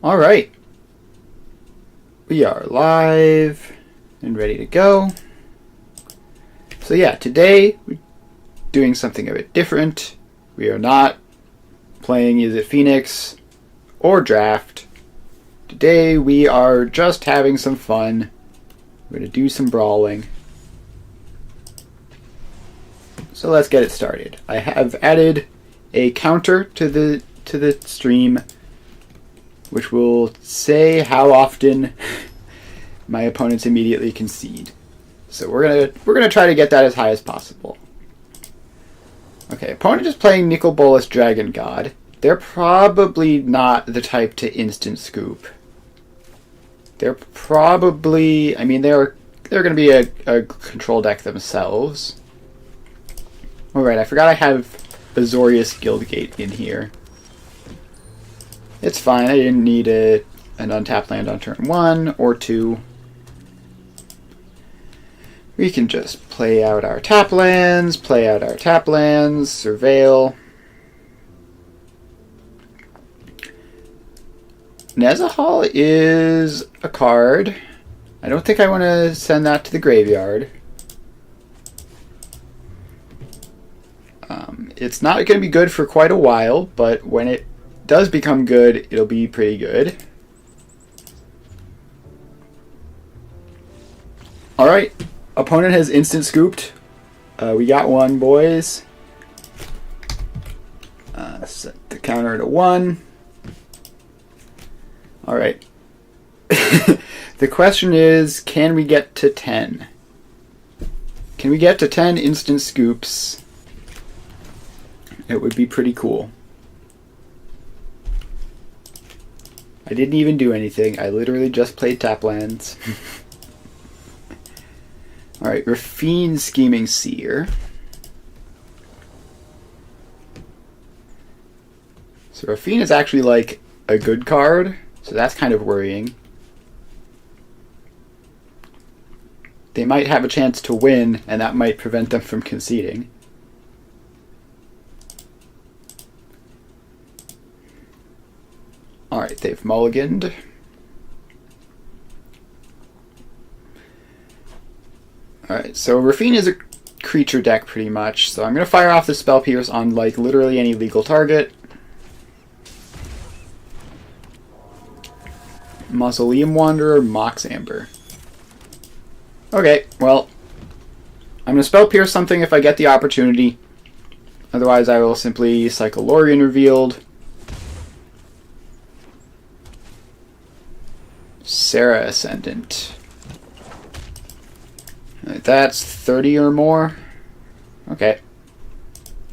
All right. We are live and ready to go. So yeah, today we're doing something a bit different. We are not playing Is It Phoenix or Draft. Today we are just having some fun. We're going to do some brawling. So let's get it started. I have added a counter to the stream, which will say how often my opponents immediately concede. So we're gonna try to get that as high as possible. Okay, opponent is playing Nicol Bolas Dragon God. They're probably not the type to instant scoop. They're probably, I mean, they're gonna be a control deck themselves. Alright, I forgot I have Azorius Guildgate in here. It's fine, I didn't need an untapped land on turn 1 or 2. We can just play out our tap lands, surveil. Nezahal is a card. I don't think I want to send that to the graveyard. It's not going to be good for quite a while, but when it does become good, it'll be pretty good. Alright, opponent has instant scooped. We got one, boys. Set the counter to 1. Alright. The question is, can we get to 10? Can we get to 10 instant scoops? It would be pretty cool. I didn't even do anything. I literally just played tap lands. Alright, Rafine Scheming Seer. So Rafine is actually like a good card, so that's kind of worrying. They might have a chance to win, and that might prevent them from conceding. Alright, they've mulliganed. Alright, so Rafine is a creature deck pretty much, so I'm going to fire off the Spell Pierce on like literally any legal target. Mausoleum Wanderer, Mox Amber. Okay, well, I'm going to Spell Pierce something if I get the opportunity. Otherwise I will simply cycle Lorien Revealed. Serra Ascendant. That's 30 or more. Okay.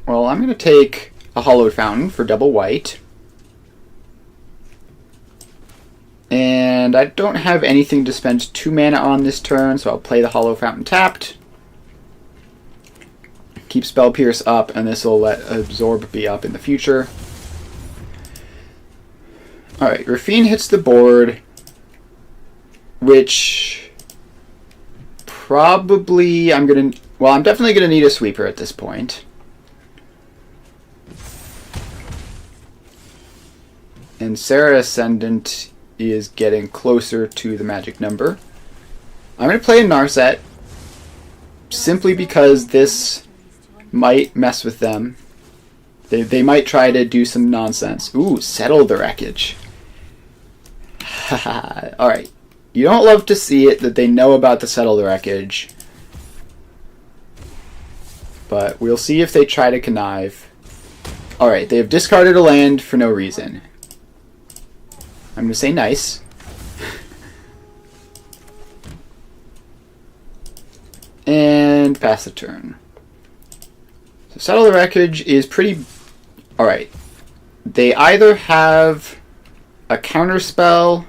Well, I'm going to take a Hallowed Fountain for double white. And I don't have anything to spend 2 mana on this turn, so I'll play the Hallowed Fountain tapped. Keep Spell Pierce up, and this will let Absorb be up in the future. Alright, Rafine hits the board, which probably I'm definitely gonna need a sweeper at this point. And Serra Ascendant is getting closer to the magic number. I'm gonna play a Narset simply because this might mess with them. They might try to do some nonsense. Ooh, Settle the Wreckage. Haha. Alright. You don't love to see it that they know about the Settle the Wreckage. But we'll see if they try to connive. Alright, they have discarded a land for no reason. I'm going to say nice. And pass the turn. So Settle the Wreckage is pretty... Alright. They either have a counterspell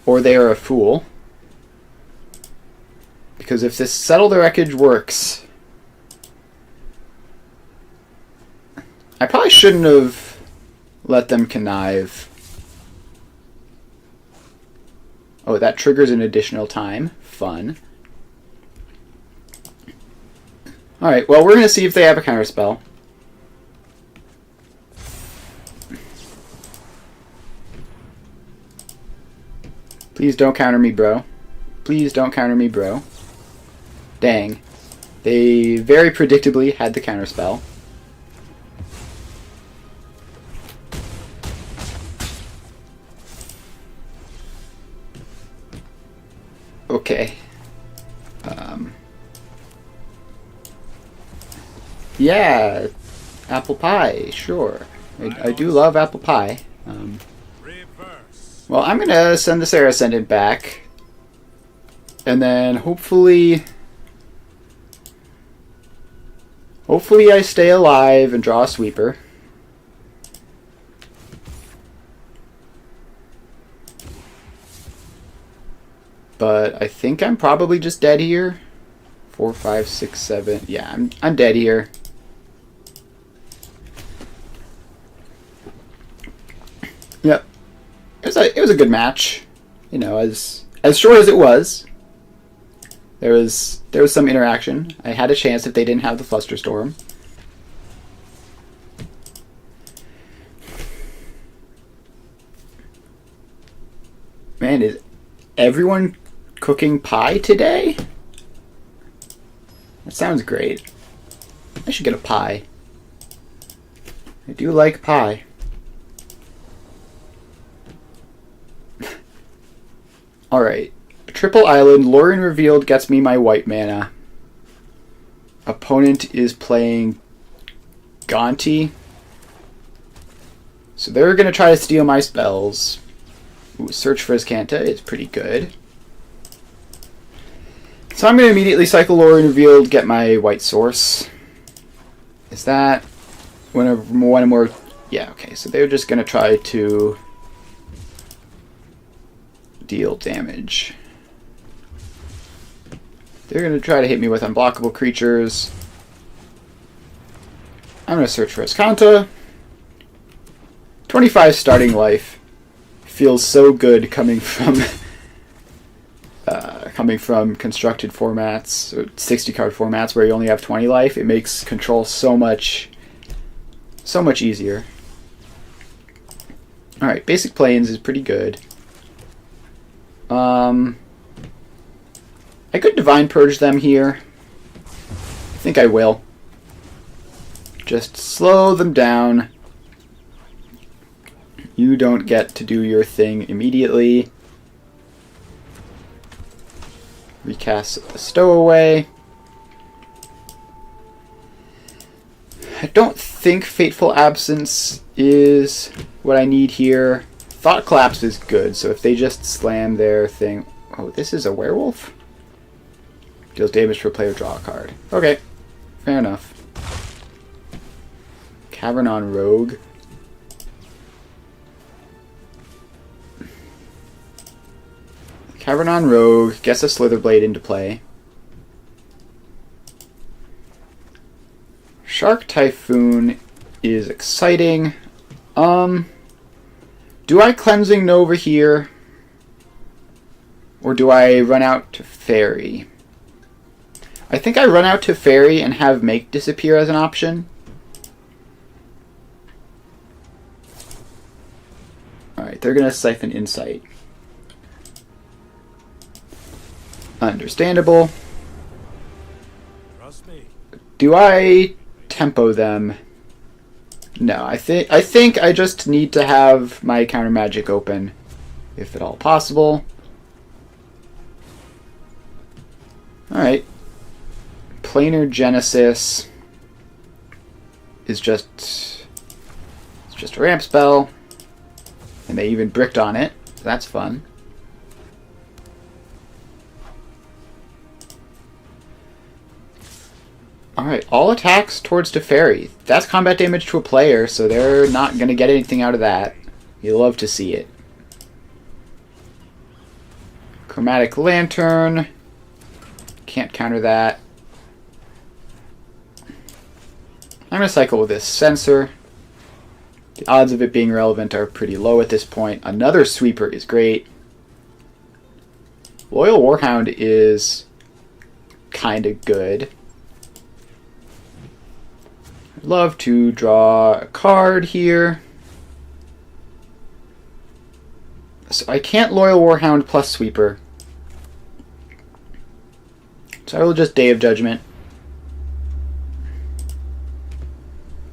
or they are a fool. Because if this Settle the Wreckage works... I probably shouldn't have let them connive. Oh, that triggers an additional time. Fun. Alright, well, we're going to see if they have a counterspell. Please don't counter me, bro. Please don't counter me, bro. Dang. They very predictably had the counter spell. Okay. Yeah, apple pie, sure. I do love apple pie. Well, I'm gonna send the Sarah Ascendant back, and then hopefully I stay alive and draw a sweeper. But I think I'm probably just dead here. 4, 5, 6, 7. Yeah, I'm dead here. Yep. It was a good match. You know, as short as it was. There was some interaction. I had a chance if they didn't have the Flusterstorm. Man, is everyone cooking pie today? That sounds great. I should get a pie. I do like pie. Alright. Triple Island. Lauren revealed gets me my white mana. Opponent is playing Gonti. So they're going to try to steal my spells. Ooh, Search for Azcanta is pretty good. So I'm going to immediately cycle Lauren revealed, get my white source. Is that one more? Yeah, okay. So they're just going to try to deal damage. They're going to try to hit me with unblockable creatures. I'm going to search for Azcanta. 25 starting life feels so good coming from constructed formats, or 60 card formats where you only have 20 life. It makes control so much easier. All right, basic planes is pretty good. I could Divine Purge them here. I think I will. Just slow them down. You don't get to do your thing immediately. Recast the Stowaway. I don't think Fateful Absence is what I need here. Thought Collapse is good, so if they just slam their thing... Oh, this is a werewolf? Deals damage to a player, draw a card. Okay, fair enough. Cavernon Rogue. Cavernon Rogue gets a Slitherblade into play. Shark Typhoon is exciting. Do I Cleansing Nova here? Or do I run out to Teferi? I think I run out to Teferi and have Make disappear as an option. Alright, they're going to Siphon Insight. Understandable. Trust me. Do I tempo them? No, I think I just need to have my counter magic open, if at all possible. Alright. Planar Genesis is just a ramp spell. And they even bricked on it. So that's fun. Alright, all attacks towards Teferi. That's combat damage to a player, so they're not going to get anything out of that. You love to see it. Chromatic Lantern. Can't counter that. I'm going to cycle with this Censor. The odds of it being relevant are pretty low at this point. Another Sweeper is great. Loyal Warhound is kind of good. I'd love to draw a card here. So I can't Loyal Warhound plus Sweeper. So I will just Day of Judgment.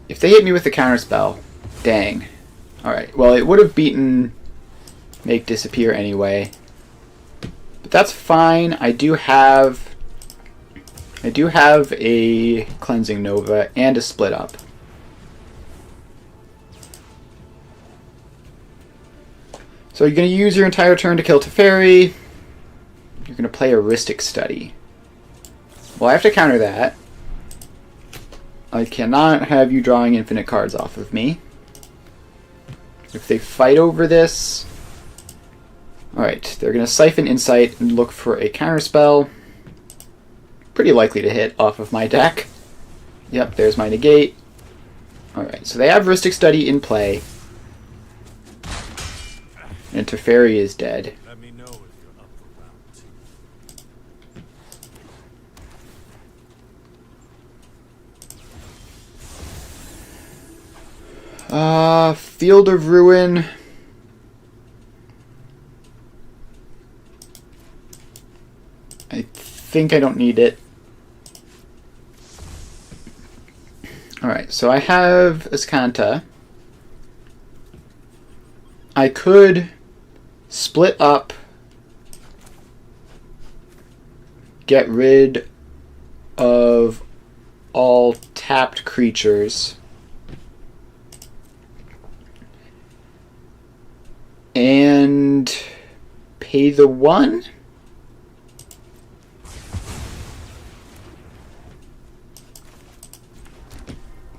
If they hit me with the counterspell, dang. Alright, well it would have beaten Make Disappear anyway. But that's fine. I do have a Cleansing Nova and a Split Up. So you're going to use your entire turn to kill Teferi. You're going to play Heuristic Study. Well, I have to counter that. I cannot have you drawing infinite cards off of me. If they fight over this... Alright, they're going to Siphon Insight and look for a counterspell. Pretty likely to hit off of my deck. Yep, there's my negate. Alright, so they have Heuristic Study in play. And Teferi is dead. Let me know if you're up for round 2. Field of Ruin. I think I don't need it. Alright, so I have Azcanta. I could split up, get rid of all tapped creatures, and pay the 1?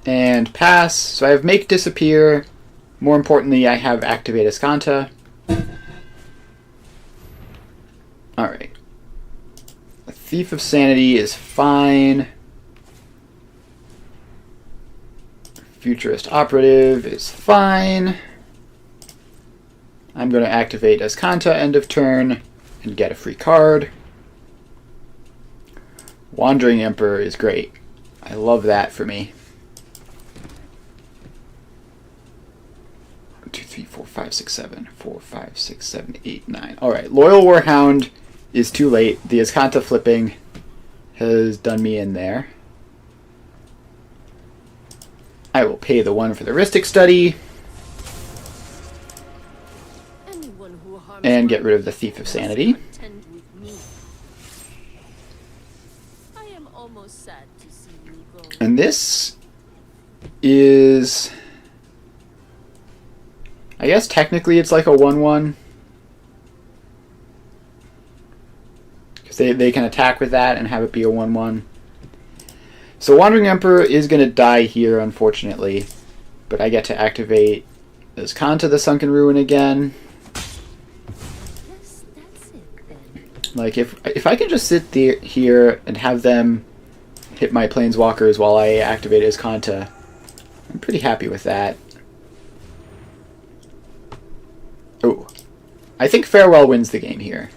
And pass. So I have Make Disappear. More importantly, I have Activate Azcanta. Alright. Thief of Sanity is fine. Futurist Operative is fine. I'm going to activate Azcanta end of turn and get a free card. Wandering Emperor is great. I love that for me. 1, 2, 3, 4, 5, 6, 7. 4, 5, 6, 7, 8, 9. Alright, Loyal Warhound is too late. The Azcanta flipping has done me in there. I will pay the 1 for the Heuristic Study. And get rid of the Thief of Sanity. And this is... I guess technically it's like a 1-1. Because they can attack with that and have it be a 1-1. So Wandering Emperor is going to die here, unfortunately. But I get to activate Azcanta the Sunken Ruin again. Yes, that's it then. Like, if I can just sit here and have them hit my Planeswalkers while I activate Azcanta, I'm pretty happy with that. Oh, I think Farewell wins the game here.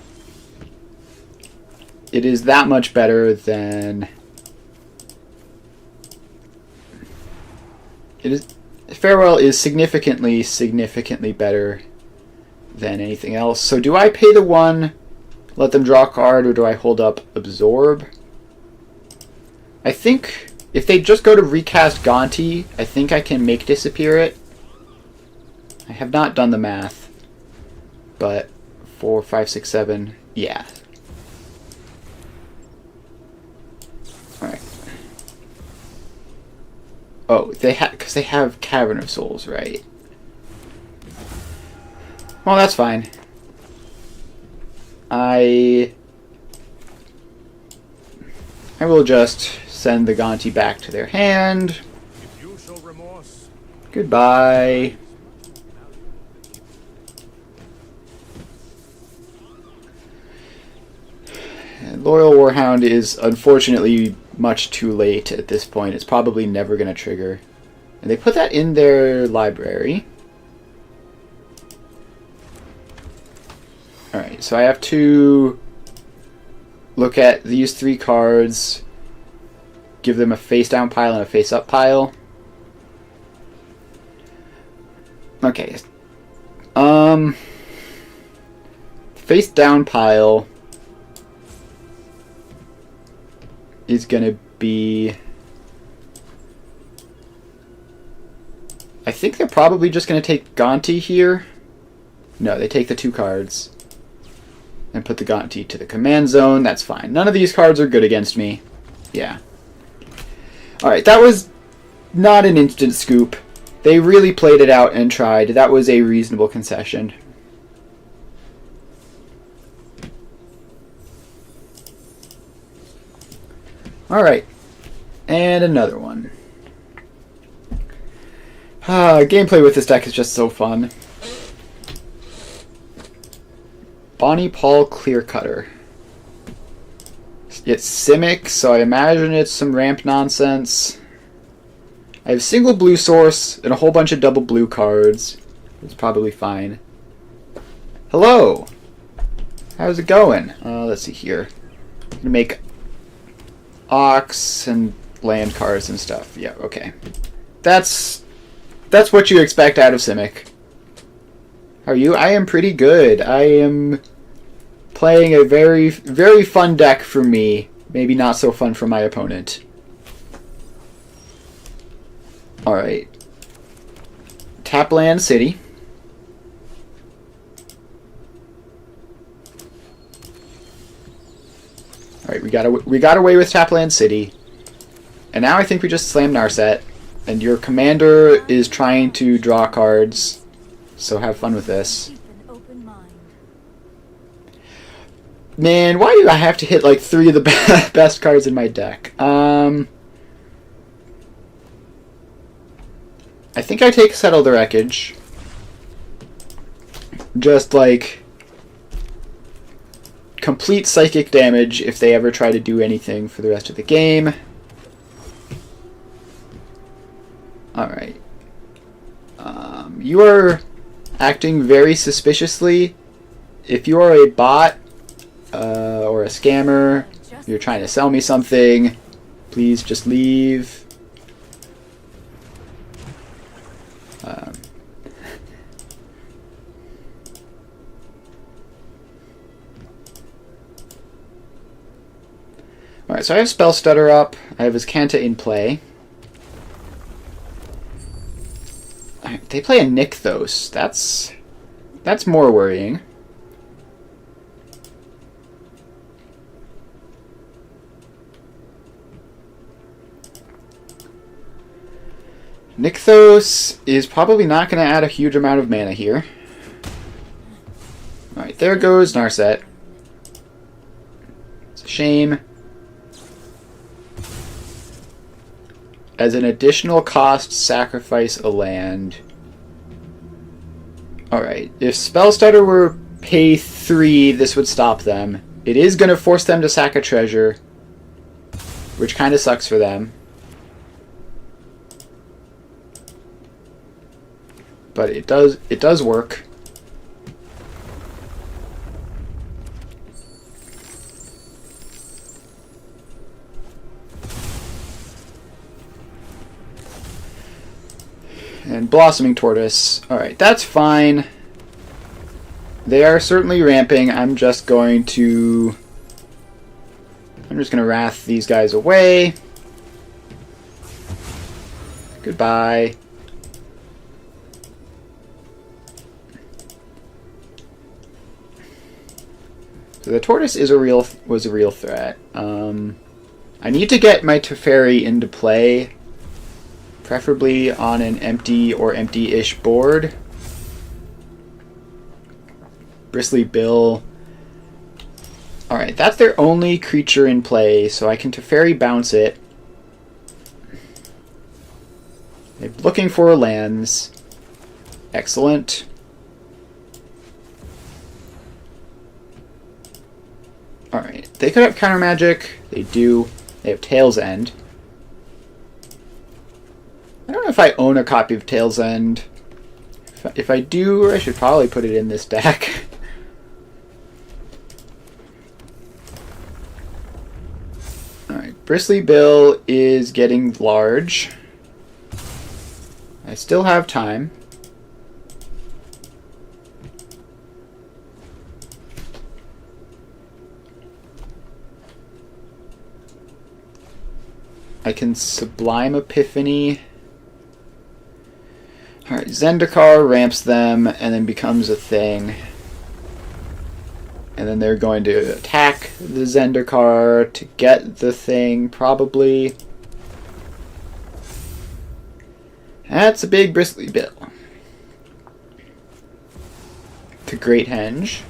It is that much better than... Farewell is significantly better than anything else. So do I pay the 1, let them draw a card, or do I hold up Absorb? I think if they just go to recast Gonti, I think I can Make Disappear it. I have not done the math, but 4, 5, 6, 7, yeah. Alright. Oh, because they have Cavern of Souls, right? Well, that's fine. I will just send the Gonti back to their hand. If you show remorse, Goodbye. Loyal Warhound is unfortunately much too late at this point. It's probably never going to trigger. And they put that in their library. Alright, so I have to look at these 3 cards, give them a face down pile and a face up pile. Okay. face down pile is gonna be... I think they're probably just gonna take Gonti here. No, they take the 2 cards and put the Gonti to the command zone. That's fine. None of these cards are good against me. Yeah. Alright, that was not an instant scoop. They really played it out and tried. That was a reasonable concession. Alright. And another one. Gameplay with this deck is just so fun. Bonnie Paul Clear Cutter. It's Simic, so I imagine it's some ramp nonsense. I have single blue source and a whole bunch of double blue cards. It's probably fine. Hello! How's it going? Let's see here. I'm gonna make Ox and land cards and stuff. Yeah, okay. That's what you expect out of Simic. How are you? I am pretty good. I am playing a very, very fun deck for me. Maybe not so fun for my opponent. Alright. Tapland City. Alright, we got away with Tapland City. And now I think we just slam Narset. And your commander is trying to draw cards. So have fun with this. Man, why do I have to hit like 3 of the best cards in my deck? I think I take Settle the Wreckage. Just like complete psychic damage if they ever try to do anything for the rest of the game. Alright. You are acting very suspiciously. If you are a bot or a scammer, you're trying to sell me something, please just leave. Alright, so I have Spell Stutter up. I have his Kanta in play. They play a Nykthos. That's more worrying. Nykthos is probably not going to add a huge amount of mana here. Alright, there goes Narset. It's a shame. As an additional cost, sacrifice a land. Alright, if Spellstutter were pay 3, this would stop them. It is going to force them to sack a treasure, which kind of sucks for them. But it does work. And Blossoming Tortoise. Alright, that's fine. They are certainly ramping. I'm just going to wrath these guys away. Goodbye. So the tortoise was a real threat. I need to get my Teferi into play, preferably on an empty or empty-ish board. Bristly Bill. Alright, that's their only creature in play, so I can Teferi bounce it. They're looking for lands. Excellent. Alright, they could have Counter Magic. They do. They have Tail's End. I don't know if I own a copy of Tail's End. If I do, I should probably put it in this deck. Alright, Bristly Bill is getting large. I still have time. I can Sublime Epiphany. Alright, Zendikar ramps them and then becomes a thing. And then they're going to attack the Zendikar to get the thing, probably. That's a big bristly bill. To Great Henge.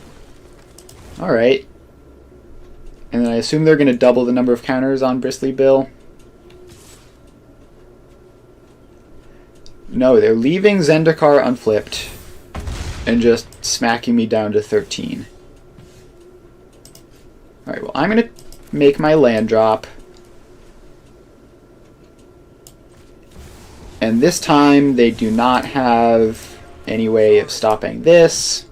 Alright. And then I assume they're going to double the number of counters on Bristly Bill. No, they're leaving Zendikar unflipped and just smacking me down to 13. Alright, well, I'm going to make my land drop. And this time, they do not have any way of stopping this.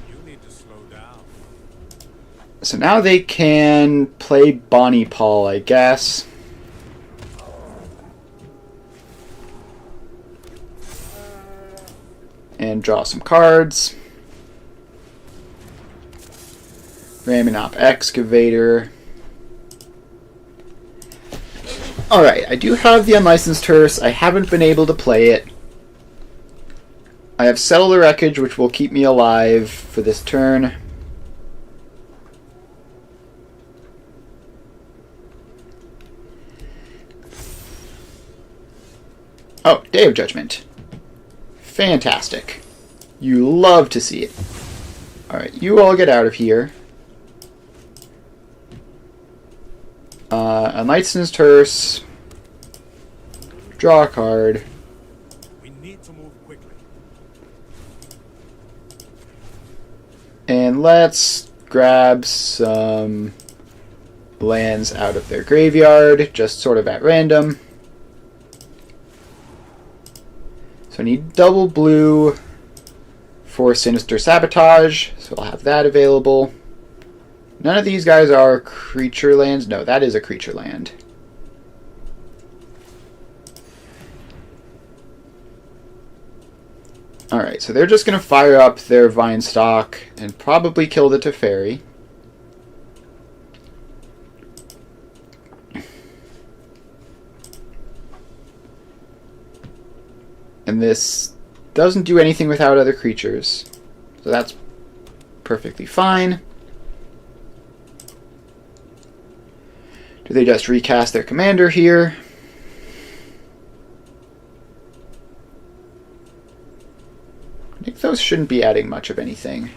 You need to slow down. So now they can play Bonnie Paul, I guess. And draw some cards. Raminop Excavator. Alright, I do have the Unlicensed Hearse. I haven't been able to play it. I have Settle the Wreckage, which will keep me alive for this turn. Oh, Day of Judgment. Fantastic. You love to see it. Alright, you all get out of here. Unlicensed Hearse. Draw a card. We need to move quickly. And let's grab some lands out of their graveyard, just sort of at random. So I need double blue for Sinister Sabotage, so I'll have that available. None of these guys are creature lands. No, that is a creature land. Alright, so they're just going to fire up their Vine Stock and probably kill the Teferi. And this doesn't do anything without other creatures, so that's perfectly fine. Do they just recast their commander here? Nykthos shouldn't be adding much of anything.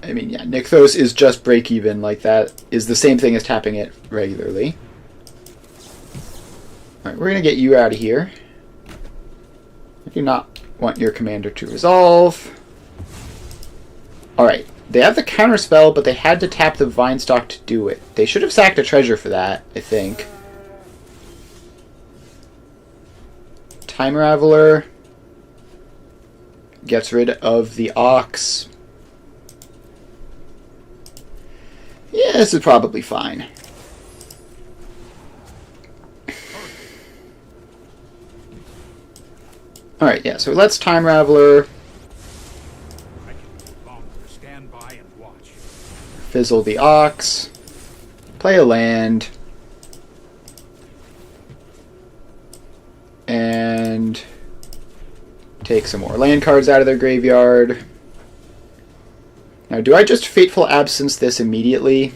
I mean, yeah, Nykthos is just break even, like that is the same thing as tapping it regularly. Alright, we're going to get you out of here. I do not want your commander to resolve. Alright, they have the counterspell, but they had to tap the Vine Stock to do it. They should have sacked a treasure for that, I think. Time Raveler gets rid of the Ox. Yeah, this is probably fine. Alright, yeah, so let's Time Raveler. I can no longer stand by and watch. Fizzle the Ox. Play a land. And take some more land cards out of their graveyard. Now, do I just Fateful Absence this immediately?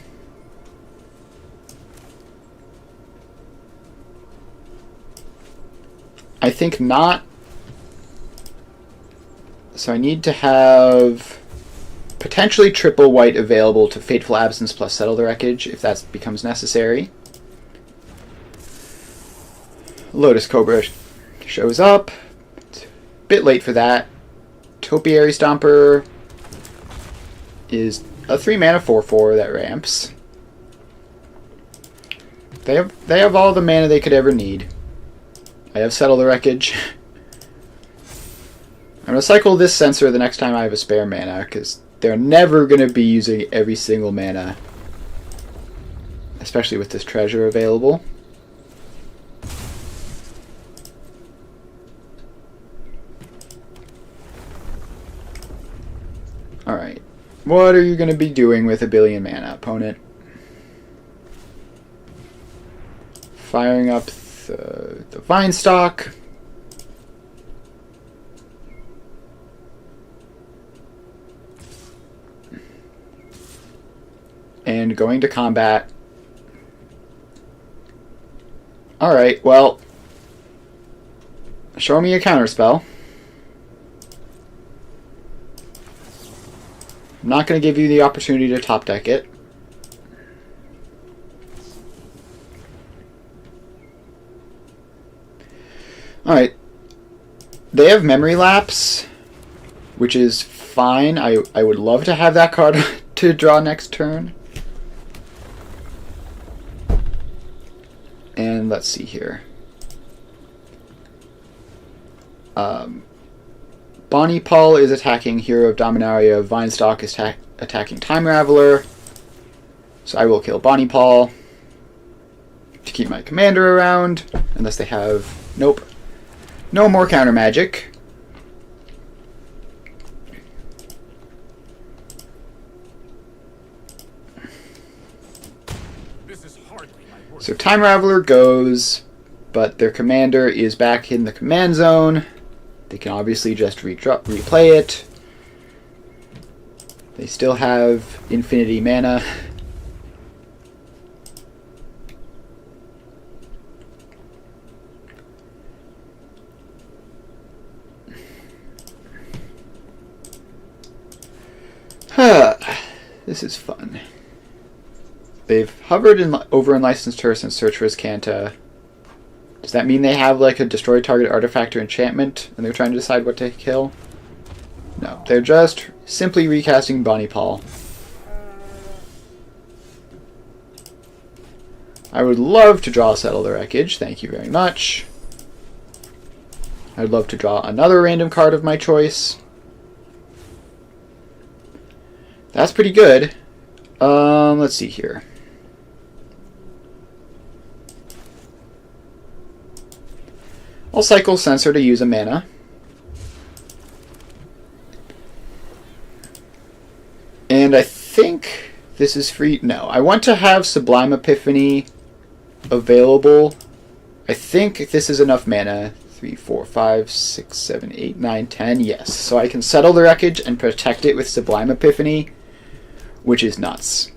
I think not. So I need to have potentially triple white available to Fateful Absence plus Settle the Wreckage if that becomes necessary. Lotus Cobra shows up. It's a bit late for that. Topiary Stomper is a 3-mana 4/4 that ramps. They have all the mana they could ever need. I have Settle the Wreckage. I'm going to cycle this Censor the next time I have a spare mana, because they're never going to be using every single mana. Especially with this treasure available. Alright. What are you going to be doing with a billion mana, opponent? firing up the vine stock. And going to combat. Alright, well, show me a counterspell. I'm not going to give you the opportunity to top deck it. Alright. They have memory lapse, which is fine. I would love to have that card to draw next turn. And let's see here. Bonnie Paul is attacking Hero of Dominaria. Vinestock is attacking Time Raveler. So I will kill Bonnie Paul to keep my commander around. Unless they have... Nope. No more counter magic. This is hardly my work. So Time Raveler goes, but their commander is back in the command zone. They can obviously just replay it. They still have infinity mana. This is fun. They've hovered over Unlicensed Tourist and searched for his Canta. Does that mean they have like a destroy target artifact or enchantment and they're trying to decide what to kill? No, they're just simply recasting Bonnie Paul. I would love to draw Settle the Wreckage, thank you very much. I'd love to draw another random card of my choice. That's pretty good. Let's see here. I'll cycle Censor to use a mana. And I think this is free. No, I want to have Sublime Epiphany available. I think this is enough mana. 3, 4, 5, 6, 7, 8, 9, 10. Yes. So I can Settle the Wreckage and protect it with Sublime Epiphany, which is nuts.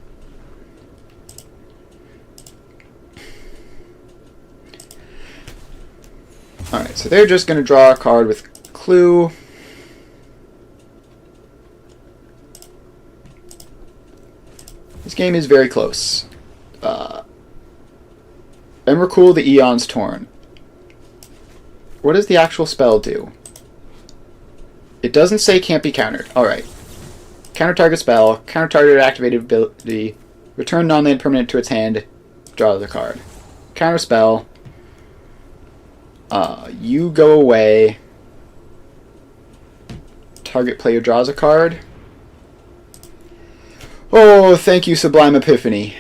Alright, so they're just going to draw a card with Clue. This game is very close. Emrakul, the Eon's Torn. What does the actual spell do? It doesn't say can't be countered. Alright. Counter target spell, counter target activated ability, return non-land permanent to its hand, draw the card. Counter spell. You go away. Target player draws a card. Oh, thank you, Sublime Epiphany.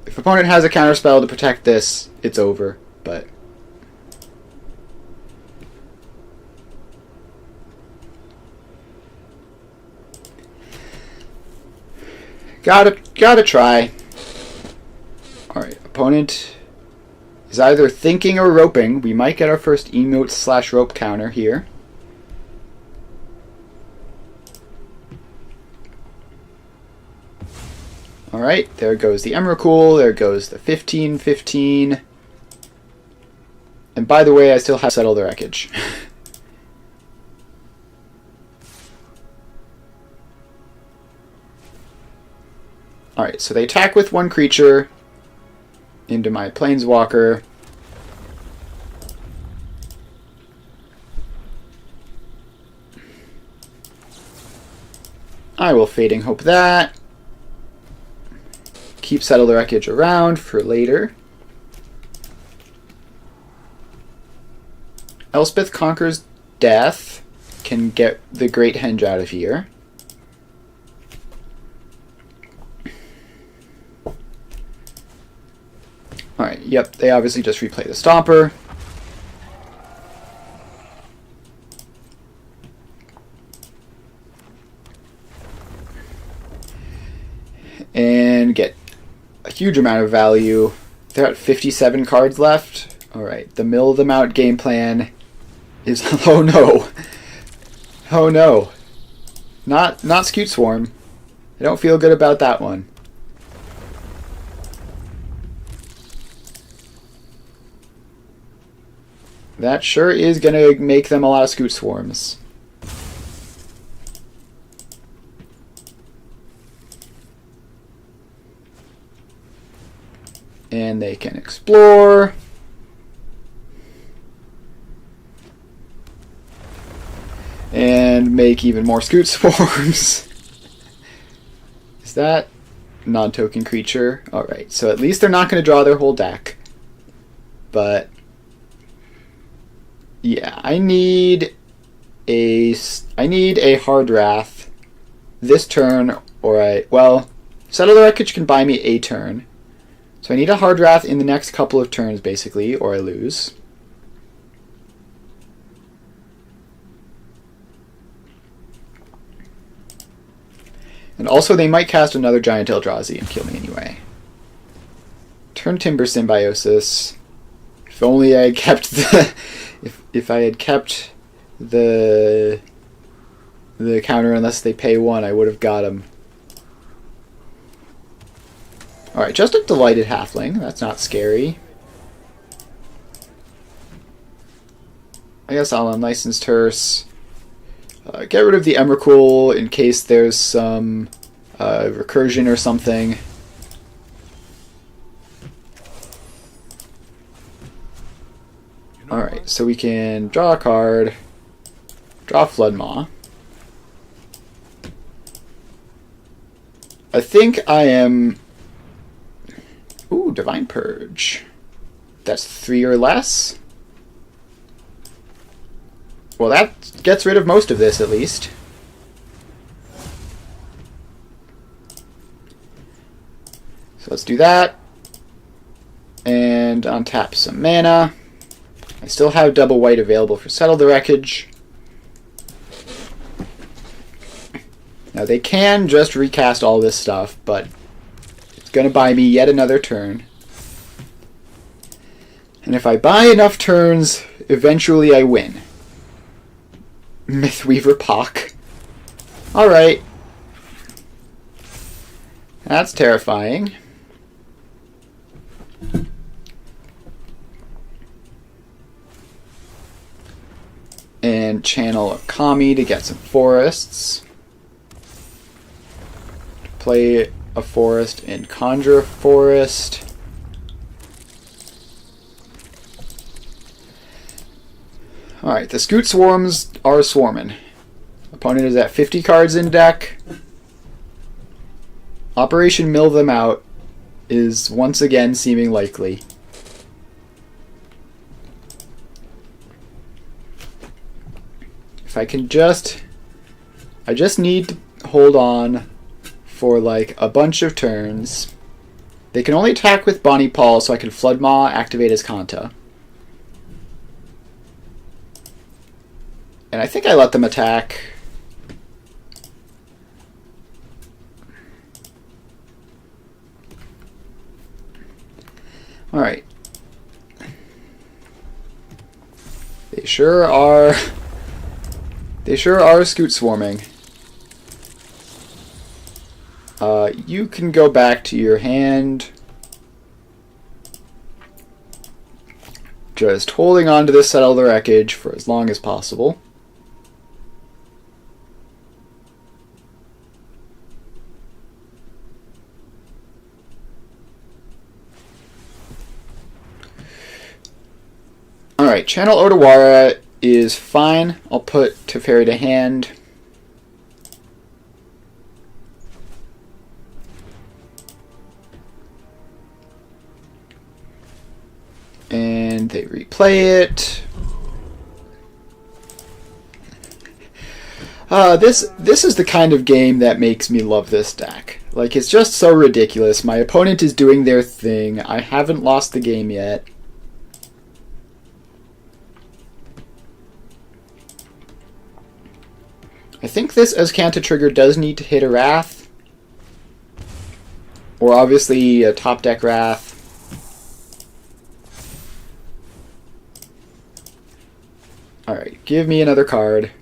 If opponent has a counter spell to protect this, it's over, but... Gotta try. Alright, opponent is either thinking or roping. We might get our first emote / rope counter here. Alright, there goes the Emrakul, there goes the 15/15. And by the way, I still have Settle the Wreckage. Alright, so they attack with one creature into my Planeswalker. I will Fading Hope that. Keep Settle the Wreckage around for later. Elspeth Conquers Death can get the Great Henge out of here. Alright, yep, they obviously just replay the Stomper. And get a huge amount of value They're at 57 cards left. Alright, the mill them out game plan is... Oh no! Oh no! Not Scute Swarm. I don't feel good about that one. That sure is gonna make them a lot of Scute Swarms. And they can explore. And make even more Scute Swarms. Is that non-token creature? Alright, so at least they're not going to draw their whole deck. But yeah, I need a Hard Wrath this turn, or well, Settle the Wreckage can buy me a turn. So I need a Hard Wrath in the next couple of turns, basically, or I lose. And also, they might cast another Giant Eldrazi and kill me anyway. Turn Timber Symbiosis. If only I had kept the... if I had kept the counter unless they pay 1, I would have got him. Alright, just a Delighted Halfling. That's not scary. I guess I'll Unlicensed Hearse. Get rid of the Emrakul in case there's some recursion or something. Alright, so we can draw a card, draw Floodmaw. I think I am... Ooh, Divine Purge. That's 3 or less? Well, that gets rid of most of this, at least. So let's do that. And untap some mana. I still have double white available for Settle the Wreckage. Now, they can just recast all this stuff, but it's going to buy me yet another turn. And if I buy enough turns, eventually I win. Mythweaver Pock. Alright. That's terrifying. And channel a Kami to get some forests. Play a forest and conjure a forest. Alright, the Scute Swarms are swarming. Opponent is at 50 cards in deck. Operation Mill Them Out is once again seeming likely. If I can just... I just need to hold on for like a bunch of turns. They can only attack with Bonnie Paul, so I can Floodmaw, activate as Kanta. And I think I let them attack. Alright. They sure are... They sure are Scute Swarming. You can go back to your hand. Just holding on to this Settle the Wreckage for as long as possible. Alright, Channel Otawara is fine. I'll put Teferi to hand. And they replay it. This is the kind of game that makes me love this deck. Like, it's just so ridiculous. My opponent is doing their thing. I haven't lost the game yet. I think this Azcanta trigger does need to hit a Wrath. Or obviously a top deck Wrath. Give me another card.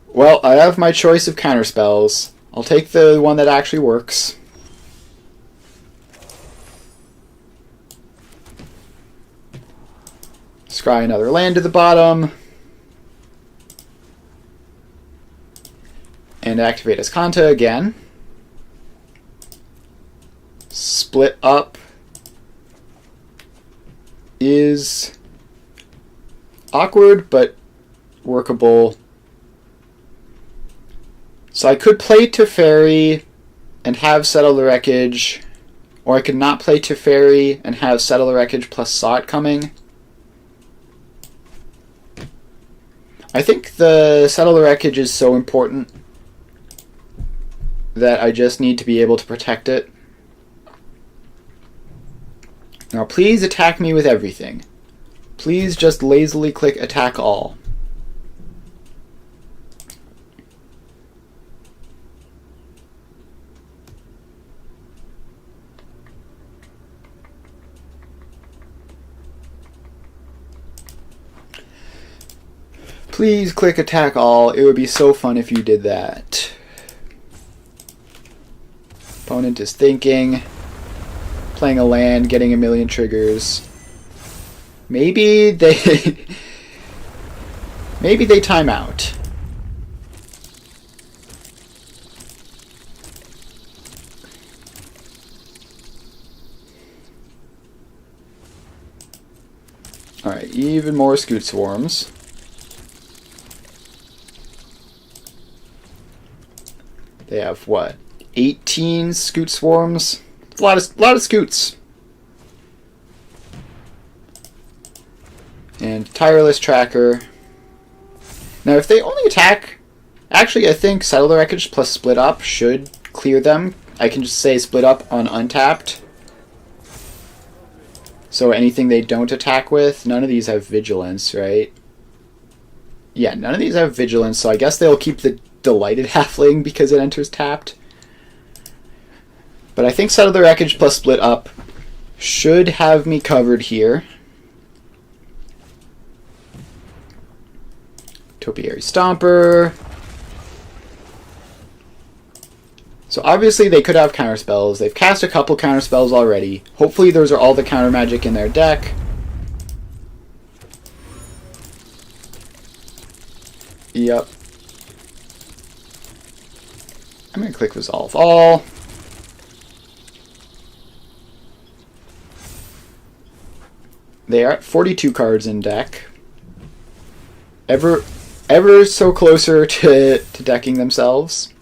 Well, I have my choice of counterspells. I'll take the one that actually works. Scry another land to the bottom. And activate Escanta again. Split up is awkward, but workable. So I could play Teferi and have Settle the Wreckage, or I could not play Teferi and have Settle the Wreckage plus Saw It coming. I think the Settle the Wreckage is so important that I just need to be able to protect it. Now please attack me with everything. Please just lazily click attack all. Please click attack all. It would be so fun if you did that. Opponent is thinking. Playing a land, getting a million triggers. Maybe they... maybe they time out. Alright, even more Scoot Swarms. They have, what, 18 Scoot Swarms? It's a lot of Scoots. And Tireless Tracker. Now, if they only attack... Actually, I think Settle the Wreckage plus Split Up should clear them. I can just say Split Up on untapped. So anything they don't attack with, none of these have Vigilance, right? Yeah, none of these have Vigilance, so I guess they'll keep the Delighted Halfling because it enters tapped. But I think Settle the Wreckage plus Split Up should have me covered here. Topiary Stomper. So obviously they could have counterspells. They've cast a couple counterspells already. Hopefully those are all the counter magic in their deck. Yep. I'm going to click Resolve All. They are at 42 cards in deck. Ever so closer to decking themselves.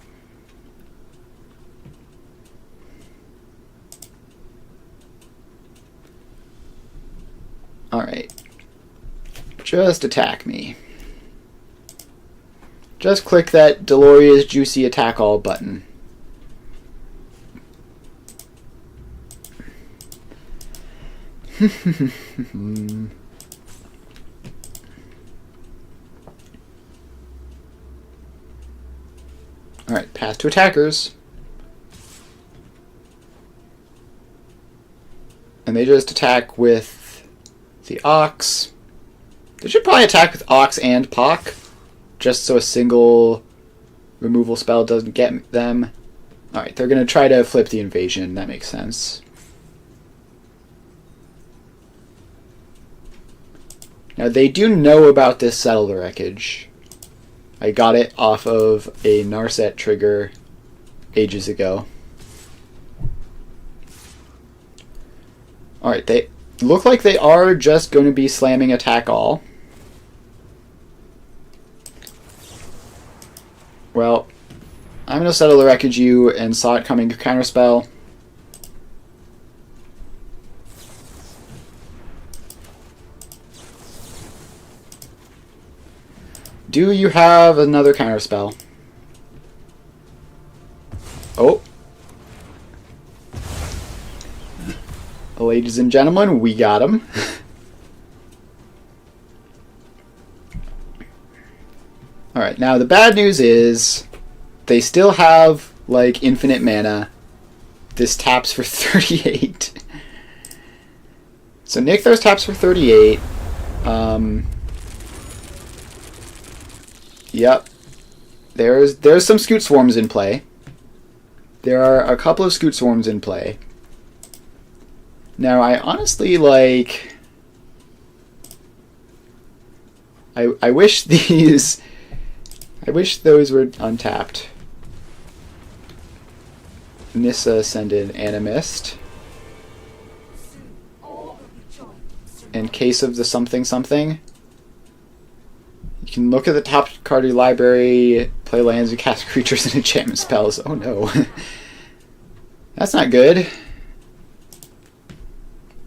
Alright. Just attack me. Just click that Deloria's Juicy Attack All button. Alright, pass to attackers. And they just attack with the Ox. They should probably attack with Ox and Pock, just so a single removal spell doesn't get them. Alright, they're going to try to flip the invasion. That makes sense. Now, they do know about this Settle the Wreckage. I got it off of a Narset trigger ages ago. Alright, they look like they are just going to be slamming attack all. Well, I'm going to Settle the Wreckage you and saw it coming counterspell. Do you have another counterspell? Oh. Ladies and gentlemen, we got him. Alright, now the bad news is they still have, like, infinite mana. This taps for 38. So Nykthos taps for 38. Yep. There's some Scoot Swarms in play. There are a couple of Scoot Swarms in play. Now, I honestly, like... I wish these... I wish those were untapped. Nissa send in Animist. In case of the something something. You can look at the top card of your library, play lands, and cast creatures and enchantment spells. Oh no. That's not good.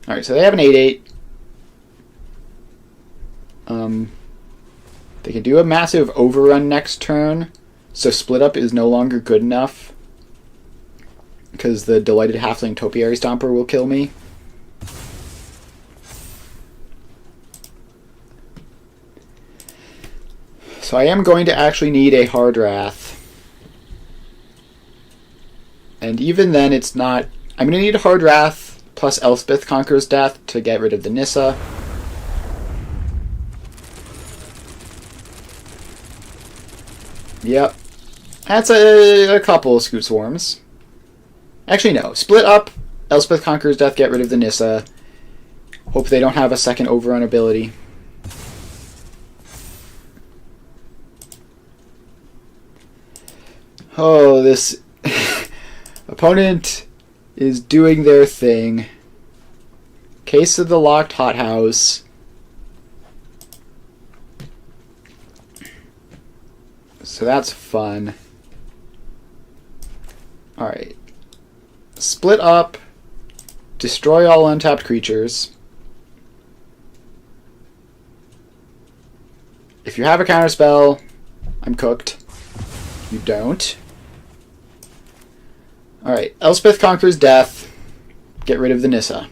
Alright, so they have an 8/8. They can do a massive overrun next turn, so split up is no longer good enough. Because the Delighted Halfling Topiary Stomper will kill me. So I am going to actually need a Hard Wrath. And even then it's not... I'm going to need a Hard Wrath plus Elspeth Conqueror's Death to get rid of the Nissa. Yep. That's a couple of Scoot Swarms. Actually, no. Split up, Elspeth Conqueror's Death, get rid of the Nissa. Hope they don't have a second overrun ability. Oh, this opponent is doing their thing. Case of the Locked Hothouse. So that's fun. Alright. Split up. Destroy all untapped creatures. If you have a counterspell, I'm cooked. You don't. Alright, Elspeth Conqueror's Death. Get rid of the Nissa.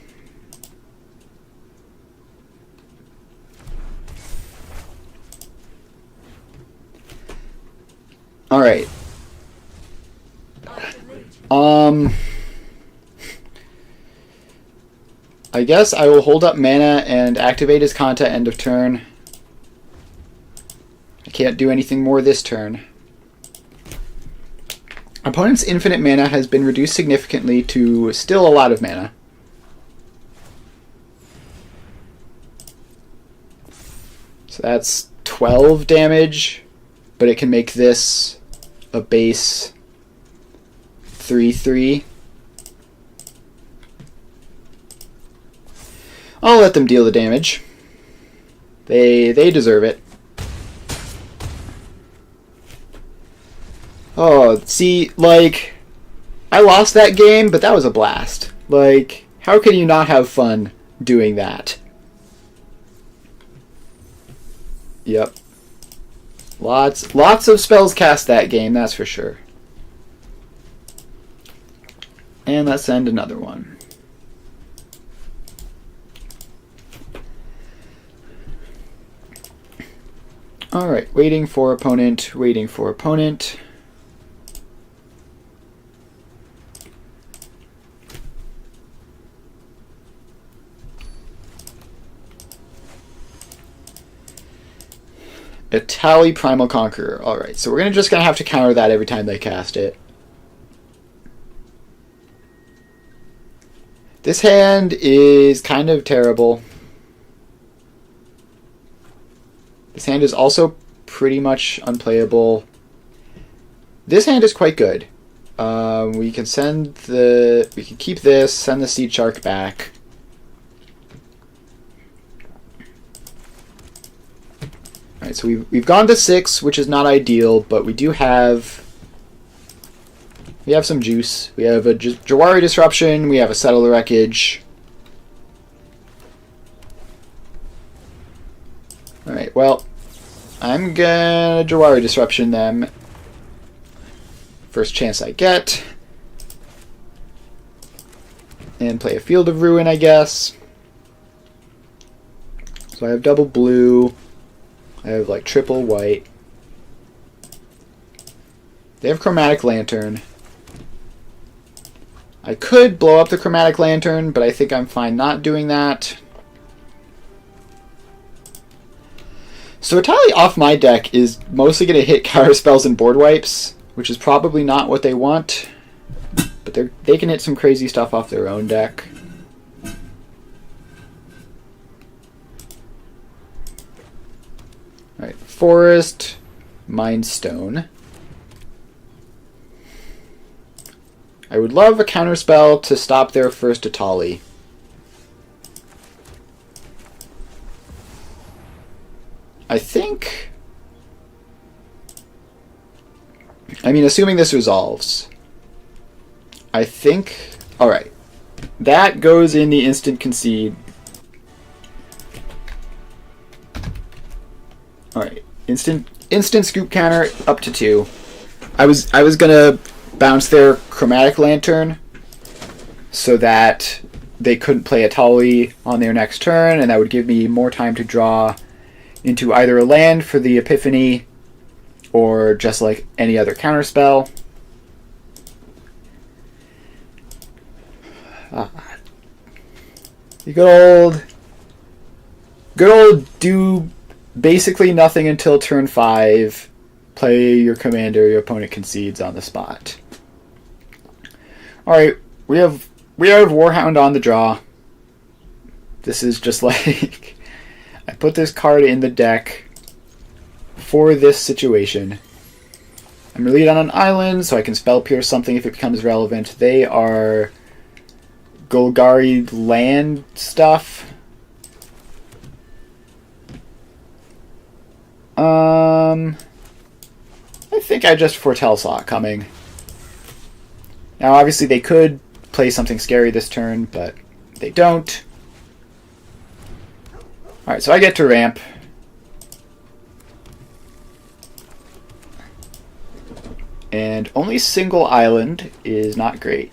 Alright. I guess I will hold up mana and activate his Kanta end of turn. I can't do anything more this turn. Opponent's infinite mana has been reduced significantly to still a lot of mana. So that's 12 damage, but it can make this a base 3/3. I'll let them deal the damage. They deserve it. Oh, see, like, I lost that game, but that was a blast. Like, how can you not have fun doing that? Yep. Lots of spells cast that game, that's for sure. And let's send another one. Alright, waiting for opponent, waiting for opponent. Itali Primal Conqueror. Alright, so we're just gonna have to counter that every time they cast it. This hand is kind of terrible. This hand is also pretty much unplayable. This hand is quite good. We can keep this, send the Seed Shark back. Alright, so we've gone to 6, which is not ideal, but we have some juice. We have a Jawari Disruption, we have a Settle the Wreckage. Alright, well, I'm gonna Jawari Disruption them. First chance I get. And play a Field of Ruin, I guess. So I have double blue. I have like triple white. They have Chromatic Lantern. I could blow up the Chromatic Lantern, but I think I'm fine not doing that. So Atali off my deck is mostly going to hit counter spells and board wipes, which is probably not what they want. But they can hit some crazy stuff off their own deck. Alright, Forest, Mindstone. I would love a counterspell to stop their first Atali. I think... I mean, assuming this resolves. I think... Alright. That goes in the instant concede. Alright. Instant scoop counter up to 2. I was gonna bounce their Chromatic Lantern so that they couldn't play Atali on their next turn, and that would give me more time to draw into either a land for the Epiphany or just like any other counterspell. The good old do basically nothing until turn 5. Play your commander, your opponent concedes on the spot. Alright, we have Warhound on the draw. This is just like... I put this card in the deck for this situation. I'm relied on an island, so I can spell pierce something if it becomes relevant. They are Golgari land stuff. I think I just foretell saw it coming. Now, obviously, they could play something scary this turn, but they don't. Alright, so I get to ramp. And only single island is not great.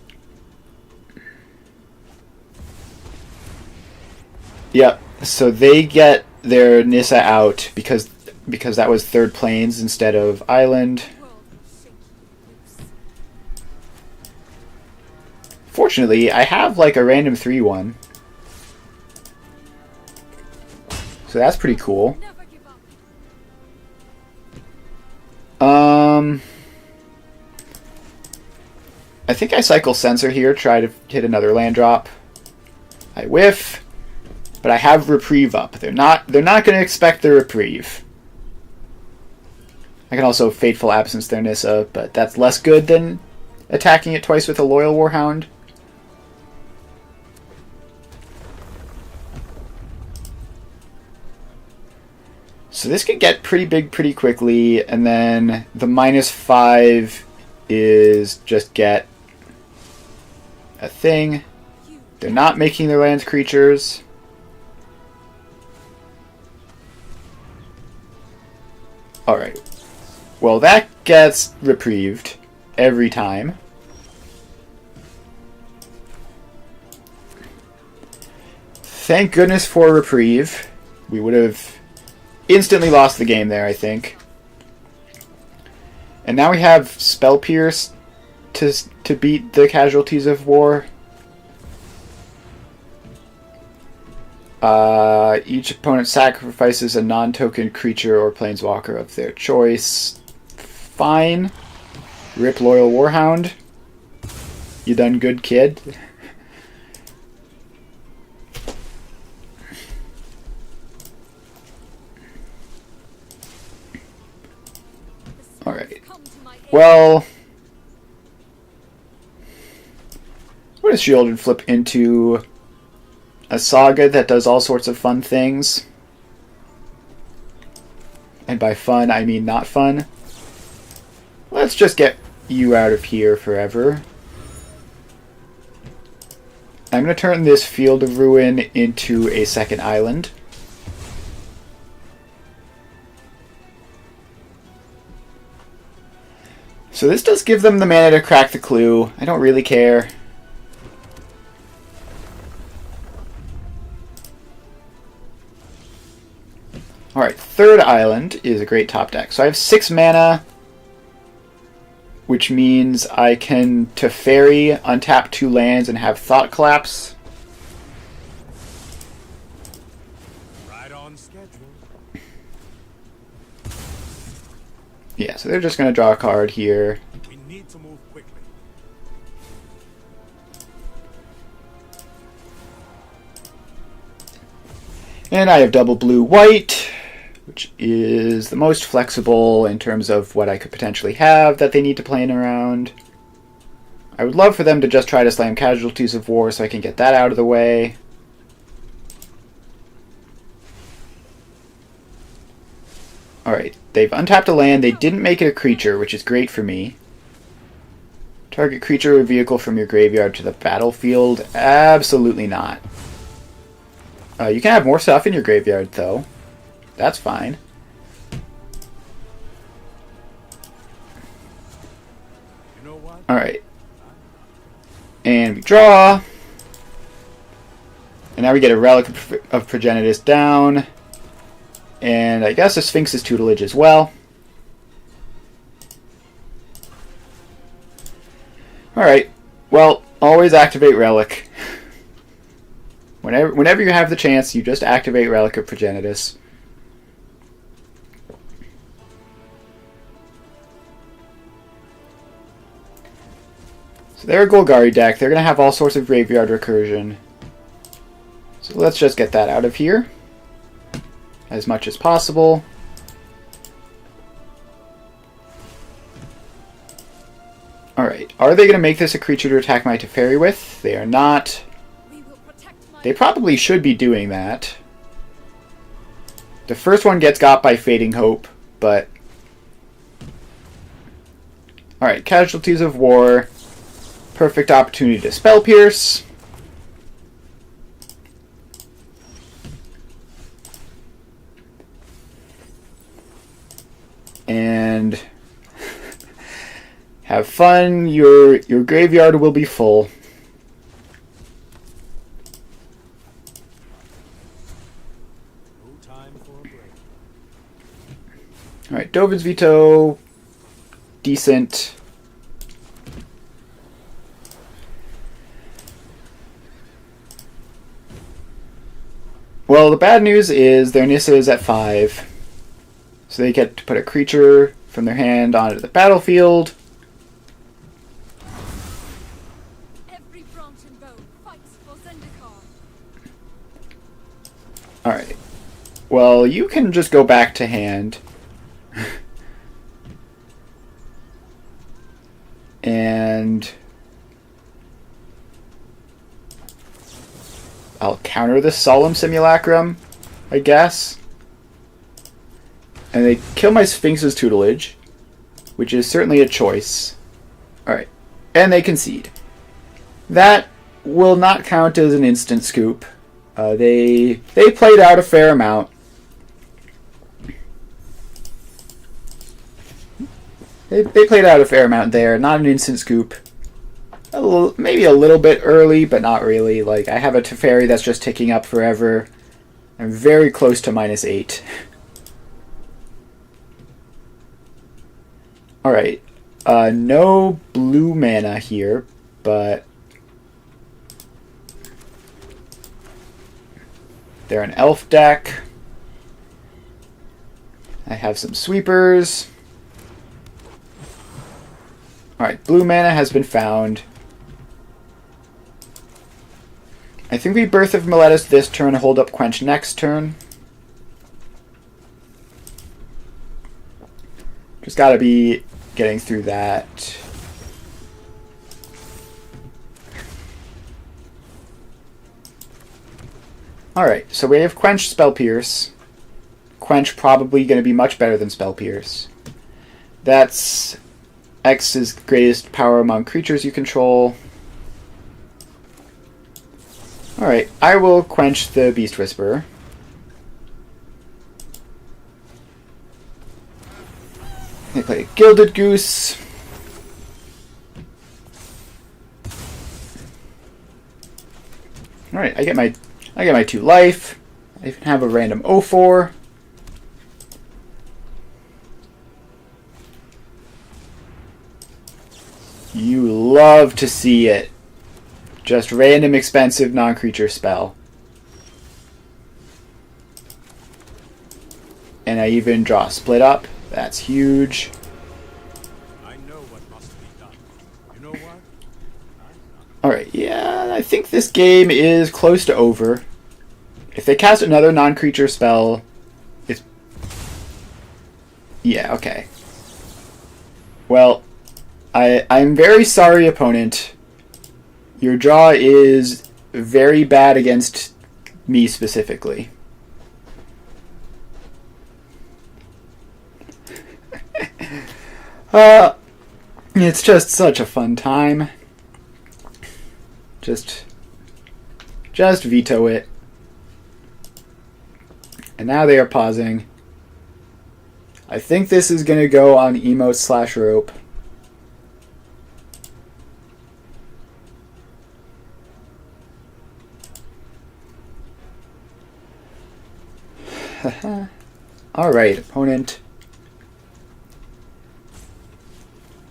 Yep, so they get their Nissa out because that was third plains instead of island. Fortunately, I have like a random 3/1. So that's pretty cool. I think I cycle Censor here, try to hit another land drop. I whiff, but I have Reprieve up. They're not going to expect the Reprieve. I can also Fateful Absence their Nissa, but that's less good than attacking it twice with a Loyal Warhound. So this could get pretty big pretty quickly, and then the -5 is just get a thing. They're not making their lands creatures. Alright. Well, that gets reprieved every time. Thank goodness for reprieve. We would have instantly lost the game there, I think. And now we have Spell Pierce to beat the casualties of war. Each opponent sacrifices a non-token creature or planeswalker of their choice. Fine. Rip Loyal Warhound. You done good, kid. Alright. Well... what does Shielded flip into? A saga that does all sorts of fun things. And by fun, I mean not fun. Let's just get you out of here forever. I'm going to turn this Field of Ruin into a second island. So this does give them the mana to crack the clue. I don't really care. Alright, third island is a great top deck. So I have 6 mana, which means I can Teferi, untap 2 lands, and have Thought Collapse. Right on schedule. Yeah, so they're just going to draw a card here. We need to move quickly. And I have double blue white, which is the most flexible in terms of what I could potentially have that they need to plan around. I would love for them to just try to slam Casualties of War so I can get that out of the way. Alright, they've untapped a land. They didn't make it a creature, which is great for me. Target creature or vehicle from your graveyard to the battlefield? Absolutely not. You can have more stuff in your graveyard, though. That's fine. You know what? Alright. And we draw. And now we get a Relic of Progenitus down. And I guess a Sphinx's Tutelage as well. Alright. Well, always activate Relic. Whenever you have the chance, you just activate Relic of Progenitus. So they're a Golgari deck. They're going to have all sorts of graveyard recursion. So let's just get that out of here as much as possible. Alright, are they going to make this a creature to attack my Teferi with? They are not. They probably should be doing that. The first one gets got by Fading Hope, but... Alright, Casualties of War. Perfect opportunity to Spell Pierce. And... have fun. Your graveyard will be full. Alright, Dovin's Veto, decent. Well, the bad news is their Nissa is at 5. So they get to put a creature from their hand onto the battlefield. Every branch and bone fights for Zendikar. Alright. Well, you can just go back to hand. And I'll counter the Solemn Simulacrum, I guess. And they kill my Sphinx's Tutelage, which is certainly a choice. Alright. And they concede. That will not count as an instant scoop. They played out a fair amount. They played out a fair amount there. Not an instant scoop. Maybe a little bit early, but not really. Like, I have a Teferi that's just ticking up forever. I'm very close to -8. Alright. No blue mana here, but... they're an elf deck. I have some sweepers. Alright, blue mana has been found. I think we Birth of Meletis this turn, hold up Quench next turn. Just gotta be getting through that. Alright, so we have Quench, Spell Pierce. Quench probably going to be much better than Spell Pierce. That's X's greatest power among creatures you control. Alright, I will quench the Beast Whisperer. I play Gilded Goose. Alright, I get my 2 life. I even have a random 0-4. You love to see it. Just random expensive non-creature spell. And I even draw a Split Up. That's huge. know what must be done. You know what? Alright, yeah, I think this game is close to over. If they cast another non-creature spell, it's... Yeah, okay. Well, I'm very sorry, opponent. Your draw is very bad against me specifically. It's just such a fun time. Just veto it. And now they are pausing. I think this is going to go on emote/rope. Alright, opponent.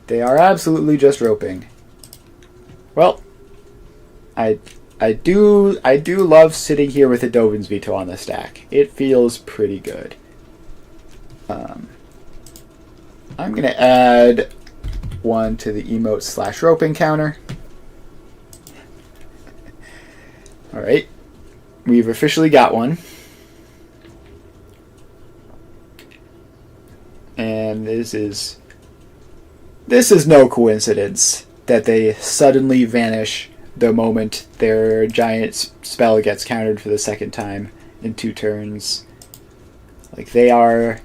They are absolutely just roping. Well, I do love sitting here with a Dovin's Veto on the stack. It feels pretty good. I'm gonna add one to the emote/roping counter. Alright. We've officially got one. And this is no coincidence that they suddenly vanish the moment their giant spell gets countered for the second time in 2 turns. Like, they are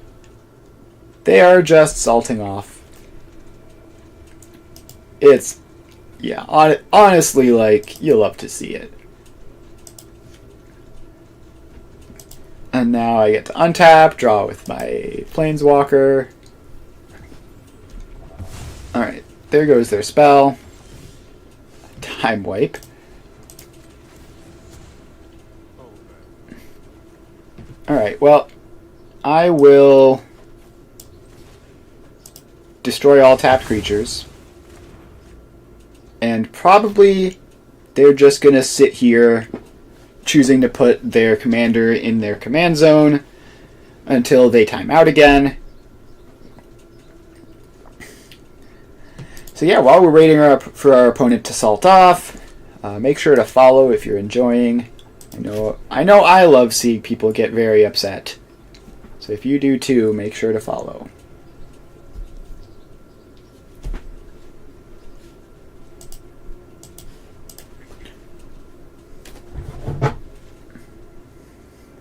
just salting off. It's, yeah, honestly, like, you'll love to see it. And now I get to untap, draw with my Planeswalker. Alright, there goes their spell. Time wipe. Alright, well, I will destroy all tapped creatures. And probably they're just going to sit here choosing to put their commander in their command zone until they time out again. So yeah, while we're waiting for our opponent to salt off, make sure to follow if you're enjoying. I know I love seeing people get very upset. So if you do too, make sure to follow.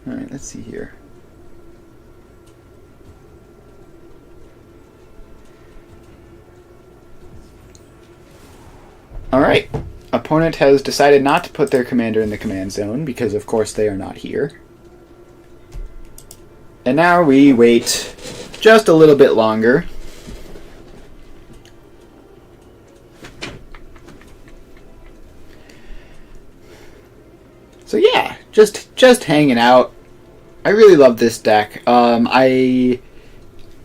Alright, let's see here. Alright, opponent has decided not to put their commander in the command zone because of course they are not here. And now we wait just a little bit longer. So yeah, just hanging out. I really love this deck. I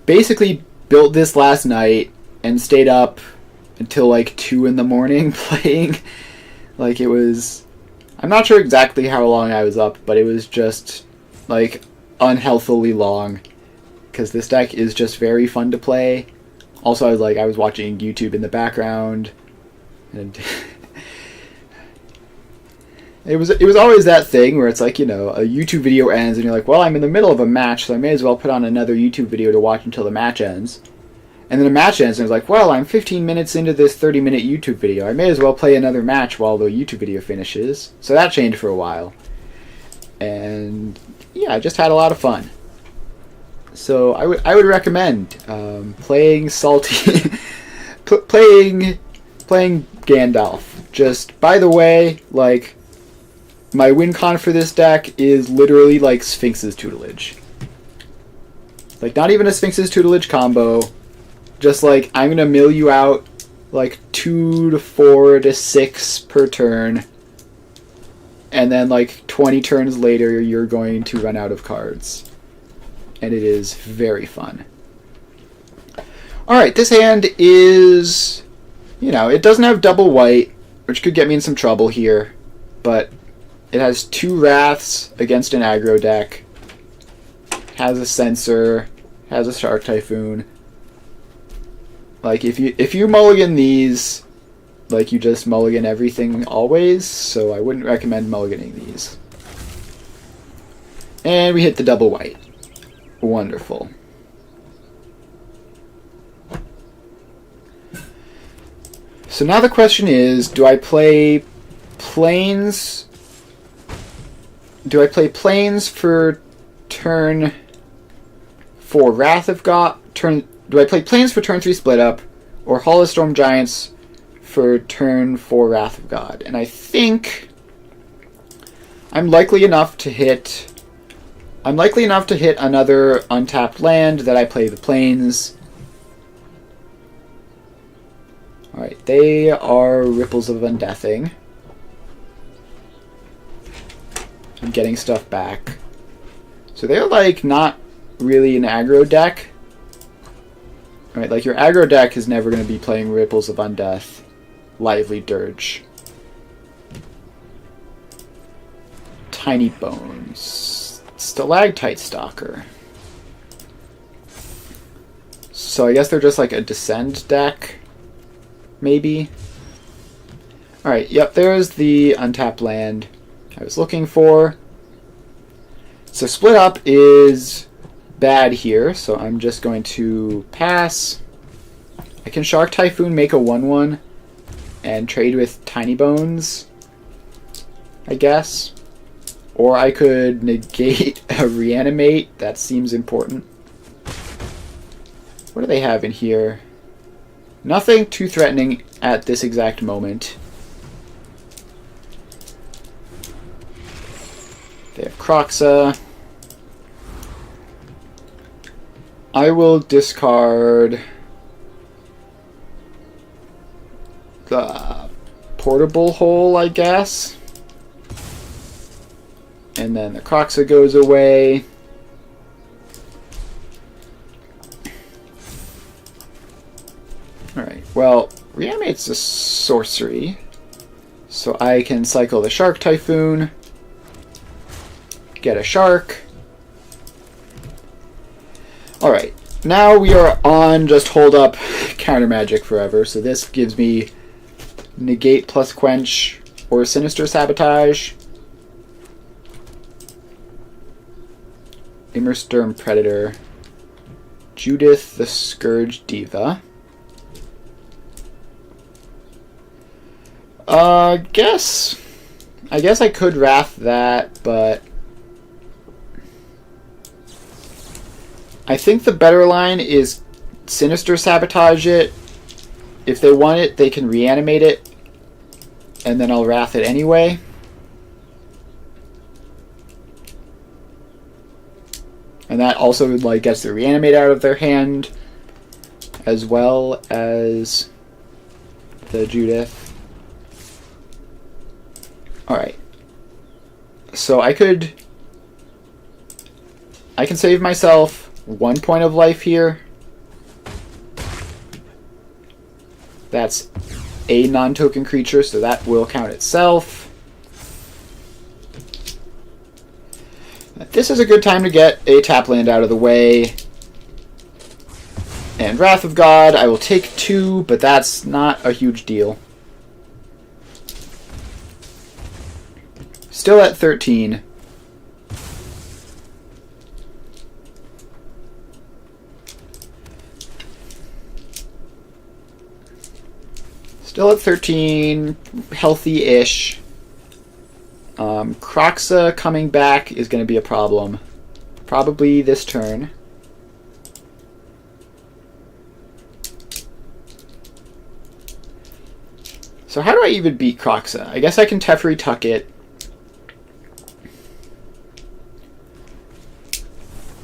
basically built this last night and stayed up until like 2 in the morning playing. Like, it was... I'm not sure exactly how long I was up, but it was just like unhealthily long. Because this deck is just very fun to play. Also, I was watching YouTube in the background. And... It was always that thing where it's like, a YouTube video ends and you're like, well, I'm in the middle of a match, so I may as well put on another YouTube video to watch until the match ends. And then the match ends and it's like, well, I'm 15 minutes into this 30-minute YouTube video. I may as well play another match while the YouTube video finishes. So that changed for a while. And yeah, I just had a lot of fun. So I would recommend playing Salty, playing Gandalf. Just, by the way, like... My win con for this deck is literally like Sphinx's Tutelage. Like, not even a Sphinx's Tutelage combo. Just like, I'm going to mill you out like 2 to 4 to 6 per turn. And then like 20 turns later, you're going to run out of cards. And it is very fun. Alright, this hand is... it doesn't have double white, which could get me in some trouble here. But... it has 2 Wraths against an aggro deck. Has a Censor. Has a Shark Typhoon. Like, if you mulligan these, like, you just mulligan everything always, so I wouldn't recommend mulliganing these. And we hit the double white. Wonderful. So now the question is, do I play planes? Do I play planes for turn 4 Wrath of God? Do I play planes for turn 3 Split Up, or Hall of Storm Giants for turn 4 Wrath of God? And I think I'm likely enough to hit another untapped land that I play the planes. Alright, they are Ripples of Undeathing. I'm getting stuff back. So they're like not really an aggro deck. Alright, like your aggro deck is never going to be playing Ripples of Undeath, Lively Dirge, Tiny Bones, Stalactite Stalker. So I guess they're just like a Descend deck, maybe? Alright, yep, there's the untapped land I was looking for. So Split Up is bad here, so I'm just going to pass. I can Shark Typhoon, make a 1/1, and trade with Tiny Bones, I guess. Or I could negate a Reanimate. That seems important. What do they have in here? Nothing too threatening at this exact moment. They have Croxa. I will discard the Portable Hole, I guess. And then the Croxa goes away. Alright, well, Reanimate's a sorcery. So I can cycle the Shark Typhoon, get a Shark. Alright, now we are on just hold up counter magic forever. So this gives me negate plus quench or Sinister Sabotage. Immersturm Predator. Judith the Scourge Diva. I guess I could Wrath that, but I think the better line is Sinister Sabotage it. If they want it, they can reanimate it, and then I'll Wrath it anyway. And that also like gets the reanimate out of their hand, as well as the Judith. Alright. So I can save myself 1 point of life here. That's a non-token creature, so that will count itself. This is a good time to get a tap land out of the way. And Wrath of God, I will take 2, but that's not a huge deal. Still at 13. Still at 13, healthy-ish. Croxa coming back is going to be a problem. Probably this turn. So how do I even beat Croxa? I guess I can Teferi Tuck it.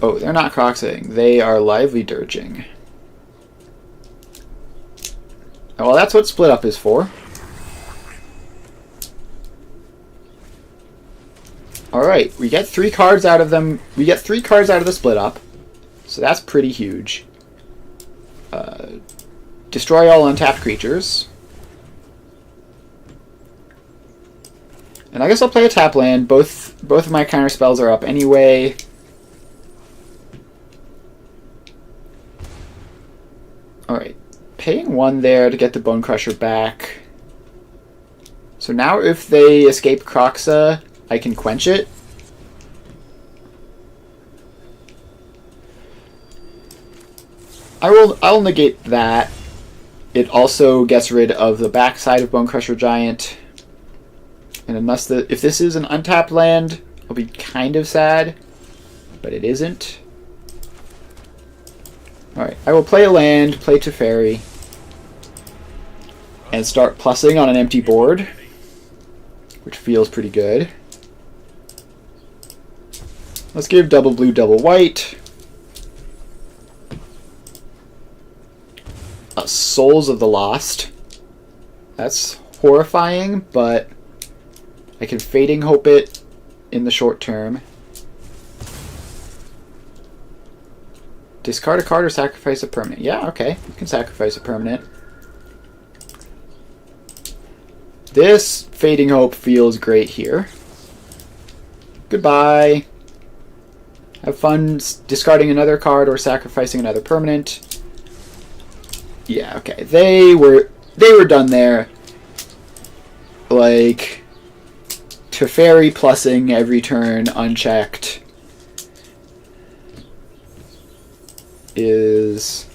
Oh, they're not Croxing. They are Lively Dirging. Well, that's what Split Up is for. Alright, we get 3 cards out of them. We get 3 cards out of the Split Up. So that's pretty huge. Destroy all untapped creatures. And I guess I'll play a tap land. Both of my counter spells are up anyway. Alright. paying 1 there to get the Bone Crusher back. So now if they escape Croxa, I can quench it. I'll negate that. It also gets rid of the backside of Bone Crusher Giant. And unless if this is an untapped land, I'll be kind of sad, but it isn't. Alright, I will play a land, play Teferi, and start plussing on an empty board, which feels pretty good. Let's give double blue, double white. Souls of the Lost. That's horrifying, but I can Fading Hope it in the short term. Discard a card or sacrifice a permanent. Yeah, okay. You can sacrifice a permanent. This Fading Hope feels great here. Goodbye. Have fun discarding another card or sacrificing another permanent. Yeah, okay. They were done there. Like, Teferi plussing every turn unchecked is...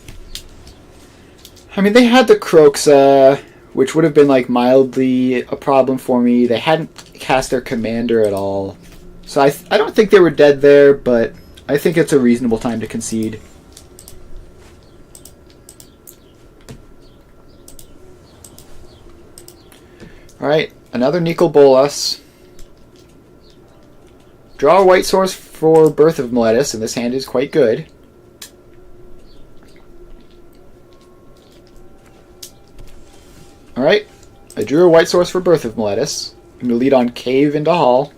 I mean, they had the Croxa, which would have been like mildly a problem for me. They hadn't cast their commander at all. So I don't think they were dead there, but I think it's a reasonable time to concede. Alright, another Nicol Bolas. Draw a white source for Birth of Meletis, and this hand is quite good. Alright, I drew a white source for Birth of Meletis. I'm going to lead on Cave into Hall.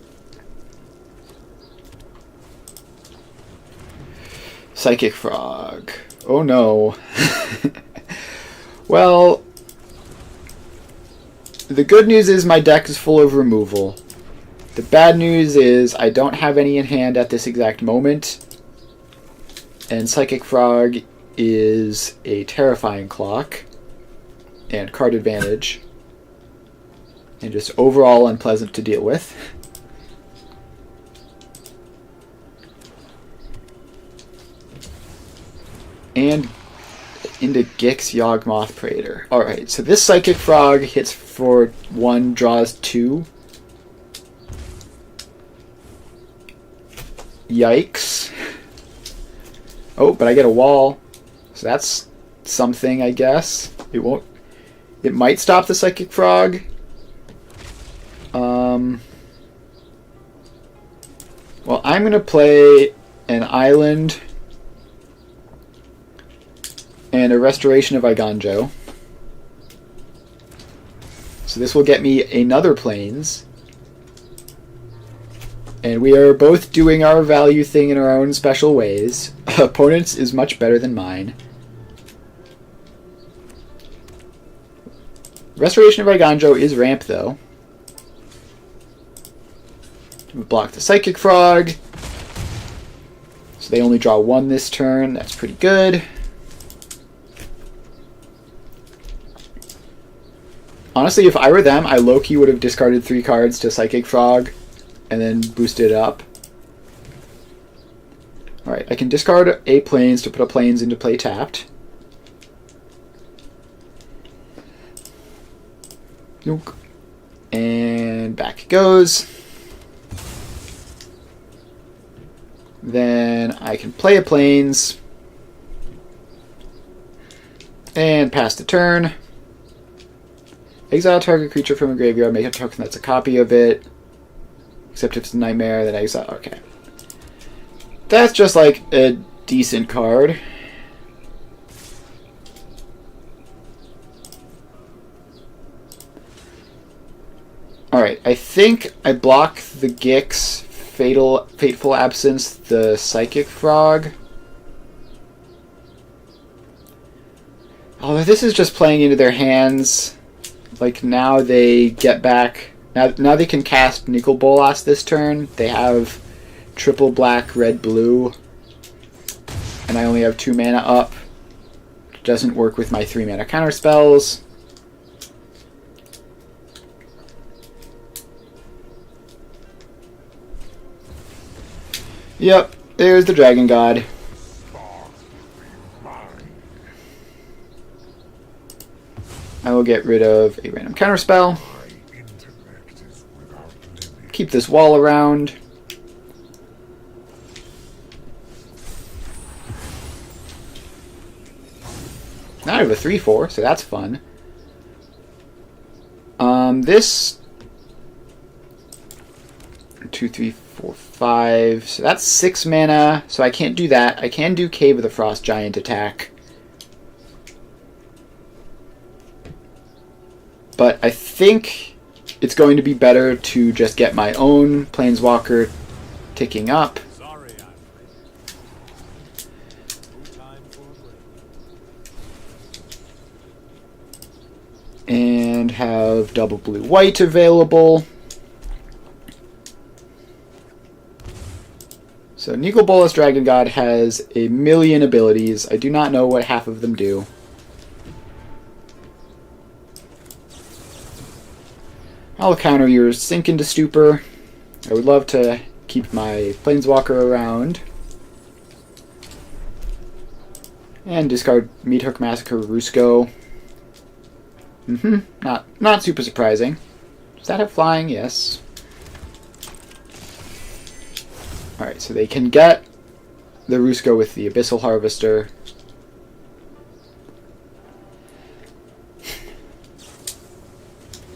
Psychic Frog. Oh no. Well, the good news is my deck is full of removal. The bad news is I don't have any in hand at this exact moment. And Psychic Frog is a terrifying clock. And card advantage. And just overall unpleasant to deal with. And into Gix Yawgmoth Praetor. Alright, so this Psychic Frog hits for 1, draws 2. Yikes. Oh, but I get a wall. So that's something, I guess. It won't... It might stop the Psychic Frog. Well, I'm going to play an Island and a Restoration of Iganjo. So this will get me another Plains. And we are both doing our value thing in our own special ways. Opponent's is much better than mine. Restoration of Iganjo is ramp, though. We block the Psychic Frog. So they only draw 1 this turn. That's pretty good. Honestly, if I were them, I low-key would have discarded 3 cards to Psychic Frog and then boosted it up. Alright, I can discard a Plains to put a Plains into play tapped. Nope. And back it goes. Then I can play a Plains and pass the turn. Exile target creature from a graveyard, make a token that's a copy of it. Except if it's a nightmare, then exile. Okay. That's just like a decent card. Alright, I think I block the Gix, Fateful Absence, the Psychic Frog. Although this is just playing into their hands. Like, now they get back... Now they can cast Nicol Bolas this turn. They have triple black, red, blue. And I only have 2 mana up. doesn't work with my 3-mana counter spells. Yep, there's the Dragon God. I will get rid of a random counterspell. Keep this wall around. Now I have a 3/4, so that's fun. This 2, 3, 4, 5. So that's 6 mana. So I can't do that. I can do Cave of the Frost Giant attack. But I think it's going to be better to just get my own Planeswalker ticking up. Sorry, I'm late. No time for a break. And have double blue-white available. So Nicol Bolas Dragon God has a million abilities. I do not know what half of them do. I'll counter your Sink into Stupor. I would love to keep my Planeswalker around. And discard Meathook Massacre Rusco. Not super surprising. Does that have flying? Yes. Alright, so they can get the Rusco with the Abyssal Harvester.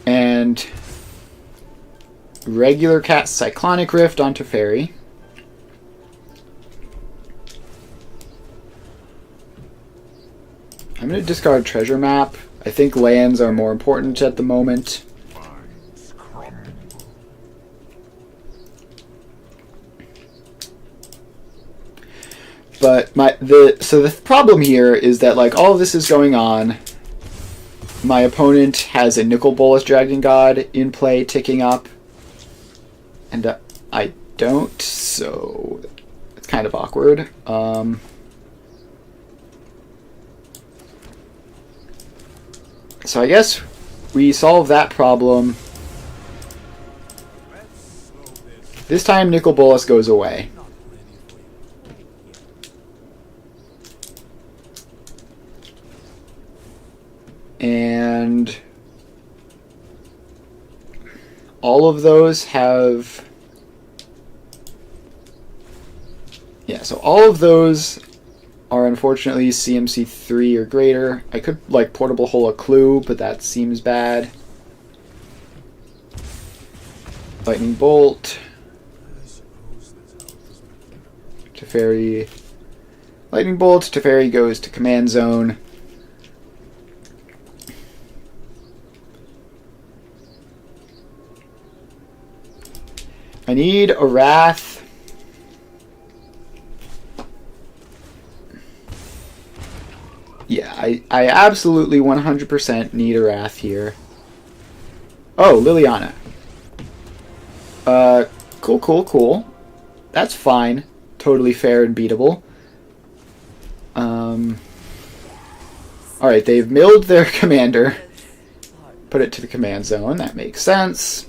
And regular cast Cyclonic Rift onto Teferi. I'm going to discard Treasure Map. I think lands are more important at the moment. But the problem here is that like all of this is going on. My opponent has a Nicol Bolas Dragon God in play ticking up. And I don't, so it's kind of awkward. So I guess we solve that problem. This time Nicol Bolas goes away. And all of those have... Yeah, so all of those are unfortunately CMC 3 or greater. I could like Portable Hole a Clue, but that seems bad. Lightning Bolt. Teferi. Lightning Bolt. Teferi goes to Command Zone. I need a Wrath. Yeah, I absolutely 100% need a Wrath here. Oh, Liliana. Cool. That's fine. Totally fair and beatable. Alright, they've milled their commander. Put it to the command zone. That makes sense.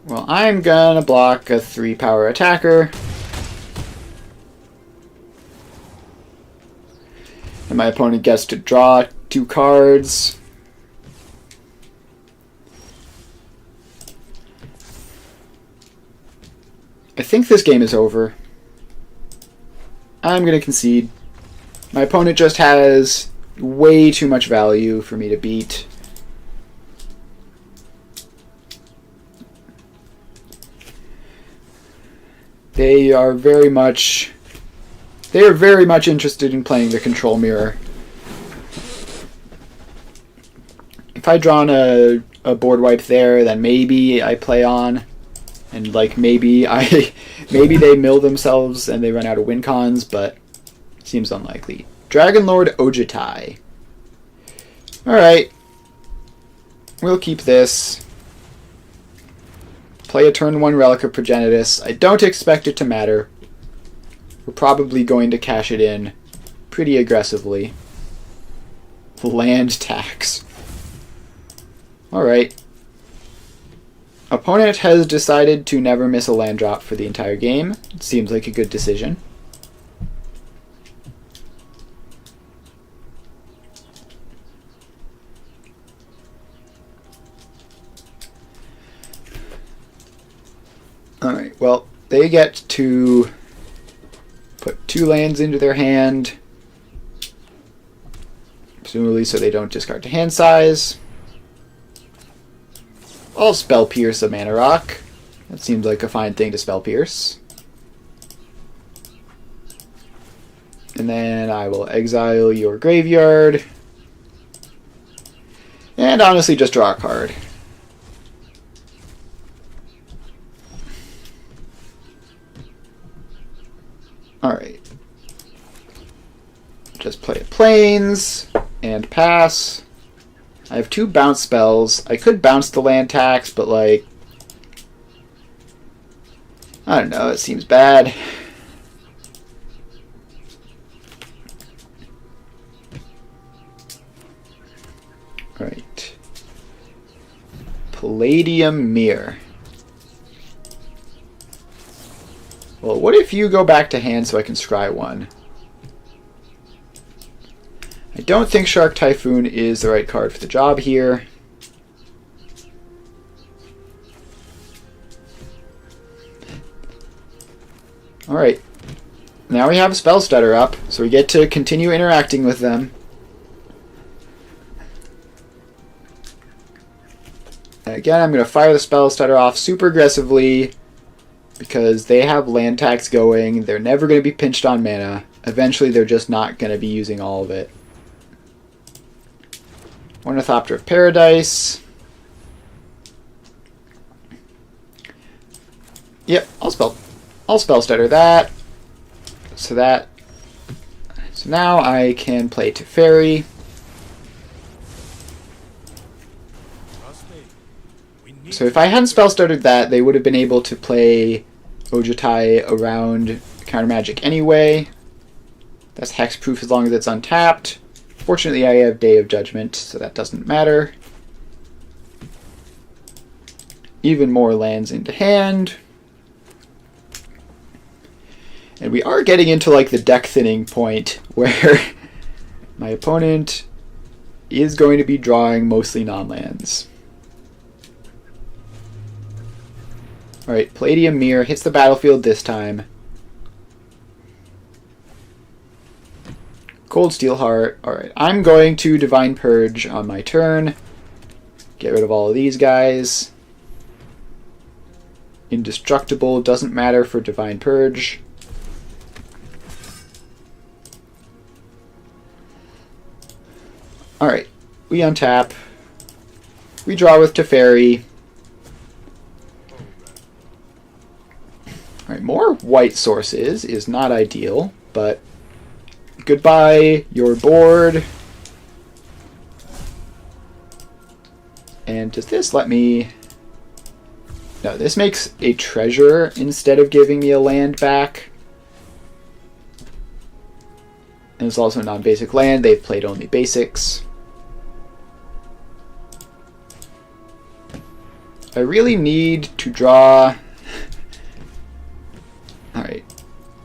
Well, I'm gonna block a 3-power attacker. And my opponent gets to draw 2 cards. I think this game is over. I'm gonna concede. My opponent just has way too much value for me to beat. They are very much interested in playing the control mirror. If I drawn a board wipe there, then maybe I play on, and like maybe they mill themselves and they run out of win cons, but seems unlikely. Dragonlord Ojitai. Alright. We'll keep this. Play a turn 1 Relic of Progenitus. I don't expect it to matter. we're probably going to cash it in pretty aggressively. Land tax. Alright. Opponent has decided to never miss a land drop for the entire game. It seems like a good decision. Alright, well, they get to put 2 lands into their hand, presumably so they don't discard to hand size. I'll Spell Pierce a Mana Rock. That seems like a fine thing to Spell Pierce. And then I will exile your graveyard. And honestly just draw a card. Alright. Just play Plains and pass. I have 2 bounce spells. I could bounce the land tax, but like, I don't know, it seems bad. Alright. Palladium Mirror. Well, what if you go back to hand so I can scry 1? I don't think Shark Typhoon is the right card for the job here. Alright. Now we have a Spell Stutter up, so we get to continue interacting with them. And again, I'm going to fire the Spell Stutter off super aggressively, because they have land tax going. They're never going to be pinched on mana. Eventually, they're just not going to be using all of it. Ornithopter of Paradise. Yep, I'll spell stutter that. So now I can play Teferi. So if I hadn't spell stuttered that, they would have been able to play Ojutai around counter magic anyway. That's hexproof as long as it's untapped. Fortunately, I have Day of Judgment, so that doesn't matter. Even more lands into hand. And we are getting into like the deck thinning point where my opponent is going to be drawing mostly non-lands. Alright, Palladium Mirror hits the battlefield this time. Cold Steel Heart. Alright, I'm going to Divine Purge on my turn. Get rid of all of these guys. Indestructible doesn't matter for Divine Purge. Alright, we untap. We draw with Teferi. Alright, more white sources is not ideal, but goodbye, your board. And does this let me... No, this makes a treasure instead of giving me a land back. And it's also a non-basic land. They've played only basics. I really need to draw... Alright.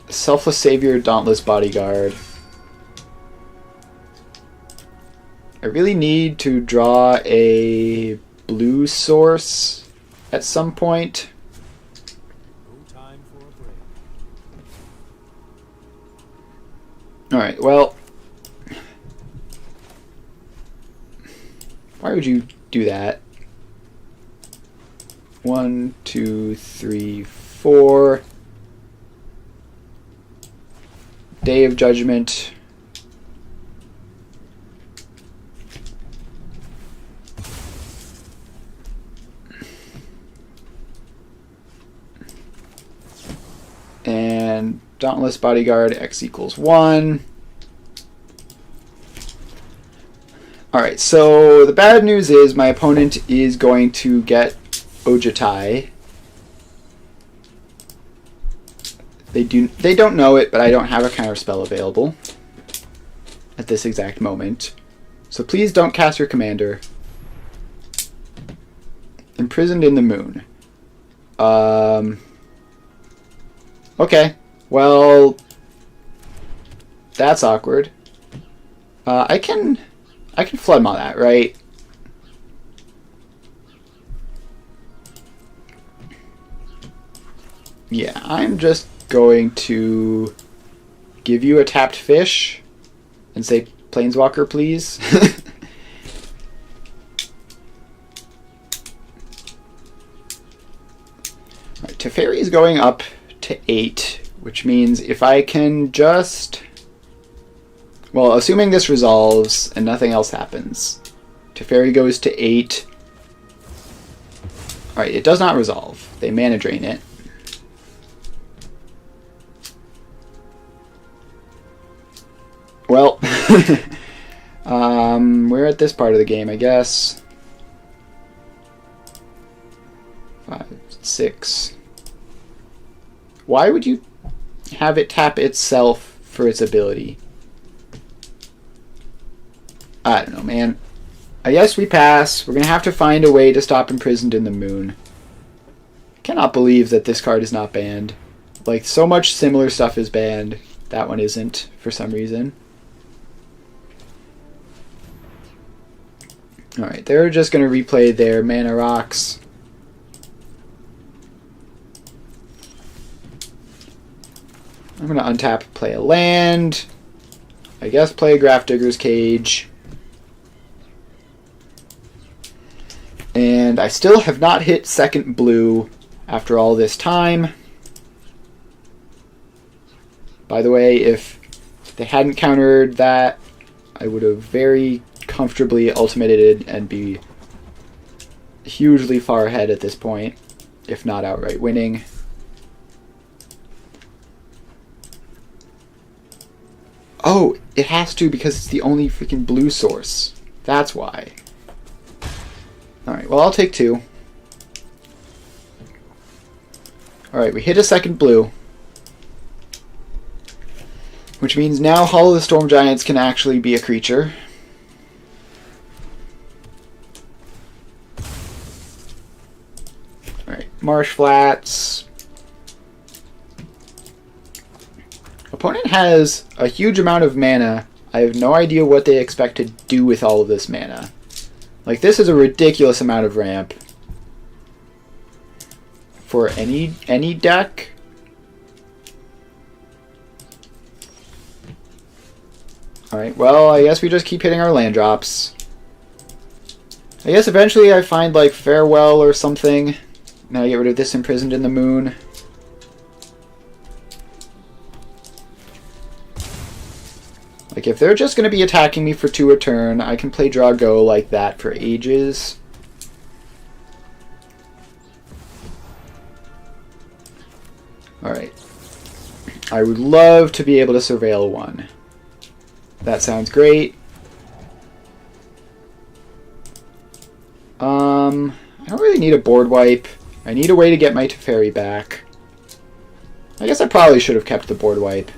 Selfless Savior, Dauntless Bodyguard. I really need to draw a blue source at some point. Alright, well... Why would you do that? 1, 2, 3, 4. Day of Judgment. And Dauntless Bodyguard, X equals 1. Alright, so the bad news is my opponent is going to get Ojutai. They don't know it, but I don't have a counterspell available at this exact moment. So please don't cast your commander. Imprisoned in the moon. Okay. Well, that's awkward. I can flood on that, right? Yeah, I'm just going to give you a tapped fish and say Planeswalker, please. Right, Teferi is going up to 8, which means if I can just... Well, assuming this resolves and nothing else happens, Teferi goes to 8. Alright, it does not resolve. They mana drain it. Well, we're at this part of the game, I guess. 5, 6. Why would you have it tap itself for its ability? I don't know, man. I guess we pass. We're going to have to find a way to stop Imprisoned in the Moon. I cannot believe that this card is not banned. Like, so much similar stuff is banned. That one isn't, for some reason. Alright, they're just going to replay their mana rocks. I'm going to untap, play a land. I guess play a Grafdigger's Cage. And I still have not hit second blue after all this time. By the way, if they hadn't countered that, I would have very comfortably ultimated and be hugely far ahead at this point, if not outright winning. Oh, it has to because it's the only freaking blue source. That's why. Alright, well, I'll take 2. Alright, we hit a second blue. Which means now Hall of the Storm Giants can actually be a creature. Alright, Marsh Flats. Opponent has a huge amount of mana. I have no idea what they expect to do with all of this mana. Like, this is a ridiculous amount of ramp for any deck. Alright, well, I guess we just keep hitting our land drops. I guess eventually I find, like, Farewell or something. Now I get rid of this Imprisoned in the Moon. Like, if they're just going to be attacking me for 2 a turn, I can play Draw Go like that for ages. Alright. I would love to be able to Surveil 1. That sounds great. I don't really need a board wipe. I need a way to get my Teferi back. I guess I probably should have kept the board wipe.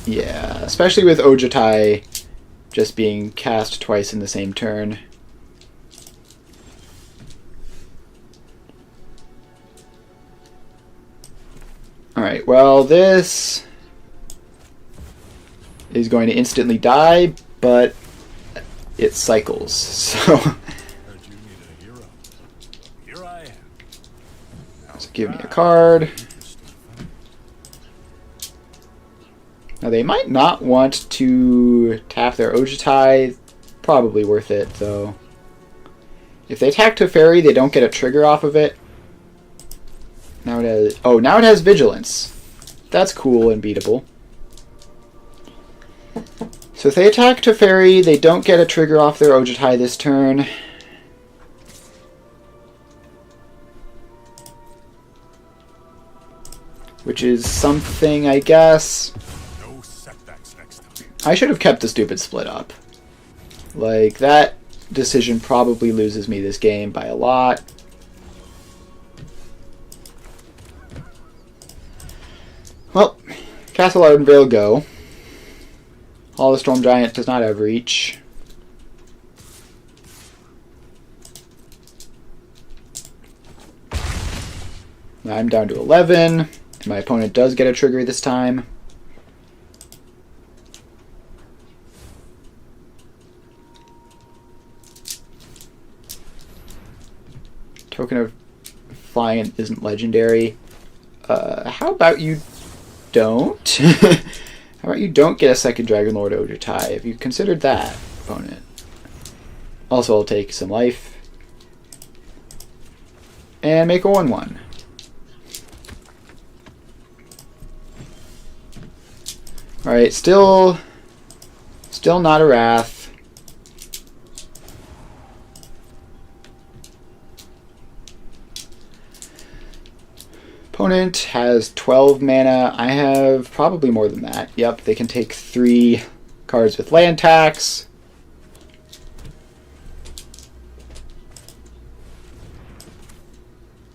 Yeah, especially with Ojutai just being cast twice in the same turn. Alright, well, this is going to instantly die, but it cycles, so... So give me a card. Now they might not want to tap their Ojutai. Probably worth it, though. If they attack Teferi, they don't get a trigger off of it. Now it has... Oh, now it has Vigilance. That's cool and beatable. So if they attack Teferi, they don't get a trigger off their Ojutai this turn. Which is something, I guess. No setbacks next time. I should have kept the stupid split up. Like, that decision probably loses me this game by a lot. Castle Ardenvale go. Hall of the Storm Giant does not have reach. Now I'm down to 11. And my opponent does get a trigger this time. Token of Flying isn't legendary. How about you don't? How about you don't get a second Dragon Lord Ojutai? Have you considered that, opponent? Also, I'll take some life. And make a 1/1. Alright, still not a Wrath. Opponent has 12 mana. I have probably more than that. Yep, they can take 3 cards with land tax.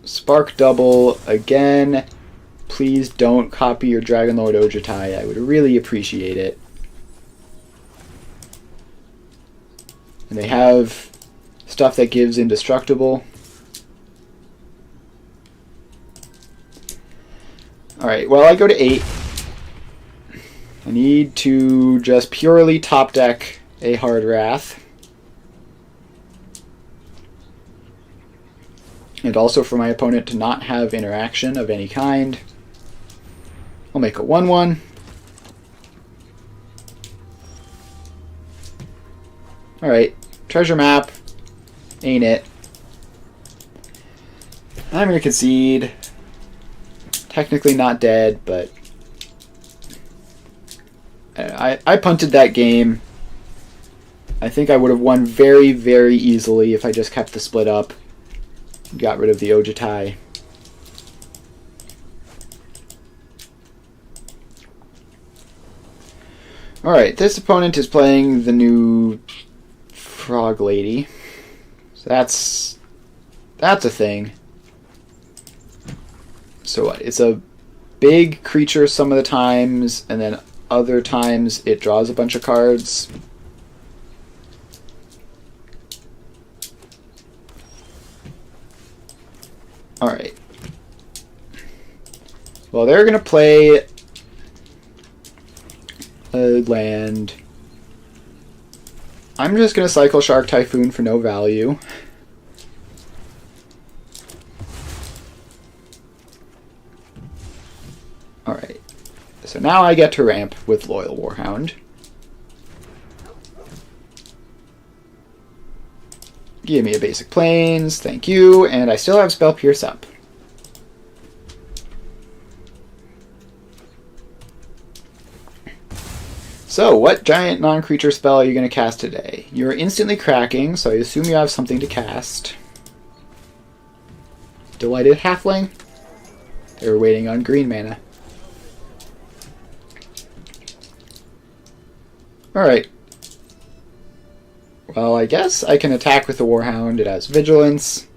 Spark double again. Please don't copy your Dragon Lord Ojutai. I would really appreciate it. And they have stuff that gives indestructible. Alright, well I go to 8. I need to just purely top deck a hard Wrath. And also for my opponent to not have interaction of any kind. I'll make a 1/1. Alright, treasure map. Ain't it. I'm going to concede. Technically not dead, but I punted that game. I think I would have won very, very easily if I just kept the split up. Got rid of the Ojutai. Alright, this opponent is playing the new Frog Lady. So that's a thing. So what? It's a big creature some of the times, and then other times it draws a bunch of cards. Alright. Well, they're going to play a land. I'm just going to cycle Shark Typhoon for no value. Alright. So now I get to ramp with Loyal Warhound. Give me a basic plains, thank you, and I still have Spell Pierce up. So, what giant non-creature spell are you going to cast today? You're instantly cracking, so I assume you have something to cast. Delighted Halfling? They were waiting on green mana. Alright. Well, I guess I can attack with the Warhound. It has Vigilance.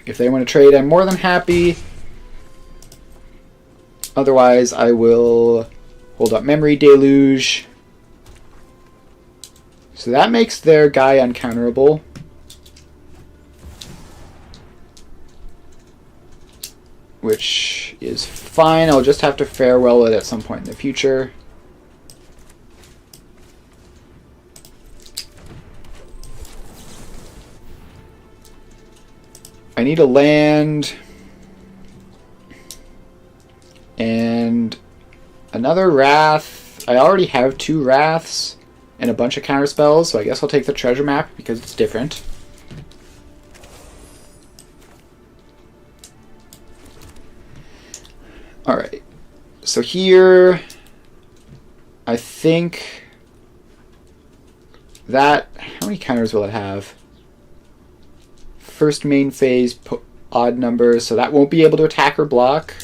If they want to trade, I'm more than happy. Otherwise, I will hold up Memory Deluge. So that makes their guy uncounterable. Which is fine. I'll just have to farewell it at some point in the future. I need a land and another Wrath. I already have 2 Wraths and a bunch of counter spells, so I guess I'll take the treasure map because it's different. Alright, so here I think that, how many counters will it have? First main phase, odd numbers, so that won't be able to attack or block.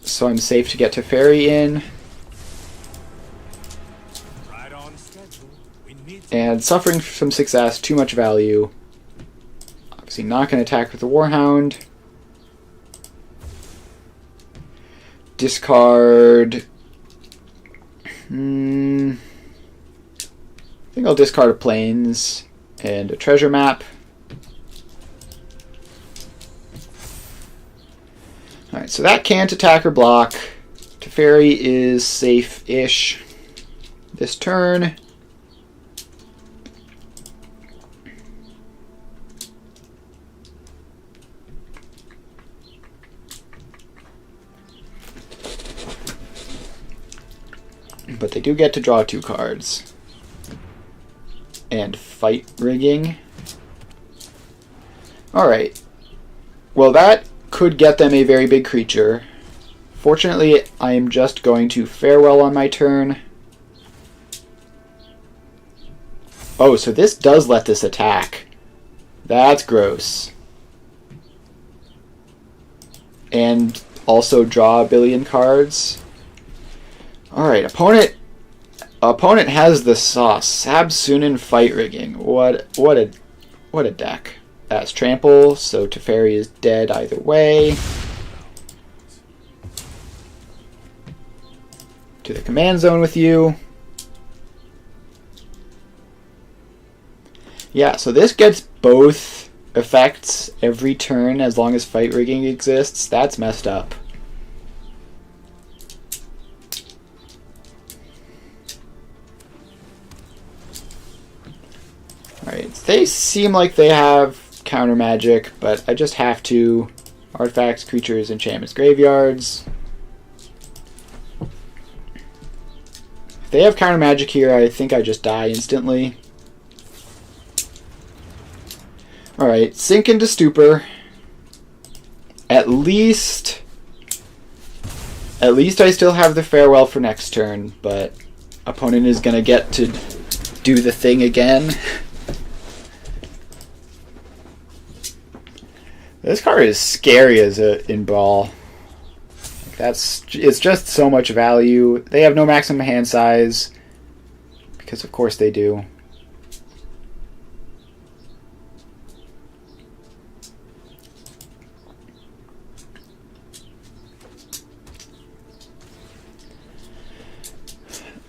So I'm safe to get Teferi in. Right on schedule. We need And suffering from success, too much value. Obviously not going to attack with the Warhound. discard... I think I'll discard a plains and a treasure map. Alright, so that can't attack or block. Teferi is safe-ish this turn. But they do get to draw 2 cards. And fight rigging. Alright. Well, that could get them a very big creature. Fortunately, I am just going to farewell on my turn. Oh, so this does let this attack. That's gross. And also draw a billion cards. Alright, opponent has the sauce. Sabsunin fight rigging. What a deck. That's trample, so Teferi is dead either way. To the command zone with you. Yeah, so this gets both effects every turn as long as fight rigging exists. That's messed up. Alright, they seem like they have counter magic, but I just have to. Artifacts, creatures, enchantments, graveyards. If they have counter magic here, I think I just die instantly. Alright, sink into stupor. At least I still have the farewell for next turn, but opponent is going to get to do the thing again. This card is scary in Brawl. It's just so much value. They have no maximum hand size, because of course they do.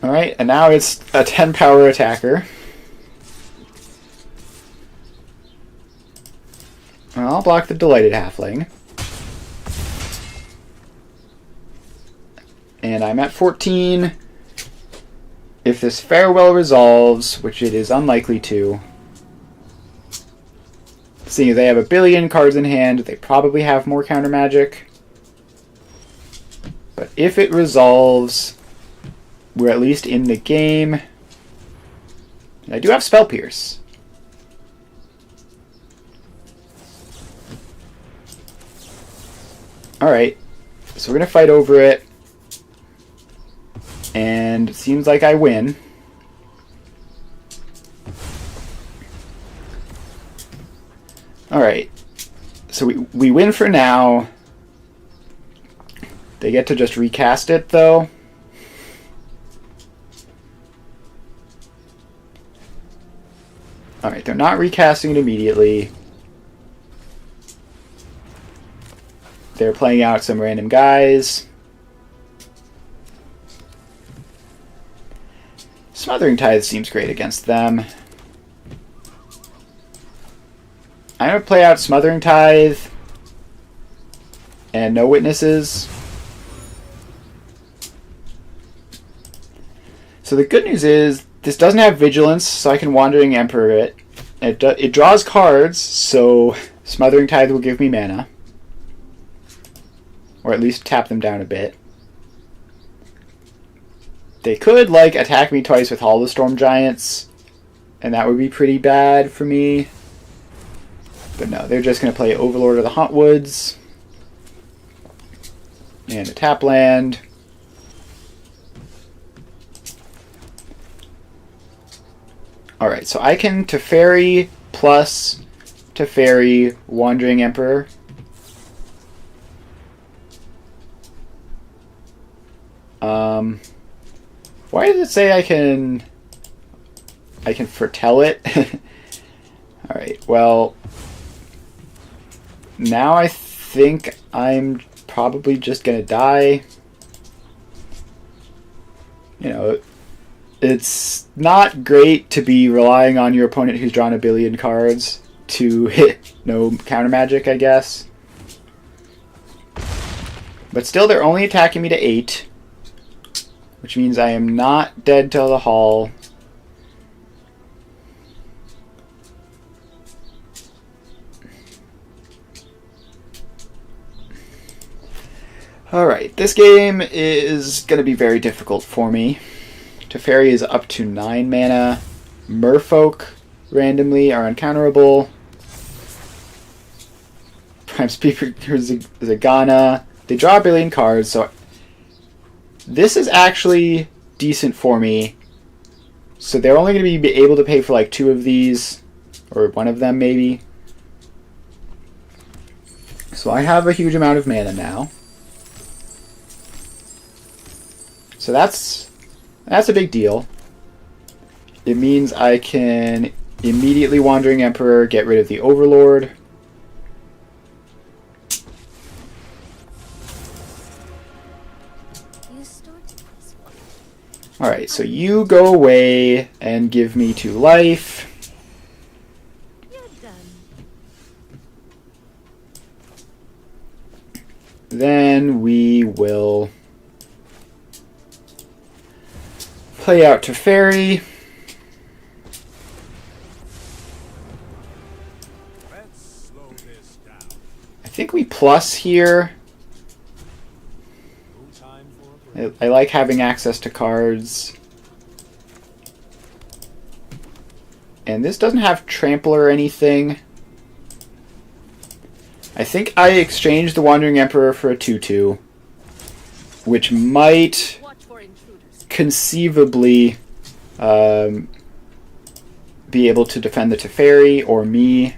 Alright, and now it's a 10 power attacker. I'll block the Delighted Halfling. And I'm at 14. If this farewell resolves, which it is unlikely to, seeing as they have a billion cards in hand, they probably have more counter magic. But if it resolves, we're at least in the game. And I do have Spell Pierce. Alright, so we're going to fight over it. And it seems like I win. Alright, so we win for now. They get to just recast it, though. Alright, they're not recasting it immediately. They're playing out some random guys. Smothering Tithe seems great against them. I'm going to play out Smothering Tithe and no witnesses. So the good news is this doesn't have Vigilance, so I can Wandering Emperor it. It draws cards, so Smothering Tithe will give me mana. Or at least tap them down a bit. They could, like, attack me twice with Hollow Storm Giants, and that would be pretty bad for me. But no, they're just going to play Overlord of the Hauntwoods. And a tap land. Alright, so I can Teferi plus Teferi Wandering Emperor. Why does it say I can foretell it? Alright, well, now I think I'm probably just gonna die. you know, it's not great to be relying on your opponent who's drawn a billion cards to hit no counter magic, I guess. But still, they're only attacking me to 8, which means I am not dead to the Hall. Alright, this game is going to be very difficult for me. Teferi is up to 9 mana. Merfolk randomly are uncounterable. Prime Speaker Zagana. They draw a billion cards, so this is actually decent for me. So they're only going to be able to pay for like 2 of these, or 1 of them maybe. So I have a huge amount of mana now. So that's a big deal. It means I can immediately Wandering Emperor, get rid of the Overlord. Alright, so you go away and give me 2 life. You're done. Then we will play out Teferi. Let's slow this down. I think we plus here. No time for a break. I like having access to cards. And this doesn't have Trample or anything. I think I exchanged the Wandering Emperor for a 2/2, which might Watch for intruders. conceivably be able to defend the Teferi or me.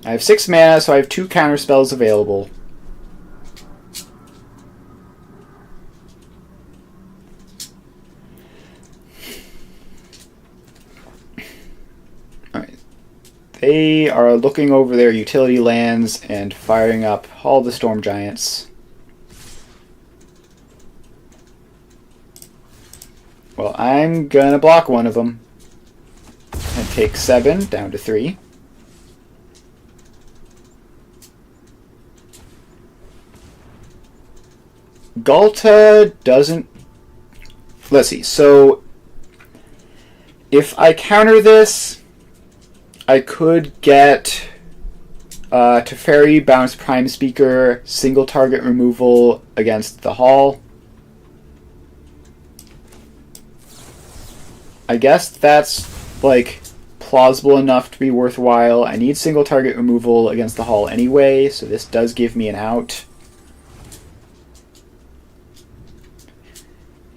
I have 6 mana, so I have 2 counter spells available. Alright. They are looking over their utility lands and firing up all the Storm Giants. Well, I'm gonna block one of them and take 7 down to 3. Galta doesn't... Let's see. So, if I counter this, I could get Teferi, Bounce Prime Speaker, single target removal against the Hall. I guess that's, like, plausible enough to be worthwhile. I need single target removal against the Hall anyway, so this does give me an out.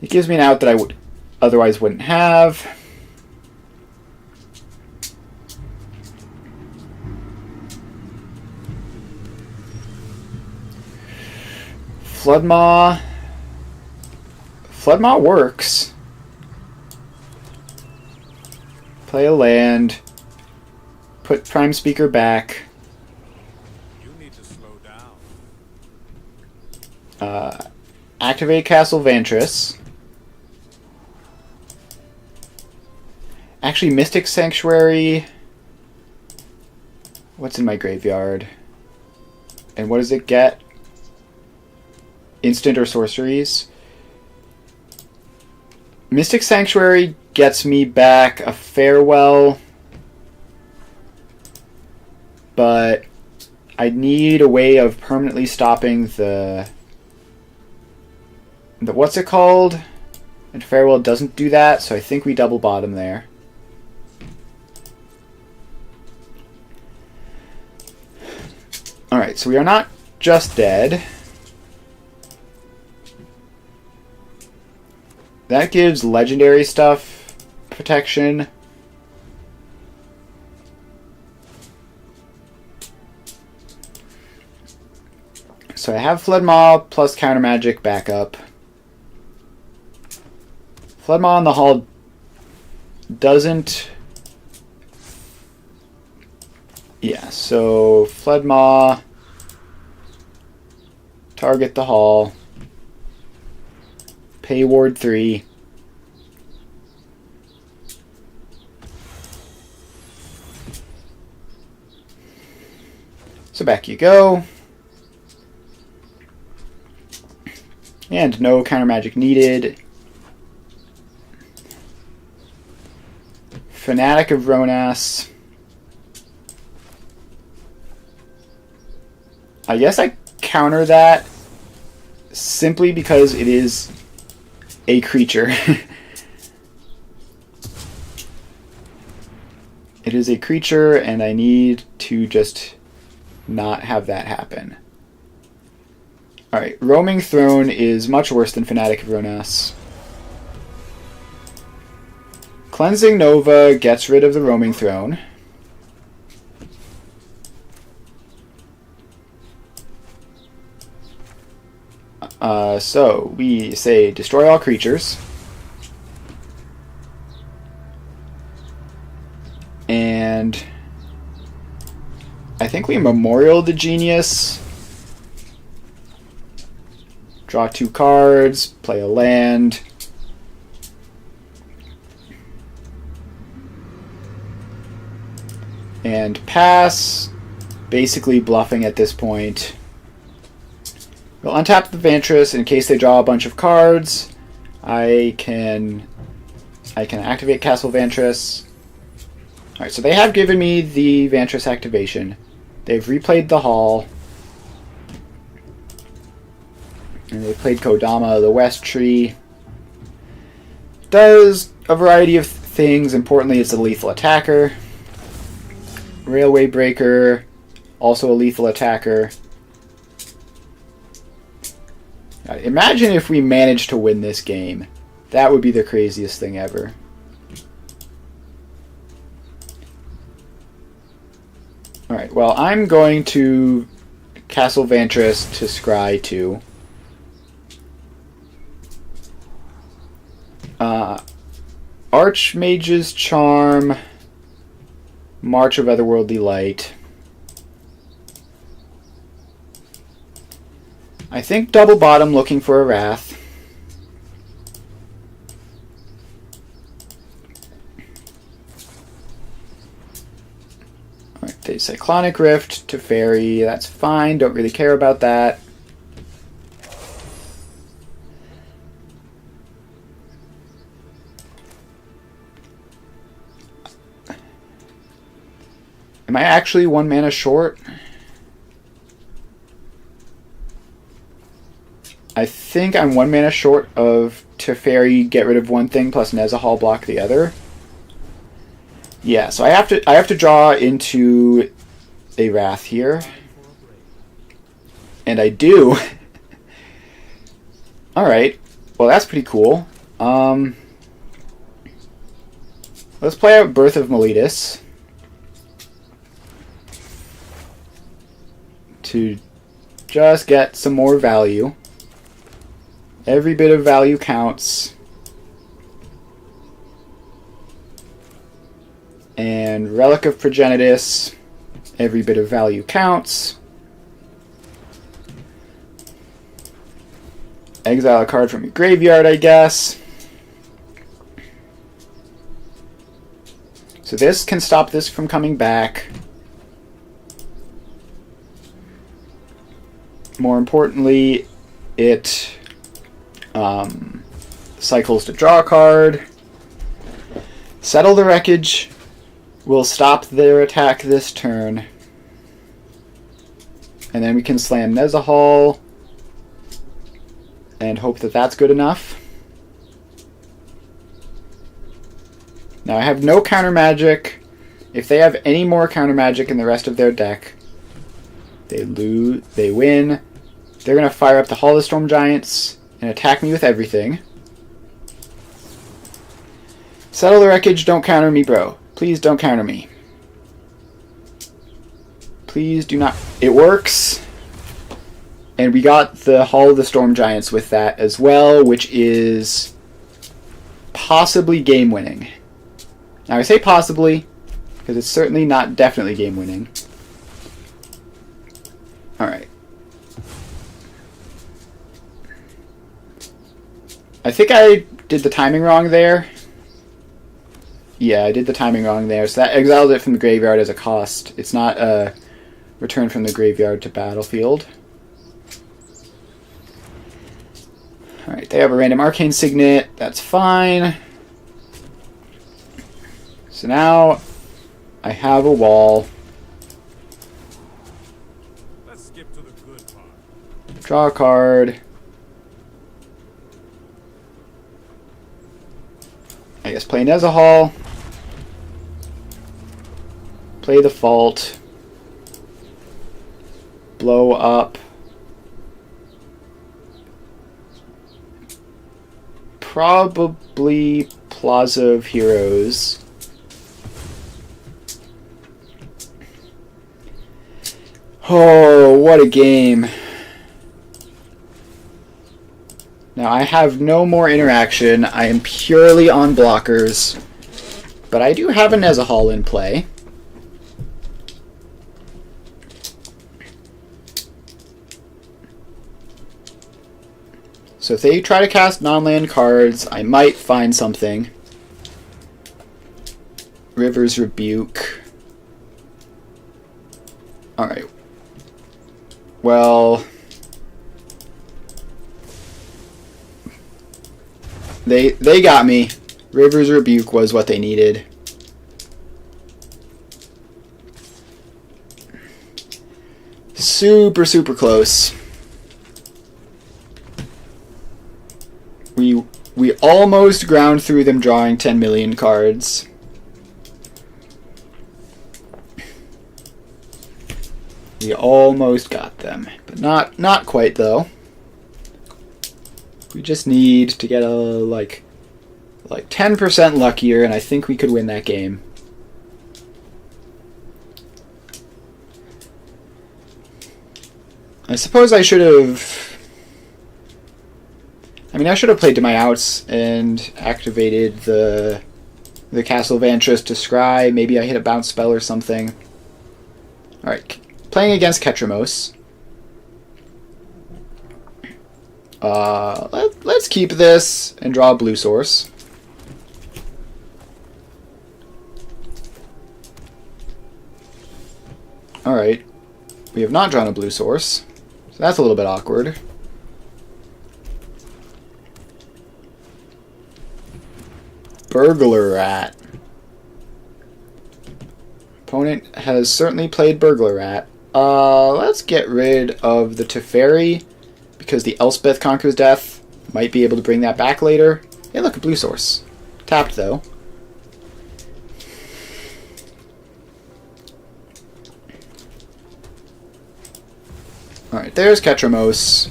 It gives me an out that I otherwise wouldn't have. Floodmaw. Floodmaw works. Play a land. Put Prime Speaker back. You need to slow down. Activate Castle Vantress. Actually, Mystic Sanctuary. What's in my graveyard? And what does it get? Instant or sorceries? Mystic Sanctuary gets me back a Farewell, but I need a way of permanently stopping the what's it called? And Farewell doesn't do that, so I think we double bottom there. Alright, so we are not just dead. That gives legendary stuff protection. So I have Floodmaw plus counter magic backup. Floodmaw on the Hall doesn't... Yeah, so Floodmaw target the hall, pay ward 3. So back you go. And no counter magic needed. Fanatic of Ronas. I guess I counter that simply because it is a creature. It is a creature, and I need to just not have that happen. Alright, Roaming Throne is much worse than Fanatic of Ronas. Cleansing Nova gets rid of the Roaming Throne. So we say destroy all creatures. And I think we Memorial the Genius. Draw 2 cards, play a land. And pass, basically bluffing at this point. We'll untap the Vantress in case they draw a bunch of cards. I can activate Castle Vantress. Alright, so they have given me the Vantress activation. They've replayed the Hall. And they played Kodama, the West Tree. Does a variety of things. Importantly, it's a lethal attacker. Railway Breaker, also a lethal attacker. Imagine if we managed to win this game. That would be the craziest thing ever. Alright, well, I'm going to Castle Vantress to scry 2. Archmage's Charm, March of Otherworldly Light. I think double bottom looking for a Wrath. Alright, they Cyclonic Rift, Teferi, that's fine, don't really care about that. Am I actually 1 mana short? I think I'm 1 mana short of Teferi get rid of one thing plus Nezahal block the other. Yeah, so I have to draw into a Wrath here. And I do. Alright. Well, that's pretty cool. Let's play out Birth of Meletus. To just get some more value. Every bit of value counts. And Relic of Progenitus. Every bit of value counts. Exile a card from your graveyard, I guess. So this can stop this from coming back. More importantly, it cycles to draw a card. Settle the Wreckage will stop their attack this turn. And then we can slam Nezahal and hope that that's good enough. Now I have no counter magic. If they have any more counter magic in the rest of their deck, they lose, they win. They're going to fire up the Hall of the Storm Giants and attack me with everything. Settle the Wreckage, don't counter me, bro. Please don't counter me. Please do not. It works. And we got the Hall of the Storm Giants with that as well, which is possibly game-winning. Now I say possibly, because it's certainly not definitely game-winning. Alright. I think I did the timing wrong there. Yeah, I did the timing wrong there. So that exiled it from the graveyard as a cost. It's not a return from the graveyard to battlefield. Alright, they have a random arcane signet. That's fine. So now I have a wall. Let's skip to the good part. Draw a card. I guess play Nezahal. Play the Fault. Blow up. Probably Plaza of Heroes. Oh, what a game. Now I have no more interaction. I am purely on blockers. But I do have a Nezahal in play. So if they try to cast non-land cards, I might find something. River's Rebuke. Alright. Well, they got me. River's Rebuke was what they needed. Super, super close. We almost ground through them drawing 10 million cards. We almost got them, but not quite though. We just need to get a like 10% luckier, and I think we could win that game. I suppose I should have. I mean, I should have played to my outs and activated the Castle Vantress to scry. Maybe I hit a bounce spell or something. Alright, playing against Ketramos. Let's keep this and draw a blue source. Alright, we have not drawn a blue source, so that's a little bit awkward. Burglar Rat. Opponent has certainly played Burglar Rat. Let's get rid of the Teferi, because the Elspeth Conquers Death might be able to bring that back later. Hey, look, a blue source. Tapped, though. Alright, there's Ketramos.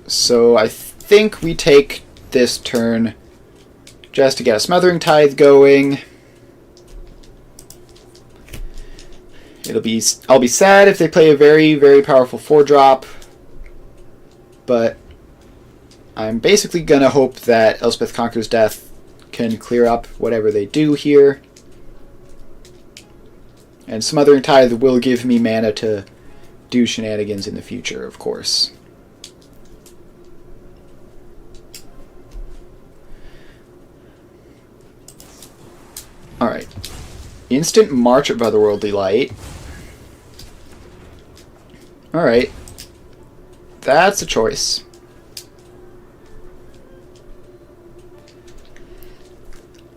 So I think we take this turn just to get a Smothering Tithe going. I'll be sad if they play a very, very powerful 4-drop, but I'm basically gonna hope that Elspeth Conquers Death can clear up whatever they do here. And Smothering Tithe will give me mana to do shenanigans in the future, of course. Alright. Instant March of Otherworldly Light. Alright. That's a choice.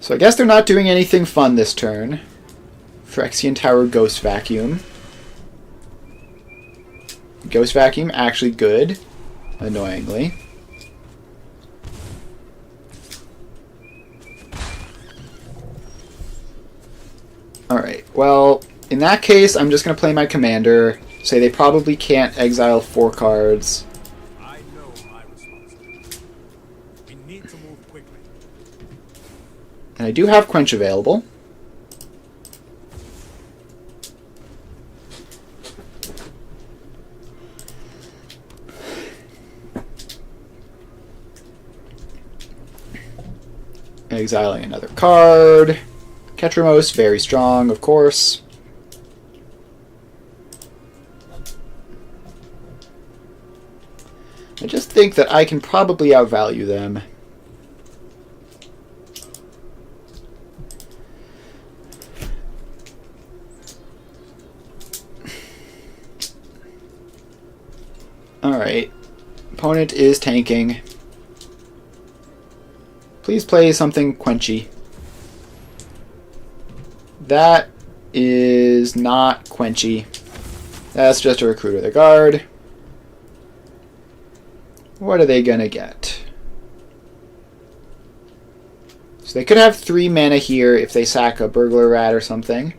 So I guess they're not doing anything fun this turn. Phyrexian Tower Ghost Vacuum. Ghost Vacuum actually good, annoyingly. Alright, well, in that case, I'm just going to play my commander. Say they probably can't exile 4 cards. I know my responsibility. We need to move quickly. And I do have Quench available. Exiling another card. Ketramos, very strong, of course. I just think that I can probably outvalue them. Alright. Opponent is tanking. Please play something quenchy. That is not quenchy. That's just a recruiter of the guard. What are they gonna get? So they could have 3 mana here if they sack a burglar rat or something.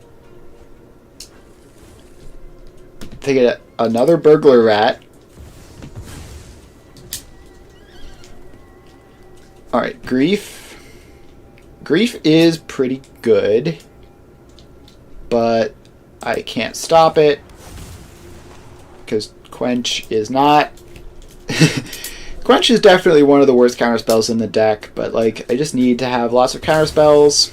They get another burglar rat. Alright, Grief. Grief is pretty good, but I can't stop it because Quench is not. Quench is definitely one of the worst counterspells in the deck, but like I just need to have lots of counterspells.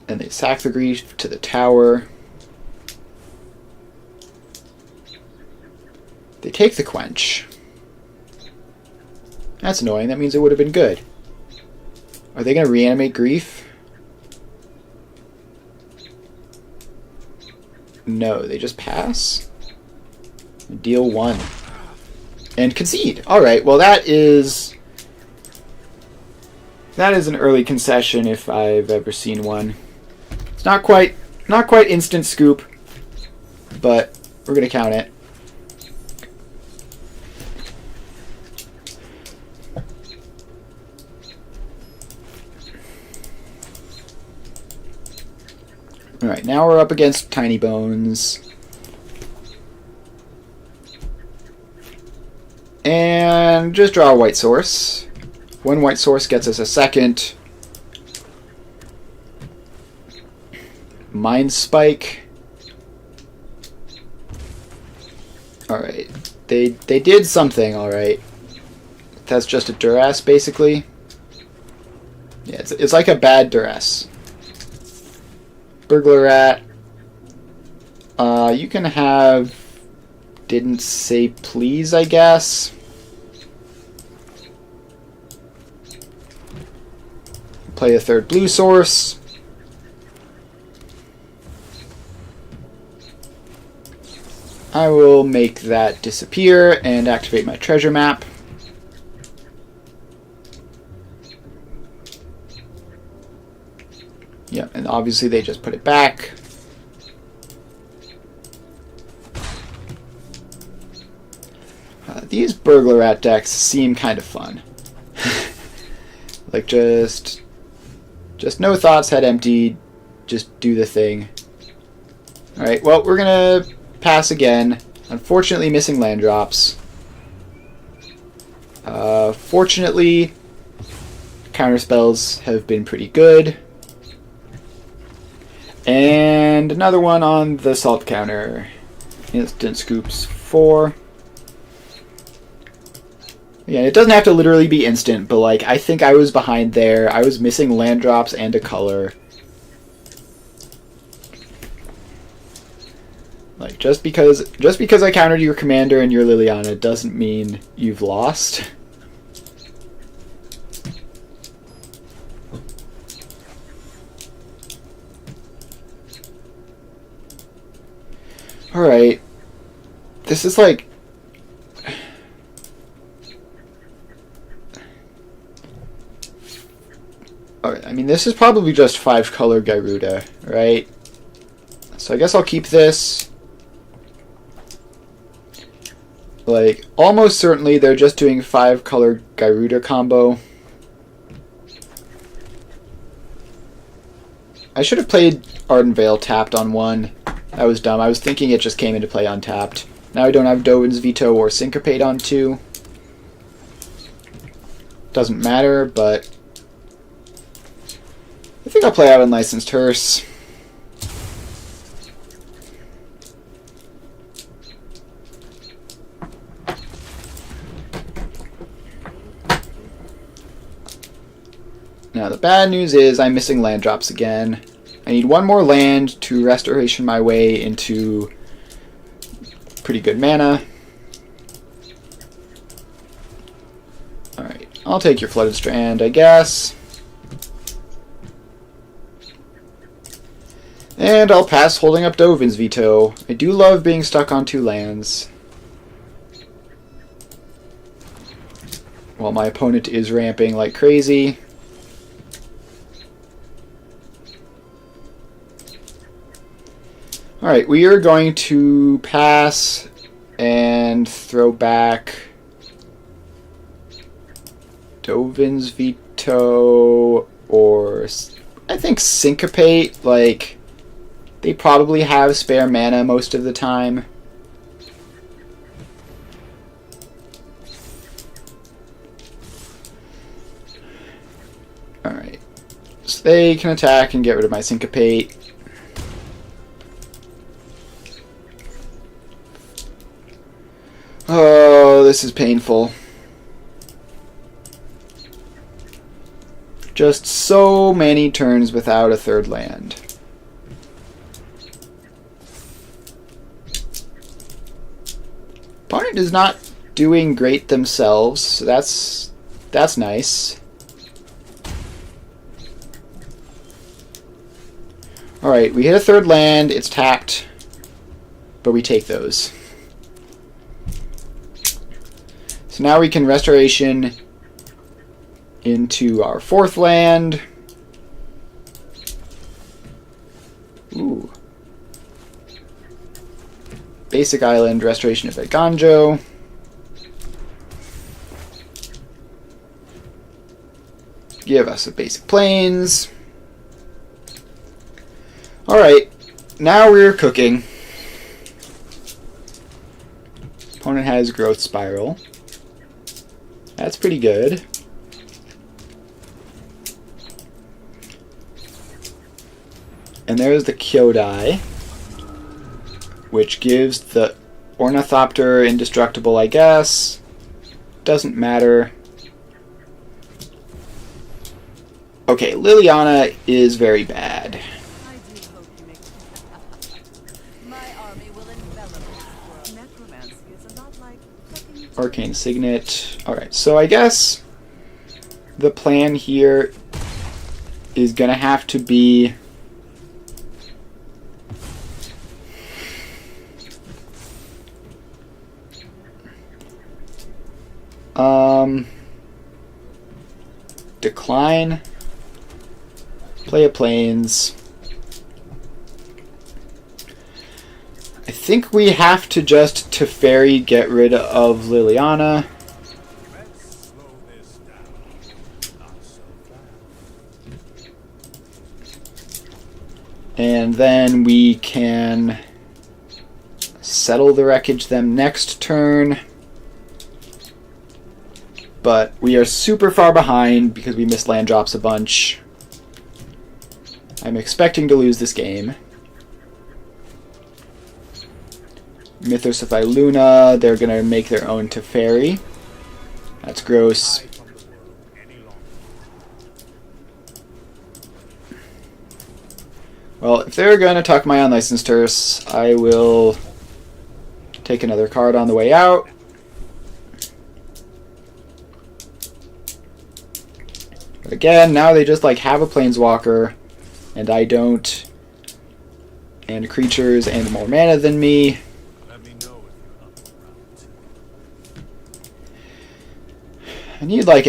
And they sack the Grief to the tower. They take the Quench. That's annoying. That means it would have been good. Are they going to reanimate Grief? No, they just pass. Deal 1. And concede. Alright, well that is an early concession if I've ever seen one. It's not quite instant scoop, but we're going to count it. Alright, now we're up against Tiny Bones. And just draw a white source. One white source gets us a second. Mind Spike. Alright. They did something, alright. That's just a duress, basically. Yeah, it's like a bad duress. Burglar rat. You can have didn't say please, I guess. Play a third blue source. I will make that disappear and activate my treasure map. Yeah, and obviously they just put it back. These burglar rat decks seem kind of fun. Like just no thoughts, head empty, just do the thing. Alright, well, we're gonna pass again. Unfortunately, missing land drops. Fortunately, counterspells have been pretty good. And another one on the salt counter. Instant scoops 4. Yeah, it doesn't have to literally be instant, but like I think I was behind there. I was missing land drops and a color. Like just because I countered your commander and your Liliana doesn't mean you've lost. Alright. This is like... Alright, I mean this is probably just 5-color Gyruda, right? So I guess I'll keep this. Like, almost certainly they're just doing 5-color Gyruda combo. I should have played Arden Vale tapped on 1. That was dumb. I was thinking it just came into play untapped. Now I don't have Dovin's Veto or Syncopate on 2. Doesn't matter, but... I think I'll play out Unlicensed Hearse. Now the bad news is I'm missing land drops again. I need one more land to restoration my way into pretty good mana. Alright, I'll take your Flooded Strand, I guess. And I'll pass holding up Dovin's Veto. I do love being stuck on 2 lands. While my opponent is ramping like crazy. Alright, we are going to pass and throw back Dovin's Veto, or I think Syncopate. Like, they probably have spare mana most of the time. Alright, so they can attack and get rid of my Syncopate. Oh, this is painful. Just so many turns without a 3rd land. Opponent is not doing great themselves, so that's nice. Alright, we hit a 3rd land, it's tapped, but we take those. So now we can Restoration into our 4th land. Ooh. Basic Island, Restoration of Ganjo. Give us a Basic Plains. Alright, now we're cooking. Opponent has Growth Spiral. That's pretty good. And there's the Kyodai, which gives the Ornithopter indestructible, I guess. Doesn't matter. Okay, Liliana is very bad. I do hope you make my army will envelop this world. Necromancy is a lot like plucking Arcane Signet. Alright, so I guess the plan here is gonna have to be decline, play a Plains. I think we have to just Teferi get rid of Liliana. Let's slow this down. Not so fast. And then we can settle the wreckage them next turn. But we are super far behind because we missed land drops a bunch. I'm expecting to lose this game. Mythos of Iluna, they're going to make their own Teferi. That's gross. Hide from the world any longer. Well, if they're going to tuck my Unlicensed Terse, I will take another card on the way out. But again, now they just like have a Planeswalker, and I don't, and creatures and more mana than me. Let me know if you're up for round 2. I need like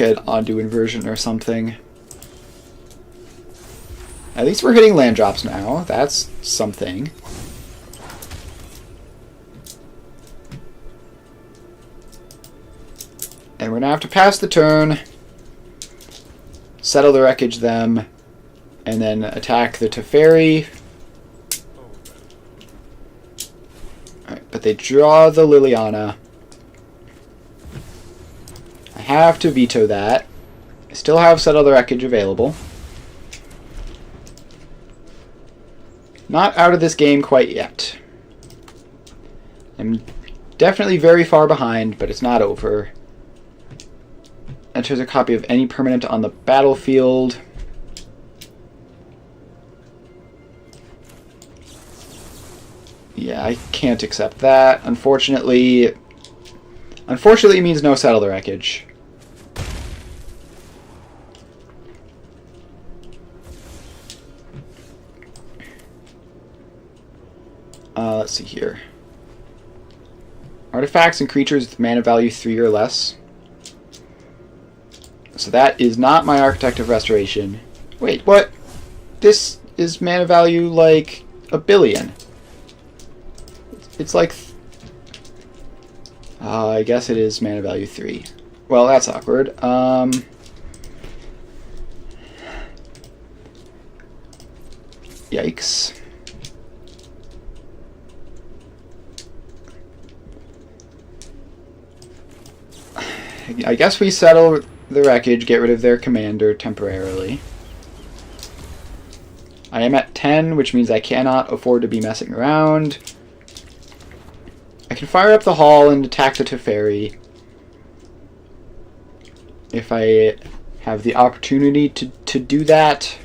an Ondu inversion or something. At least we're hitting land drops now. That's something. And we're gonna have to pass the turn, settle the wreckage them, and then attack the Teferi. Alright, but they draw the Liliana. I have to veto that. I still have settle the wreckage available. Not out of this game quite yet. I'm definitely very far behind, but it's not over. Enters a copy of any permanent on the battlefield. Yeah, I can't accept that. Unfortunately means no settle the wreckage. Let's see here. Artifacts and creatures with mana value 3 or less. So that is not my Architect of Restoration. Wait, what? This is mana value like 1 billion. It's like... I guess it is mana value 3. Well, that's awkward. Yikes. I guess we settle the wreckage, get rid of their commander temporarily. I am at 10, which means I cannot afford to be messing around. I can fire up the hall and attack the Teferi if I have the opportunity to do that.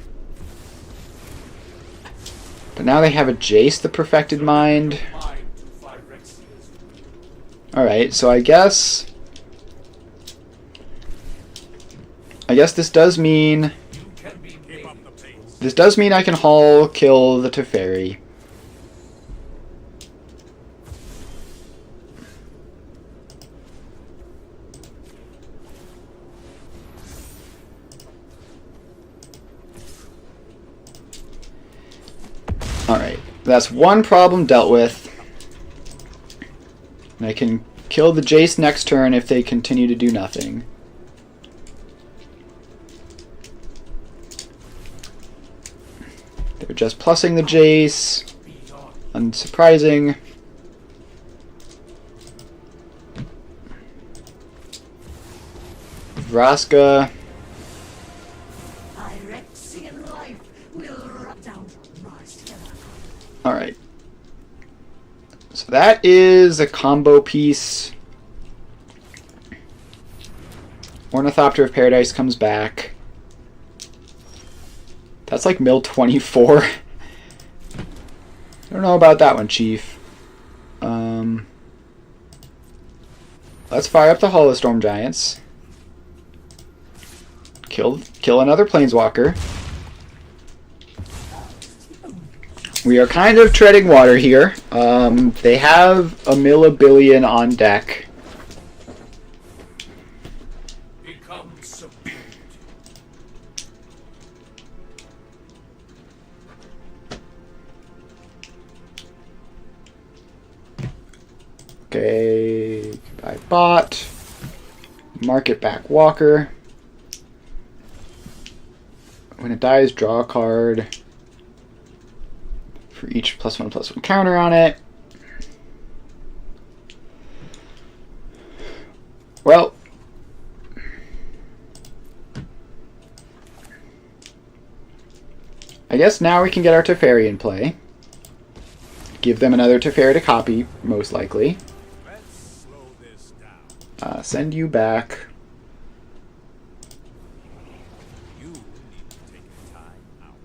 But now they have a Jace, the Perfected Mind. Alright, so I guess this does mean I can haul kill the Teferi. Alright, that's one problem dealt with. And I can kill the Jace next turn if they continue to do nothing. They're just plussing the Jace. Unsurprising. Vraska. Alright. So that is a combo piece. Ornithopter of Paradise comes back. That's like mill 24. I don't know about that one, Chief. Let's fire up the Hollow Storm Giants. Kill another Planeswalker. We are kind of treading water here. They have a billion on deck. Okay, buy bot. Market back Walker. When it dies, draw a card. For each +1/+1 counter on it. Well, I guess now we can get our Teferi in play. Give them another Teferi to copy, most likely. Let's slow this down. Send you back. You need to take a time out.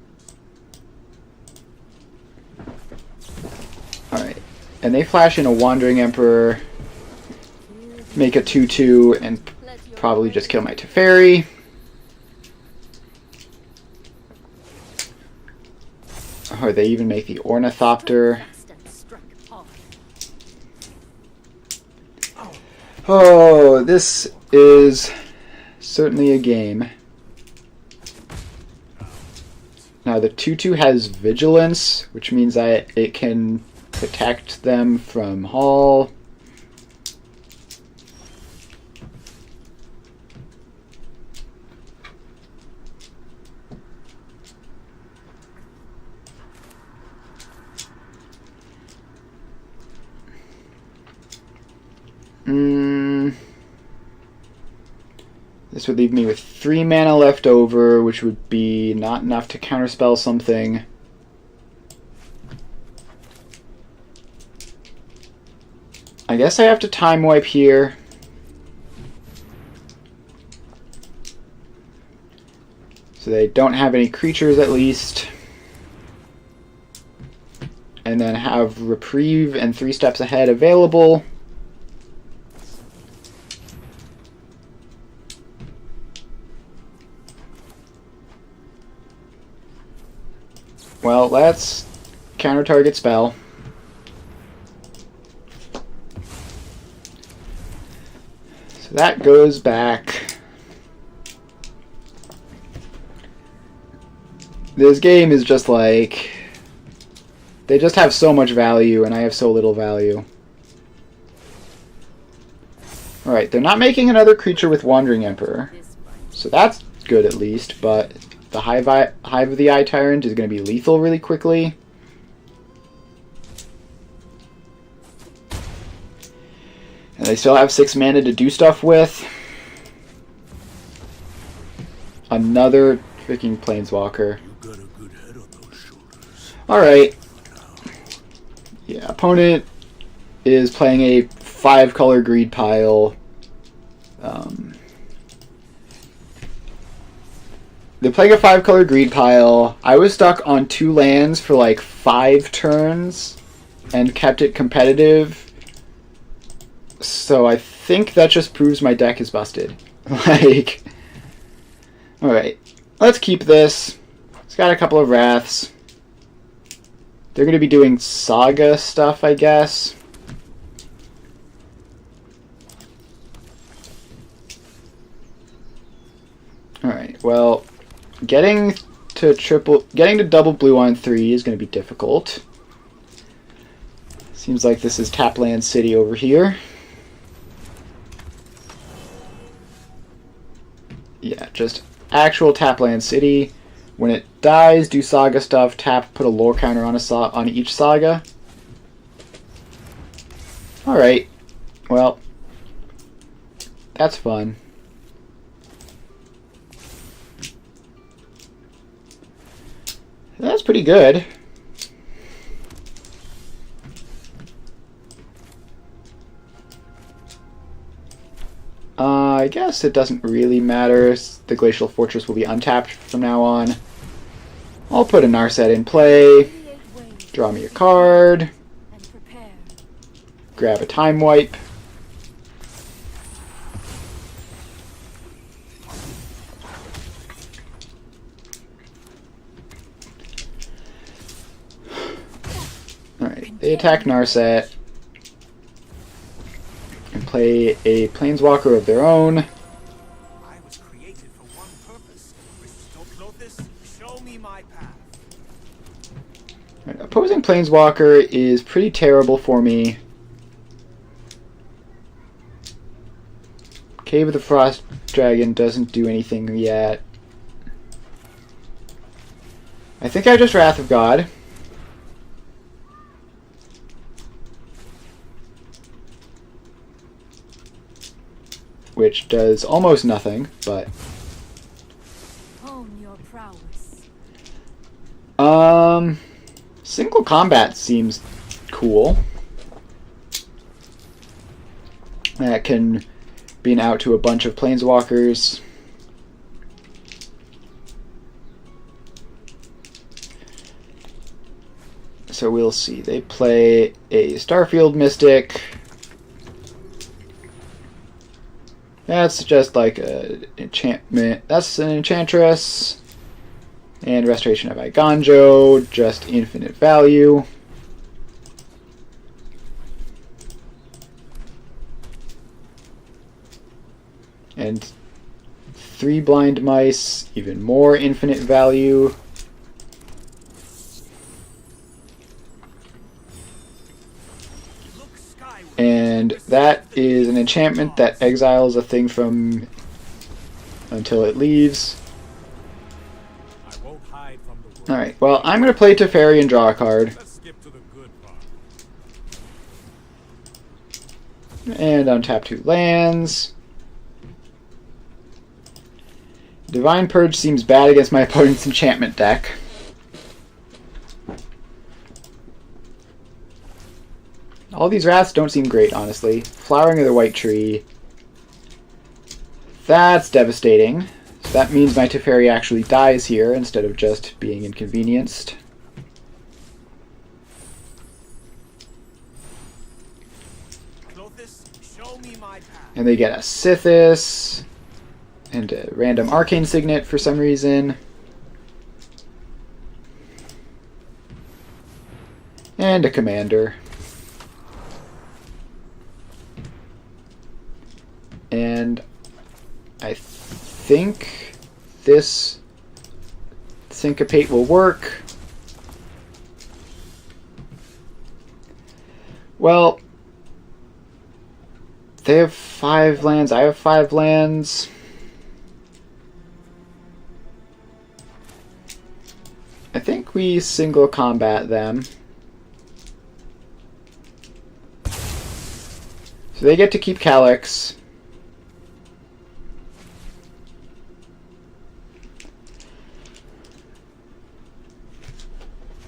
Alright. And they flash in a Wandering Emperor, make a 2/2, and probably just kill my Teferi. Or they even make the Ornithopter. Oh, this is certainly a game. Now the 2/2 has Vigilance, which means it can protect them from Hall. This would leave me with 3 mana left over, which would be not enough to counterspell something. I guess I have to time wipe here. So they don't have any creatures at least. and then have Reprieve and 3 Steps Ahead available. Well, let's counter target spell. So that goes back. This game is just like, they just have so much value and I have so little value. Alright, they're not making another creature with Wandering Emperor, so that's good at least, but the Hive of the Eye Tyrant is going to be lethal really quickly. And they still have 6 mana to do stuff with. Another freaking Planeswalker. Alright. Yeah, opponent is playing a 5-color greed pile. They're playing a 5-color greed pile. I was stuck on 2 lands for like 5 turns and kept it competitive. So I think that just proves my deck is busted. Like, alright, let's keep this. It's got a couple of Wraths. They're going to be doing Saga stuff, I guess. Alright, well, getting to double blue on 3 is going to be difficult. Seems like this is Tapland City over here. Yeah, just actual Tapland City. When it dies, do Saga stuff, tap, put a lore counter on each Saga. Alright, well, that's fun. That's pretty good. I guess it doesn't really matter. The Glacial Fortress will be untapped from now on. I'll put a Narset in play. Draw me a card. Grab a Time Wipe. Alright, they attack Narset and play a Planeswalker of their own. I was created for one purpose. Show me my path. Right, opposing Planeswalker is pretty terrible for me. Cave of the Frost Dragon doesn't do anything yet. I think I just Wrath of God. Which does almost nothing, but... Hone your prowess. Single combat seems cool. That can beam out to a bunch of Planeswalkers. So we'll see. They play a Starfield Mystic. That's just like an enchantment. That's an Enchantress. And Restoration of Iganjo, just infinite value. And 3 Blind Mice, even more infinite value. And that is an enchantment that exiles a thing from until it leaves. I won't hide from the world. Alright, well, I'm going to play Teferi and draw a card. Let's skip to the good part. And untap 2 lands. Divine Purge seems bad against my opponent's enchantment deck. All these Wraths don't seem great, honestly. Flowering of the White Tree. That's devastating. So that means my Teferi actually dies here instead of just being inconvenienced. And they get a Sithis and a random arcane signet for some reason. And a commander. And I think this syncopate will work. Well, they have 5 lands, I have 5 lands. I think we single combat them. So they get to keep Calyx.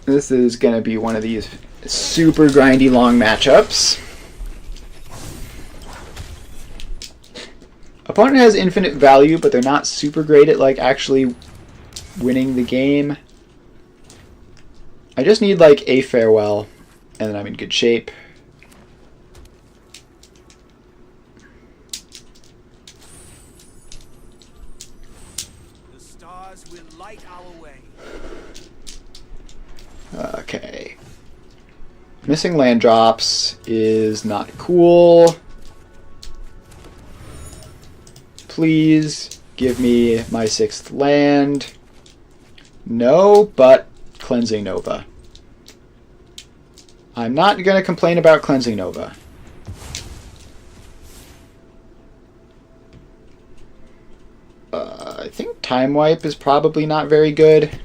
This is going to be one of these super grindy long matchups. Opponent has infinite value, but they're not super great at like actually winning the game. I just need like a farewell, and then I'm in good shape. The stars will light our way. Okay. Missing land drops is not cool. Please give me my 6th land. No, but Cleansing Nova. I'm not going to complain about Cleansing Nova. I think Time Wipe is probably not very good.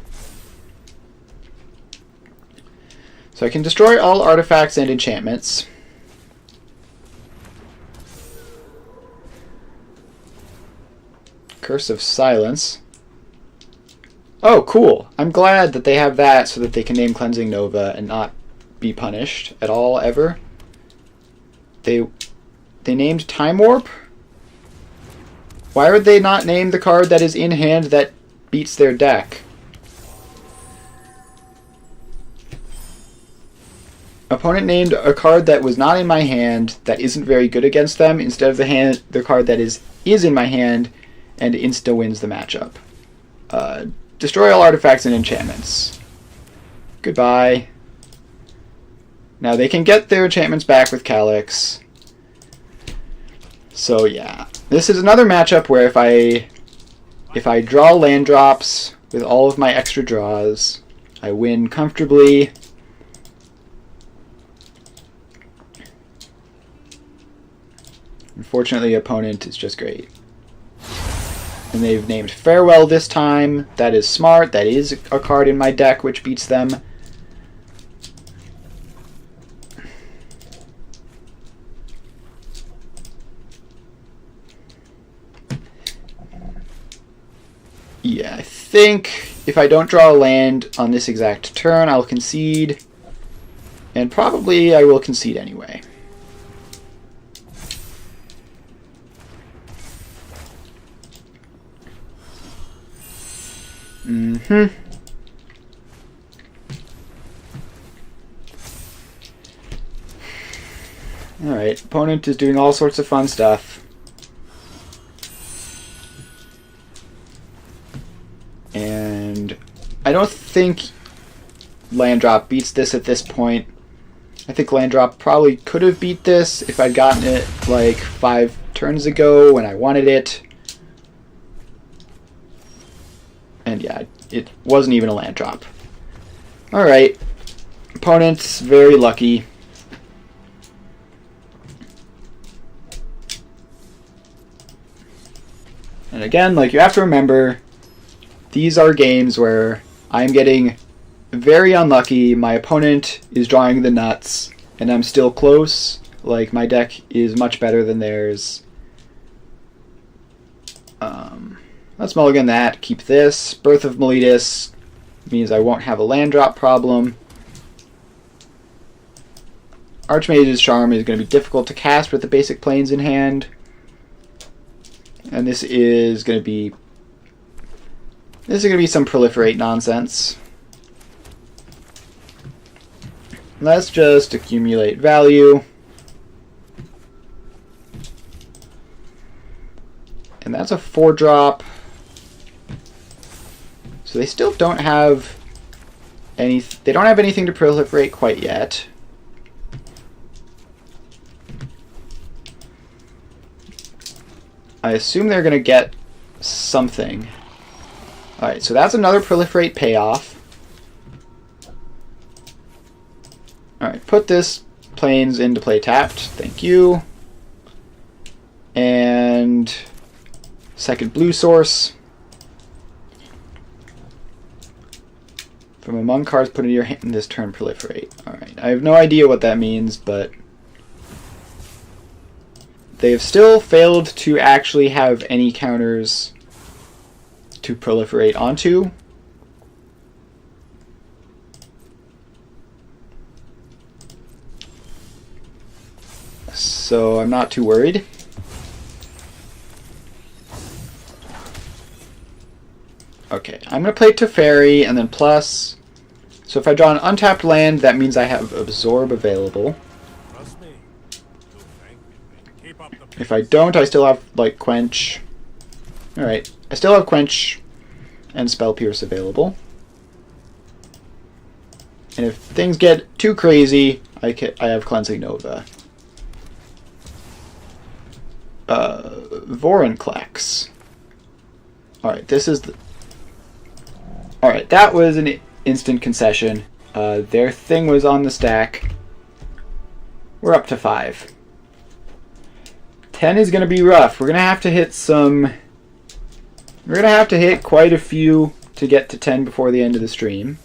So I can destroy all artifacts and enchantments. Curse of Silence. Oh, cool. I'm glad that they have that so that they can name Cleansing Nova and not be punished at all, ever. They named Time Warp? Why would they not name the card that is in hand that beats their deck? Opponent named a card that was not in my hand that isn't very good against them instead of the card that is in my hand and insta wins the matchup. Destroy all artifacts and enchantments. Goodbye. Now they can get their enchantments back with Calyx. So yeah, this is another matchup where if I draw land drops with all of my extra draws, I win comfortably. Unfortunately, opponent is just great. And they've named Farewell this time. That is smart. That is a card in my deck which beats them. Yeah, I think if I don't draw a land on this exact turn, I'll concede. And probably I will concede anyway. Alright, opponent is doing all sorts of fun stuff. And I don't think land drop beats this at this point. I think land drop probably could have beat this if I'd gotten it like 5 turns ago when I wanted it. And yeah, it wasn't even a land drop. Alright. Opponent's very lucky. And again, like, you have to remember, these are games where I'm getting very unlucky, my opponent is drawing the nuts, and I'm still close. Like, my deck is much better than theirs. Let's mulligan that, keep this. Birth of Meletus means I won't have a land drop problem. Archmage's Charm is going to be difficult to cast with the basic planes in hand. And this is going to be some proliferate nonsense. Let's just accumulate value. And that's a 4-drop. So they still don't have they don't have anything to proliferate quite yet. I assume they're going to get something. Alright, so that's another proliferate payoff. Alright, put this plains into play tapped. Thank you. And second blue source. From among cards put into your hand this turn, proliferate. Alright, I have no idea what that means, but they have still failed to actually have any counters to proliferate onto. So I'm not too worried. Okay, I'm going to play Teferi and then plus. So if I draw an untapped land, that means I have Absorb available. Trust me. You'll thank me. Keep up the If I don't, I still have, like, Quench. Alright, I still have Quench and Spell Pierce available. And if things get too crazy, I have Cleansing Nova. Vorinclex. Alright, this is the... Alright, that was an instant concession. Their thing was on the stack. We're up to 5. 10 is going to be rough. We're going to have to hit some... We're going to have to hit quite a few to get to 10 before the end of the stream.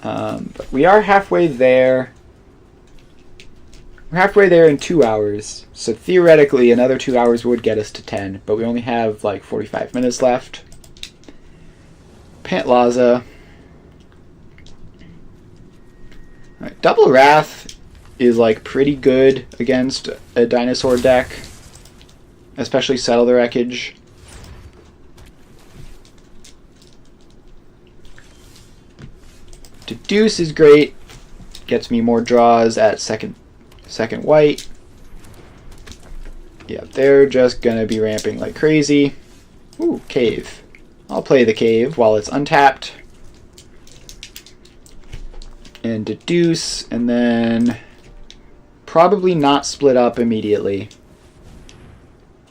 But we are halfway there. We're halfway there in 2 hours. So theoretically, another 2 hours would get us to 10. But we only have like 45 minutes left. Pantlaza. Alright, Double Wrath is like pretty good against a dinosaur deck. Especially Settle the Wreckage. Deduce is great. Gets me more draws at second white. Yeah, they're just gonna be ramping like crazy. Ooh, Cave. I'll play the Cave while it's untapped. And Deduce, and then probably not split up immediately.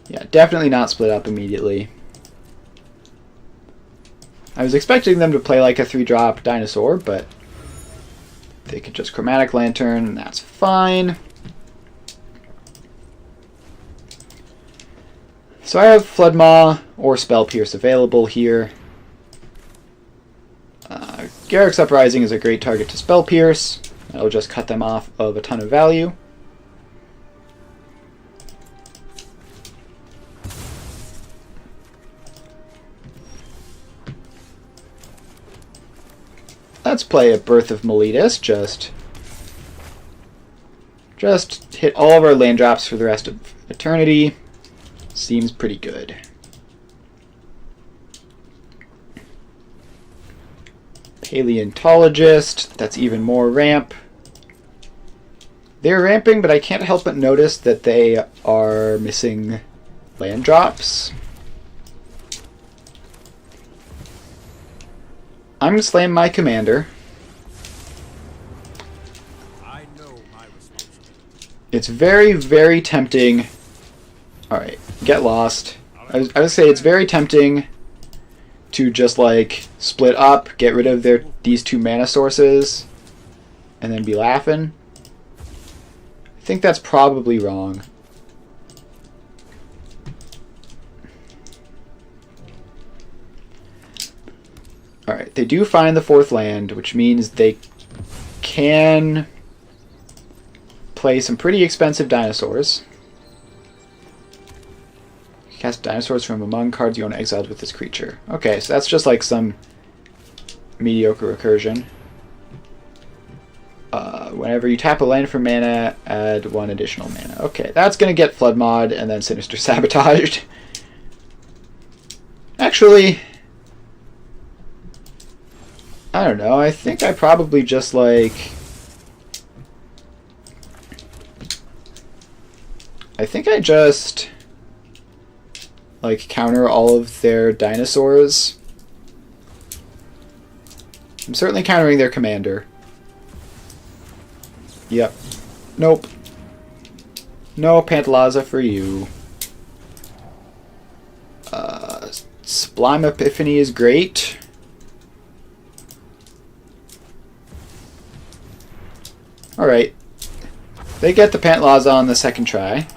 Yeah, definitely not split up immediately. I was expecting them to play like a 3-drop dinosaur, but they could just Chromatic Lantern, and that's fine. So I have Floodmaw or Spell Pierce available here. Garrick's Uprising is a great target to Spell Pierce. That'll just cut them off of a ton of value. Let's play a Birth of Meletus. Just hit all of our land drops for the rest of eternity. Seems pretty good. Paleontologist. That's even more ramp. They're ramping, but I can't help but notice that they are missing land drops. I'm going to slam my commander. I know my responsibility. It's very, very tempting. Alright, get lost. I would say it's very tempting to just like split up, get rid of these 2 mana sources, and then be laughing. I think that's probably wrong. Alright, they do find the 4th land, which means they can play some pretty expensive dinosaurs. Cast dinosaurs from among cards you own exiled with this creature. Okay, so that's just like some mediocre recursion. Whenever you tap a land for mana, add 1 additional mana. Okay, that's going to get Flood Mod and then Sinister Sabotaged. Actually, I don't know. I think I probably just like... I think I just like counter all of their dinosaurs. I'm certainly countering their commander. Yep. Nope. No Pantalaza for you. Sublime Epiphany is great. Alright. They get the Pantalaza on the second try.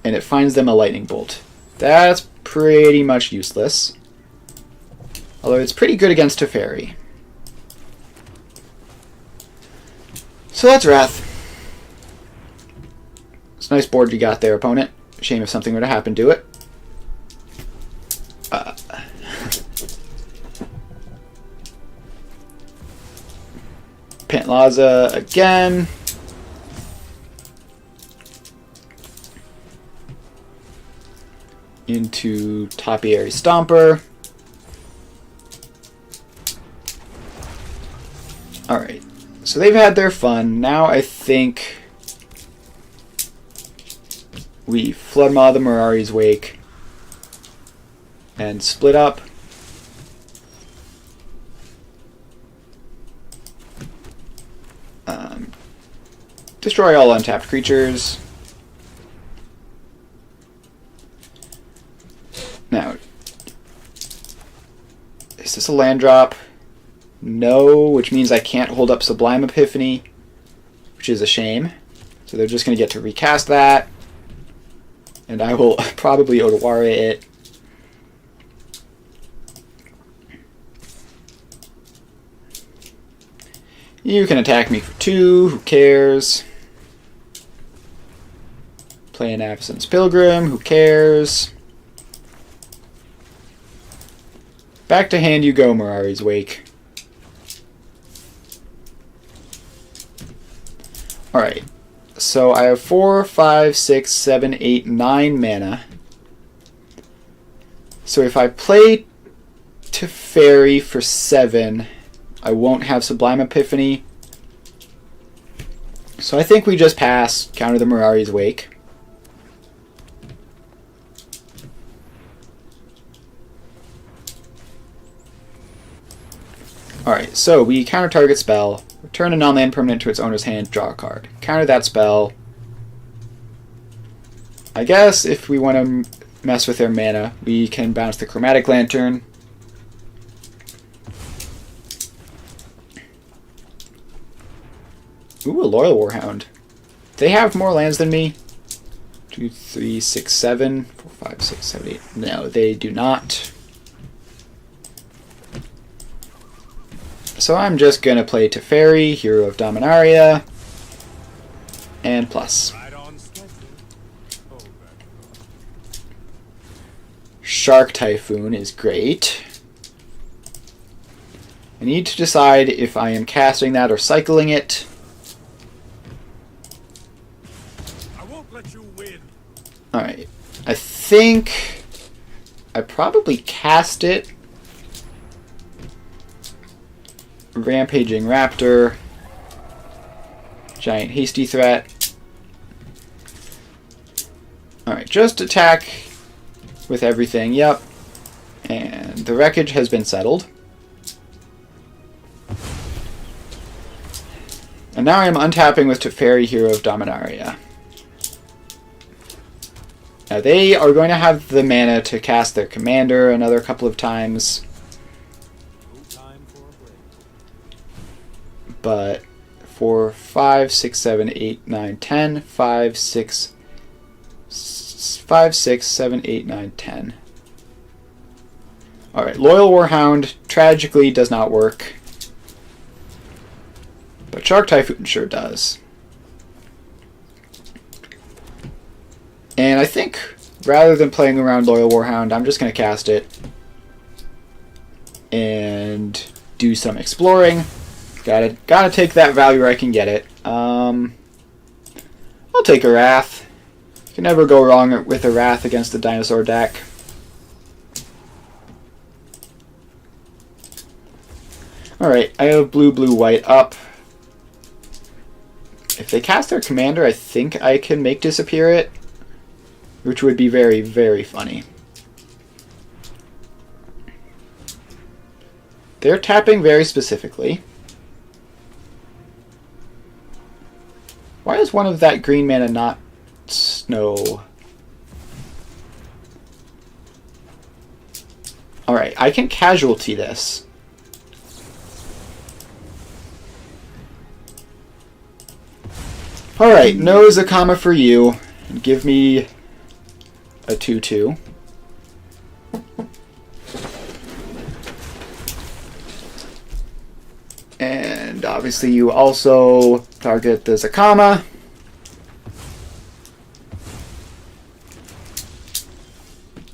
And it finds them a Lightning Bolt. That's pretty much useless. Although it's pretty good against Teferi. So that's Wrath. It's a nice board you got there, opponent. Shame if something were to happen to it. Pantalaza again. Into Topiary Stomper. Alright, so they've had their fun. Now I think we Flood Maw the Mirari's Wake and split up. Destroy all untapped creatures. Now, is this a land drop? No, which means I can't hold up Sublime Epiphany, which is a shame. So they're just going to get to recast that. And I will probably Otawara it. You can attack me for 2, who cares? Play an Avacyn's Pilgrim, who cares? Back to hand you go, Mirari's Wake. Alright, so I have 4, 5, 6, 7, 8, 9 mana. So if I play Teferi for 7, I won't have Sublime Epiphany. So I think we just pass, counter the Mirari's Wake. Alright, so we counter target spell, return a non-land permanent to its owner's hand, draw a card. Counter that spell. I guess if we want to mess with their mana, we can bounce the Chromatic Lantern. Ooh, a Loyal Warhound. They have more lands than me. 2, 3, 6, 7, 4, 5, 6, 7, 8. No, they do not. So I'm just going to play Teferi, Hero of Dominaria, and plus. Right on schedule. Oh, Shark Typhoon is great. I need to decide if I am casting that or cycling it. I won't let you win. Alright, I think I probably cast it. Rampaging Raptor. Giant Hasty Threat. Alright, just attack with everything, yep. And the wreckage has been settled. And now I am untapping with Teferi, Hero of Dominaria. Now they are going to have the mana to cast their commander another couple of times. No time for a break. But for 5, 6, 7, 8, 9, 10, 5, 6, 7, 8, 9, 10. Alright, Loyal Warhound tragically does not work. But Shark Typhoon sure does. And I think rather than playing around Loyal Warhound, I'm just going to cast it and do some exploring. Gotta take that value where I can get it. I'll take a Wrath. You can never go wrong with a Wrath against the dinosaur deck. Alright, I have blue, blue, white up. If they cast their commander, I think I can make disappear it, which would be very, very funny. They're tapping very specifically. Why is one of that green mana not snow? Alright, I can casualty this. Alright, no Zakama for you. Give me a 2/2. And obviously you also target the Zakama.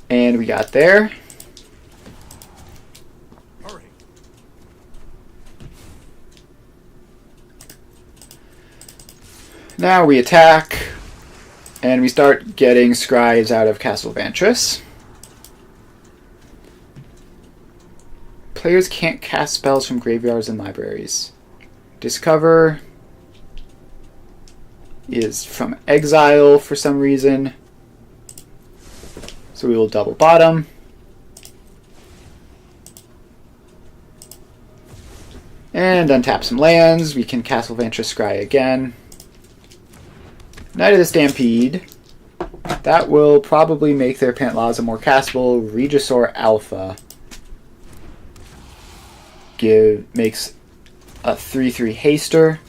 And we got there. Hurry. Now we attack. And we start getting scribes out of Castle Vantris. Players can't cast spells from graveyards and libraries. Discover is from exile for some reason. So we will double bottom. And untap some lands. We can Castle Vantris Scry again. Knight of the Stampede. That will probably make their Pantlaza more castable. Regisaur Alpha makes a 3/3 haster.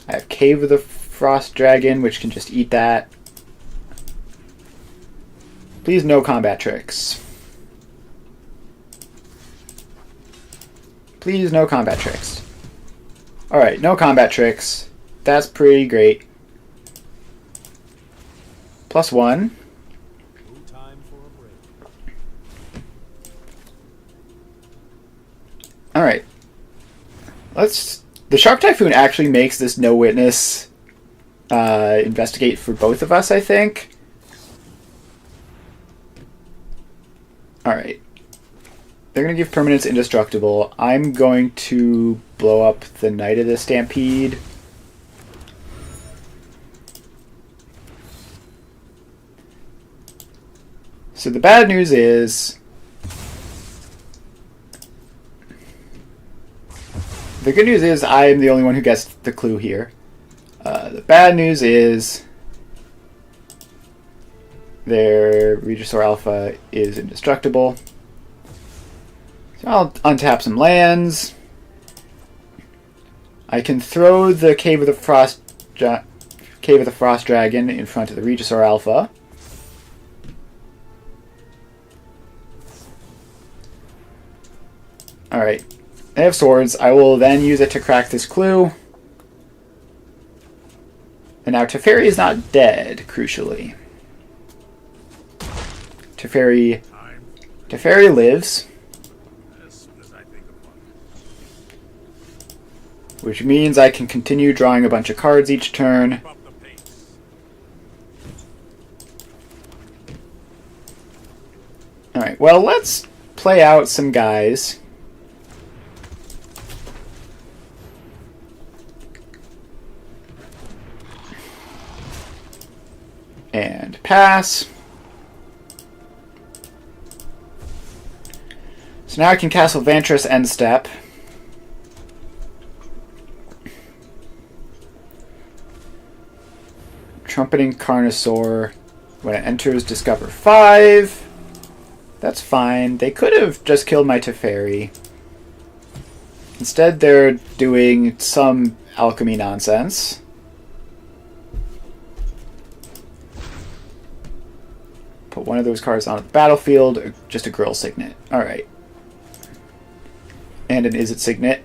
I have Cave of the Frost Dragon, which can just eat that. Please, no combat tricks. Please, no combat tricks. Alright, no combat tricks. That's pretty great. +1. No time for a break. Alright. The Shark Typhoon actually makes this no witness investigate for both of us, I think. Alright. They're going to give permanents indestructible. I'm going to blow up the Knight of the Stampede. So the bad news is... The good news is I'm the only one who gets the clue here. The bad news is their Regisaur Alpha is indestructible. So I'll untap some lands. I can throw the Cave of the Frost Dragon in front of the Regisaur Alpha. Alright. I have swords. I will then use it to crack this clue. And now Teferi is not dead, crucially. Teferi lives. As soon as I think of one. Which means I can continue drawing a bunch of cards each turn. Up the pace. Alright, well, let's play out some guys. And pass. So now I can Castle Vantris end step. Trumpeting Carnosaur. When it enters, discover 5. That's fine. They could have just killed my Teferi. Instead, they're doing some alchemy nonsense. Put one of those cards on the battlefield, just a Girl Signet. Alright. And an Is It Signet.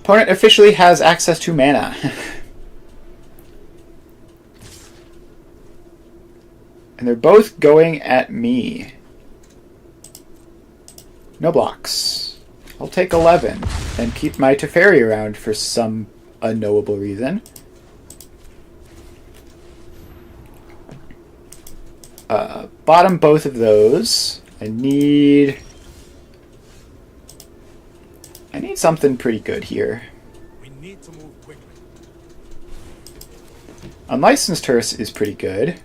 Opponent officially has access to mana. And they're both going at me. No blocks. I'll take 11 and keep my Teferi around for some unknowable reason. Bottom both of those. I need something pretty good here. We need to move quickly. Unlicensed Hearse is pretty good.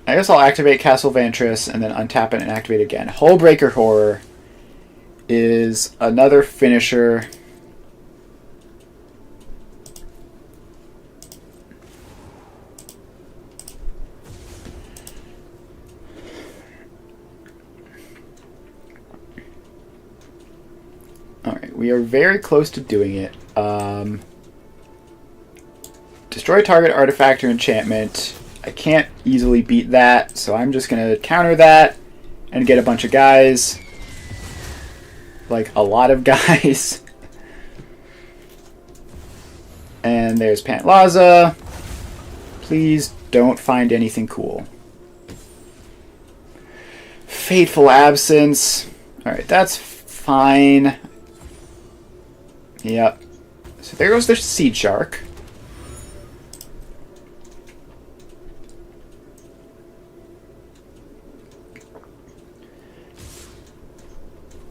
I guess I'll activate Castle Vantress and then untap it and activate it again. Hullbreaker Horror is another finisher. Alright, we are very close to doing it. Destroy target artifact or enchantment. I can't easily beat that, so I'm just going to counter that and get a bunch of guys. Like, a lot of guys. And there's Pantlaza. Please don't find anything cool. Fateful Absence. Alright, that's fine. Yep. So there goes the Seed Shark.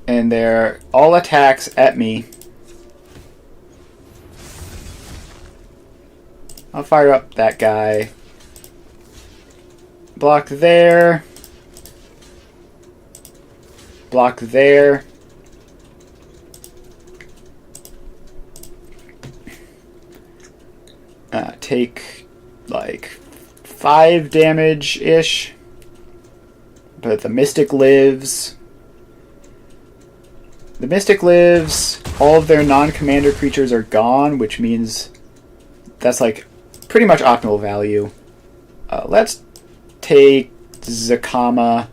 And they're all attacks at me. I'll fire up that guy. Block there. Block there. Take like 5 damage-ish. But the Mystic lives. The Mystic lives. All of their non-commander creatures are gone, which means that's like pretty much optimal value. Let's take Zakama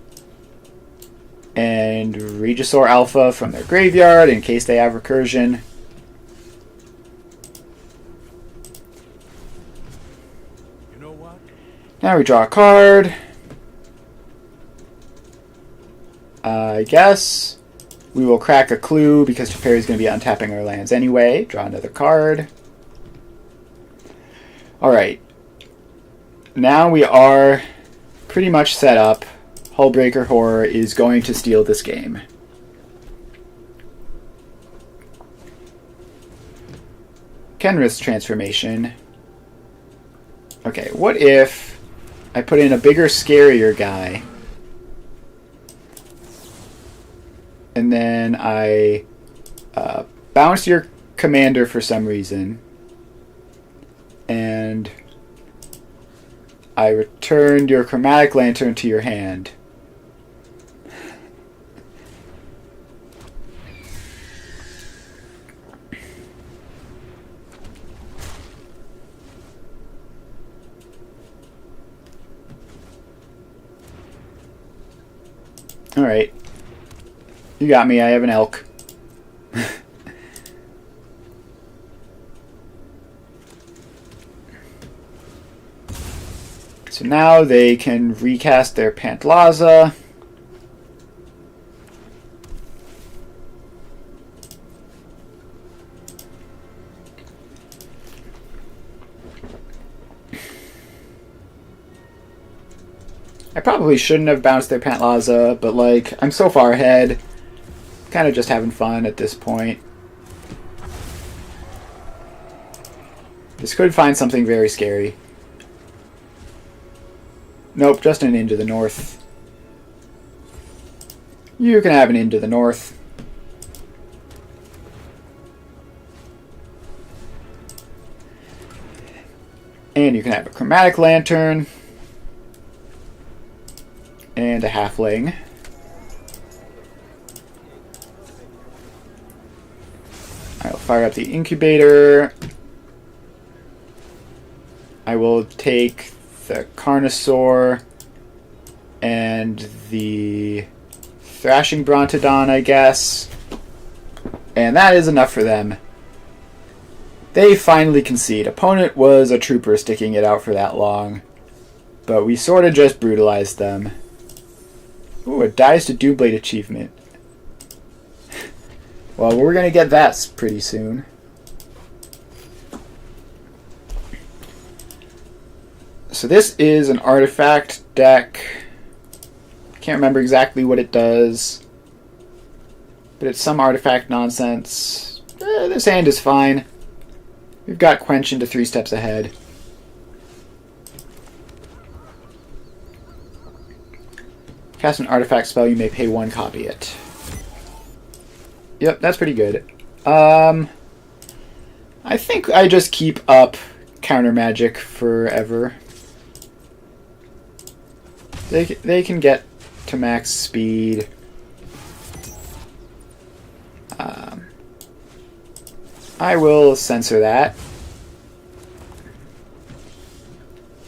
and Regisaur Alpha from their graveyard in case they have recursion. You know what? Now we draw a card. I guess we will crack a clue because Teferi is going to be untapping our lands anyway. Draw another card. Alright. Now we are pretty much set up. Hullbreaker Horror is going to steal this game. Kenrith's transformation. Okay, what if I put in a bigger, scarier guy, and then I bounce your commander for some reason, and I returned your Chromatic Lantern to your hand. Alright. You got me, I have an elk. So now they can recast their Pantlaza. I probably shouldn't have bounced their Pantlaza, but like, I'm so far ahead. Kind of just having fun at this point. This could find something very scary. Nope, just an Into the North. You can have an Into the North. And you can have a Chromatic Lantern. And a Halfling. I'll fire up the Incubator. I will take the Carnosaur and the Thrashing Brontodon, I guess. And that is enough for them. They finally concede. Opponent was a trooper sticking it out for that long. But we sort of just brutalized them. Ooh, a Dies to Doomblade achievement. Well, we're going to get that pretty soon. so this is an artifact deck. Can't remember exactly what it does, but it's some artifact nonsense. This hand is fine. We've got Quench into 3 steps ahead. Cast an artifact spell, you may pay 1, copy it. Yep, that's pretty good. I think I just keep up counter magic forever. They can get to max speed. I will censor that.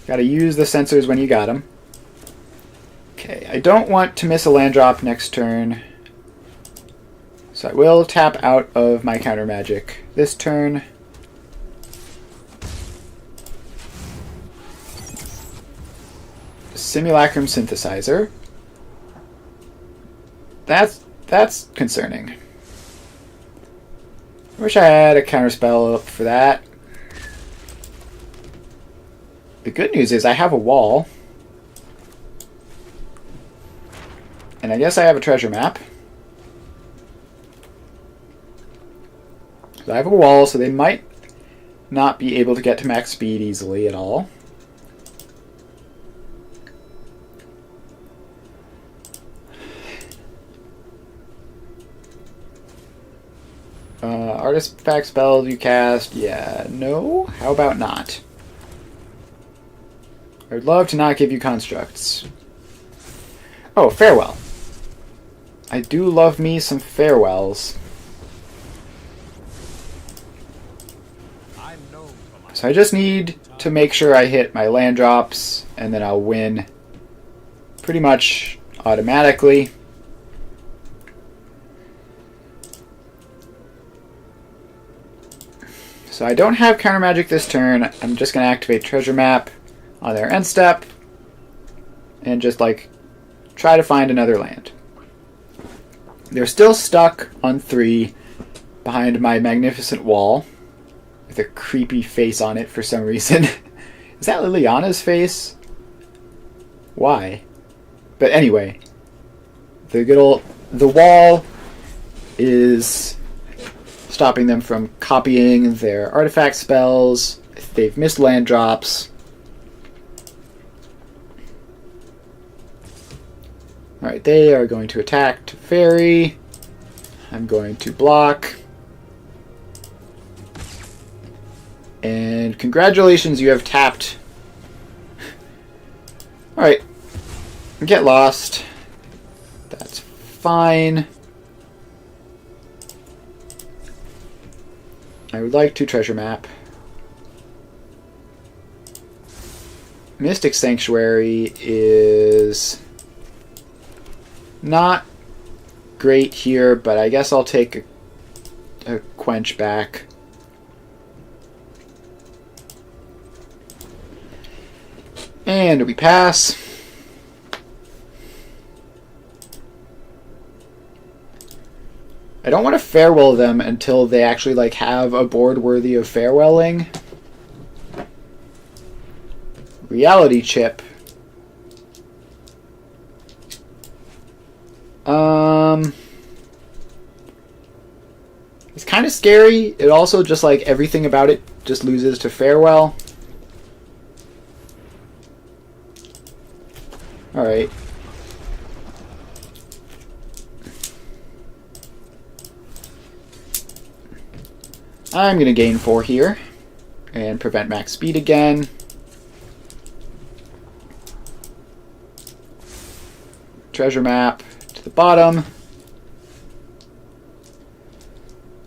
Gotta use the sensors when you got them. Okay, I don't want to miss a land drop next turn, so I will tap out of my counter magic this turn. Simulacrum Synthesizer. That's concerning. I wish I had a counterspell up for that. The good news is I have a wall. And I guess I have a treasure map. So I have a wall, so they might not be able to get to max speed easily at all. Artifact spells you cast, yeah, no? How about not? I would love to not give you constructs. Oh, farewell. I do love me some farewells. So I just need to make sure I hit my land drops, and then I'll win pretty much automatically. So I don't have counter magic this turn. I'm just going to activate treasure map on their end step and just like try to find another land. They're still stuck on 3 behind my magnificent wall with a creepy face on it for some reason. Is that Liliana's face? Why? But anyway, the wall is stopping them from copying their artifact spells. They've missed land drops. Alright, they are going to attack Teferi. I'm going to block. And congratulations, you have tapped. Alright. Get lost. That's fine. I would like to treasure map. Mystic Sanctuary is not great here, but I guess I'll take a Quench back. And we pass. I don't want to farewell them until they actually like have a board worthy of farewelling. Reality Chip. It's kind of scary. It also just like everything about it just loses to farewell. Alright. I'm going to gain 4 here and prevent max speed again. Treasure map to the bottom.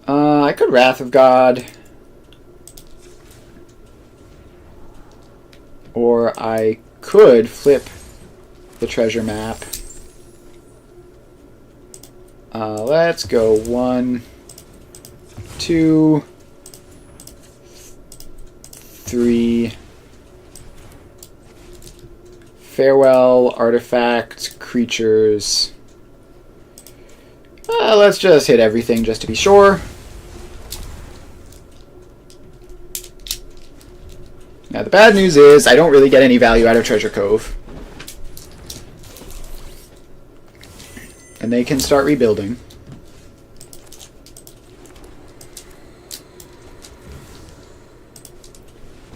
I could Wrath of God. Or I could flip the treasure map. Let's go 1, 2, 3. Farewell, artifact, creatures. Let's just hit everything just to be sure. Now the bad news is I don't really get any value out of Treasure Cove. And they can start rebuilding.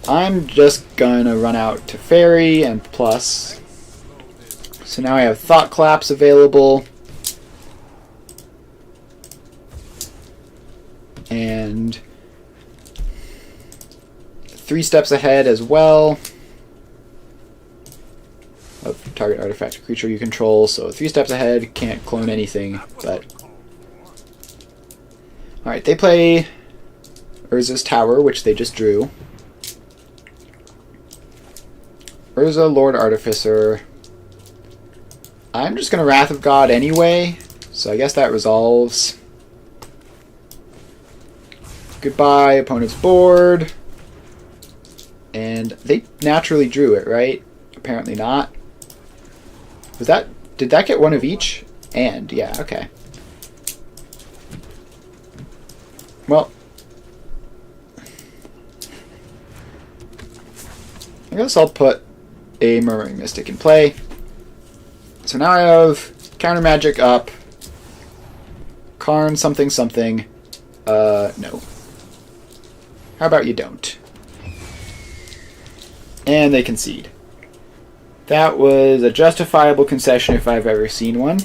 I'm just gonna run out to Teferi and plus. So now I have Thought Collapse available. And 3 steps ahead as well of target artifact or creature you control. So 3 steps ahead, can't clone anything, but... Alright, they play Urza's Tower, which they just drew. Urza, Lord Artificer. I'm just gonna Wrath of God anyway, so I guess that resolves. Goodbye, opponent's board. And they naturally drew it, right? Apparently not. Was that... Did that get one of each? And, yeah, okay. Well. I guess I'll put a Murmuring Mystic in play. So now I have Counter Magic up. Karn something something. No. How about you don't? And they concede. That was a justifiable concession if I've ever seen one.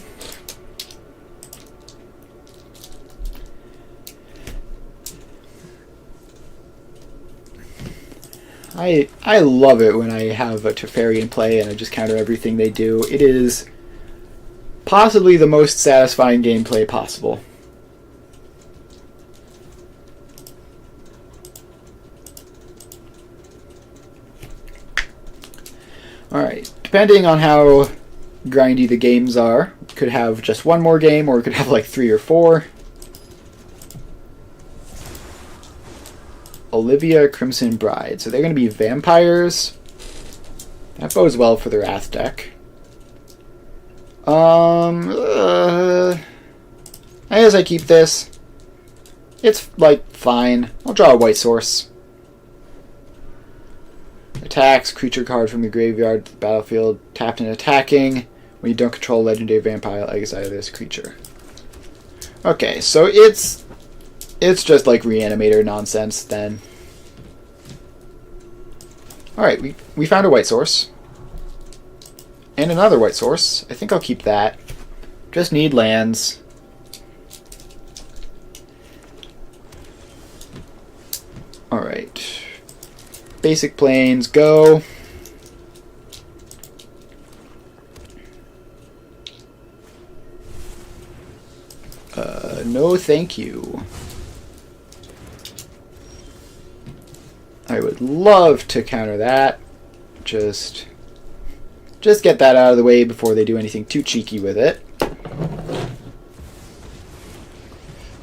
I love it when I have a Teferi in play and I just counter everything they do. It is possibly the most satisfying gameplay possible. Alright, depending on how grindy the games are, could have just one more game or it could have like 3 or 4. Olivia, Crimson Bride. So they're going to be vampires. That bodes well for the Wrath deck. As I keep this, it's like fine. I'll draw a white source. Attacks, creature card from the graveyard to the battlefield, tapped and attacking. When you don't control a legendary vampire, exile this creature. Okay, so it's just like Reanimator nonsense then. Alright, we found a white source. And another white source. I think I'll keep that. Just need lands. Alright. Basic planes, go. No thank you. I would love to counter that. Just get that out of the way before they do anything too cheeky with it.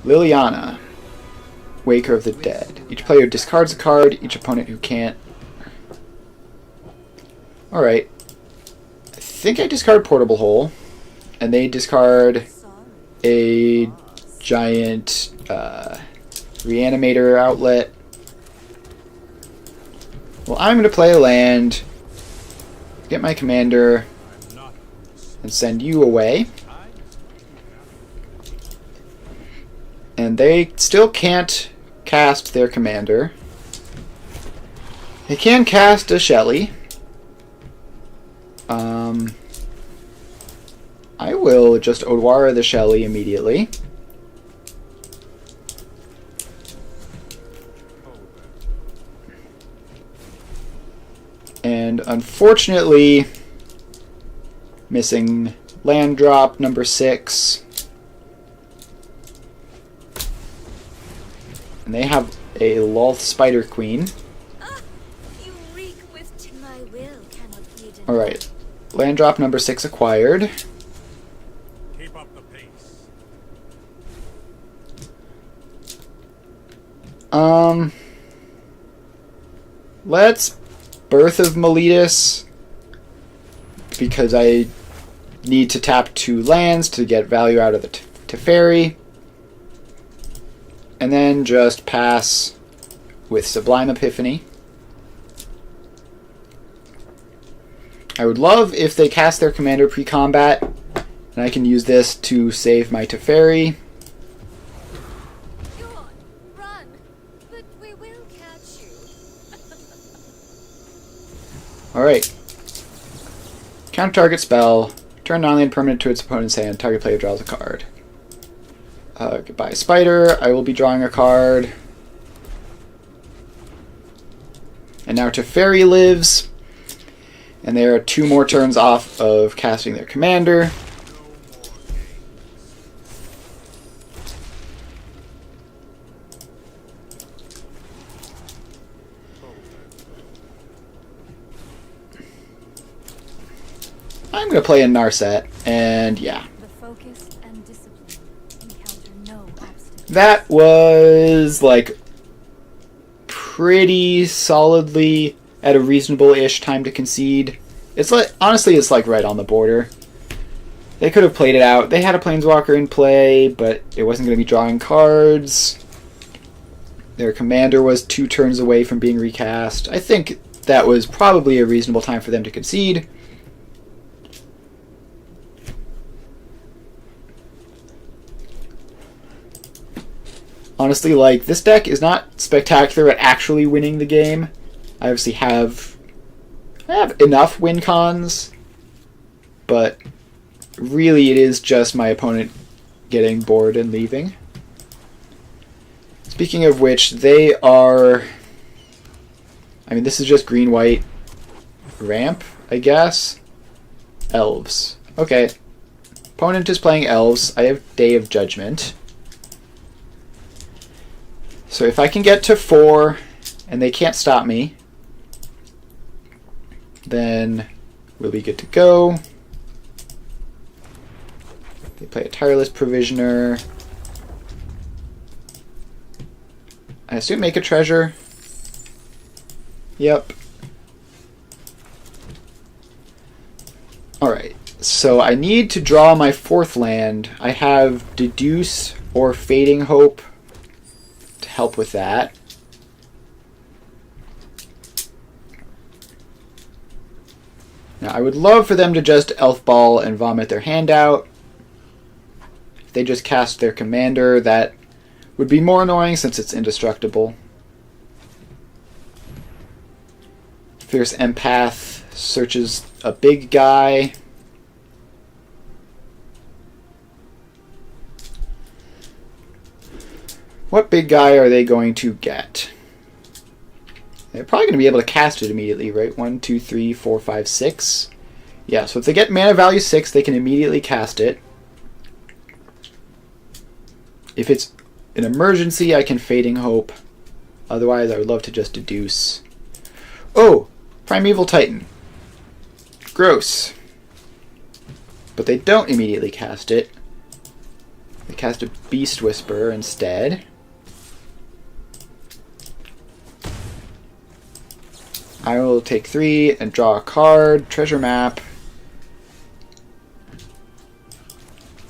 Liliana, Waker of the Dead. Each player discards a card, each opponent who can't... Alright. I think I discard Portable Hole, and they discard a giant Reanimator outlet. Well, I'm going to play a land, get my commander, and send you away. And they still can't cast their commander. They can cast a Shelly. I will just Odwara the Shelly immediately. And unfortunately, missing land drop number 6. And they have a Lolth Spider Queen. Alright. Land drop number 6 acquired. Keep up the pace. Let's Birth of Meletus, because I need to tap 2 lands to get value out of the Teferi. And then just pass with Sublime Epiphany. I would love if they cast their commander pre-combat, and I can use this to save my Teferi. Go on, run. But we will catch you. Alright. Counter target spell. Turn non-land permanent to its opponent's hand. Target player draws a card. Goodbye, Spider. I will be drawing a card. And now Teferi lives. And they are 2 more turns off of casting their commander. I'm going to play a Narset, and yeah. The focus and discipline encounter no obstacles. That was, like, pretty solidly at a reasonable-ish time to concede. It's like, honestly, it's like right on the border. They could have played it out. They had a Planeswalker in play, but it wasn't going to be drawing cards. Their commander was 2 turns away from being recast. I think that was probably a reasonable time for them to concede. Honestly, like, this deck is not spectacular at actually winning the game. I obviously have enough win cons, but really it is just my opponent getting bored and leaving. Speaking of which, they are... I mean, this is just green-white ramp, I guess. Elves. Okay. Opponent is playing elves. I have Day of Judgment. So if I can get to 4 and they can't stop me, then we'll be good to go. They play a Tireless Provisioner. I assume make a treasure. Yep. Alright, so I need to draw my 4th land. I have Deduce or Fading Hope to help with that. Now, I would love for them to just Elf Ball and vomit their hand out. If they just cast their commander, that would be more annoying since it's indestructible. Fierce Empath searches a big guy. What big guy are they going to get? They're probably going to be able to cast it immediately, right? 1, 2, 3, 4, 5, 6. Yeah, so if they get mana value 6, they can immediately cast it. If it's an emergency, I can Fading Hope. Otherwise, I would love to just Deduce. Oh! Primeval Titan. Gross. But they don't immediately cast it. They cast a Beast Whisperer instead. I will take 3 and draw a card. Treasure Map.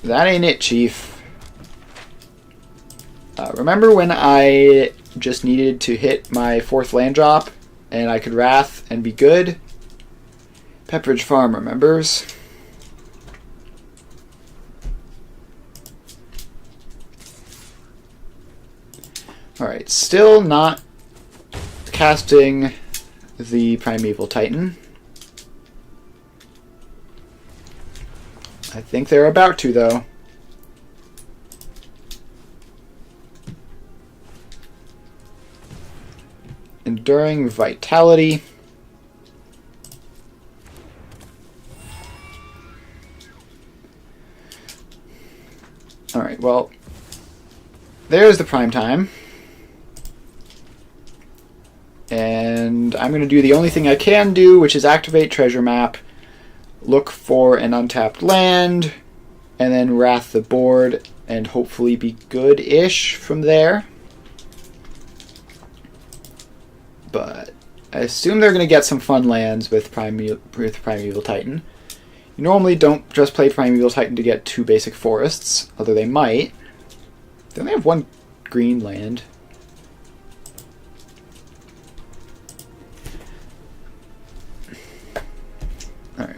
That ain't it, Chief. Remember when I just needed to hit my 4th land drop and I could Wrath and be good? Pepperidge Farm remembers. Alright, still not casting the Primeval Titan. I think they're about to, though. Enduring Vitality. Alright, well, there's the prime time. And I'm going to do the only thing I can do, which is activate Treasure Map, look for an untapped land, and then Wrath the board, and hopefully be good-ish from there. But I assume they're going to get some fun lands with Primeval Titan. You normally don't just play Primeval Titan to get 2 basic forests, although they might. They only have 1 green land.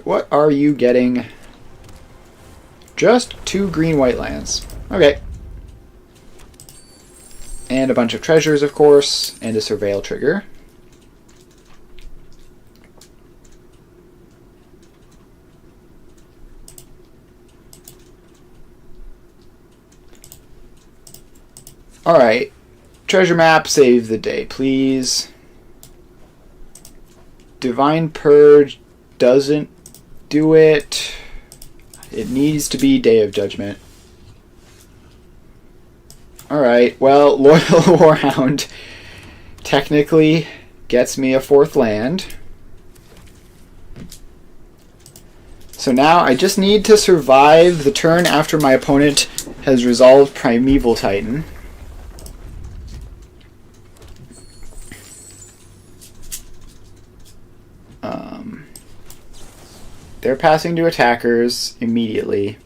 what are you getting? Just 2 green-white lands. Okay. And a bunch of treasures, of course, and a surveil trigger. Alright. Treasure map, save the day, please. Divine Purge doesn't do it. It needs to be Day of Judgment. Alright, well, Loyal Warhound technically gets me a 4th land. So now I just need to survive the turn after my opponent has resolved Primeval Titan. They're passing to attackers immediately.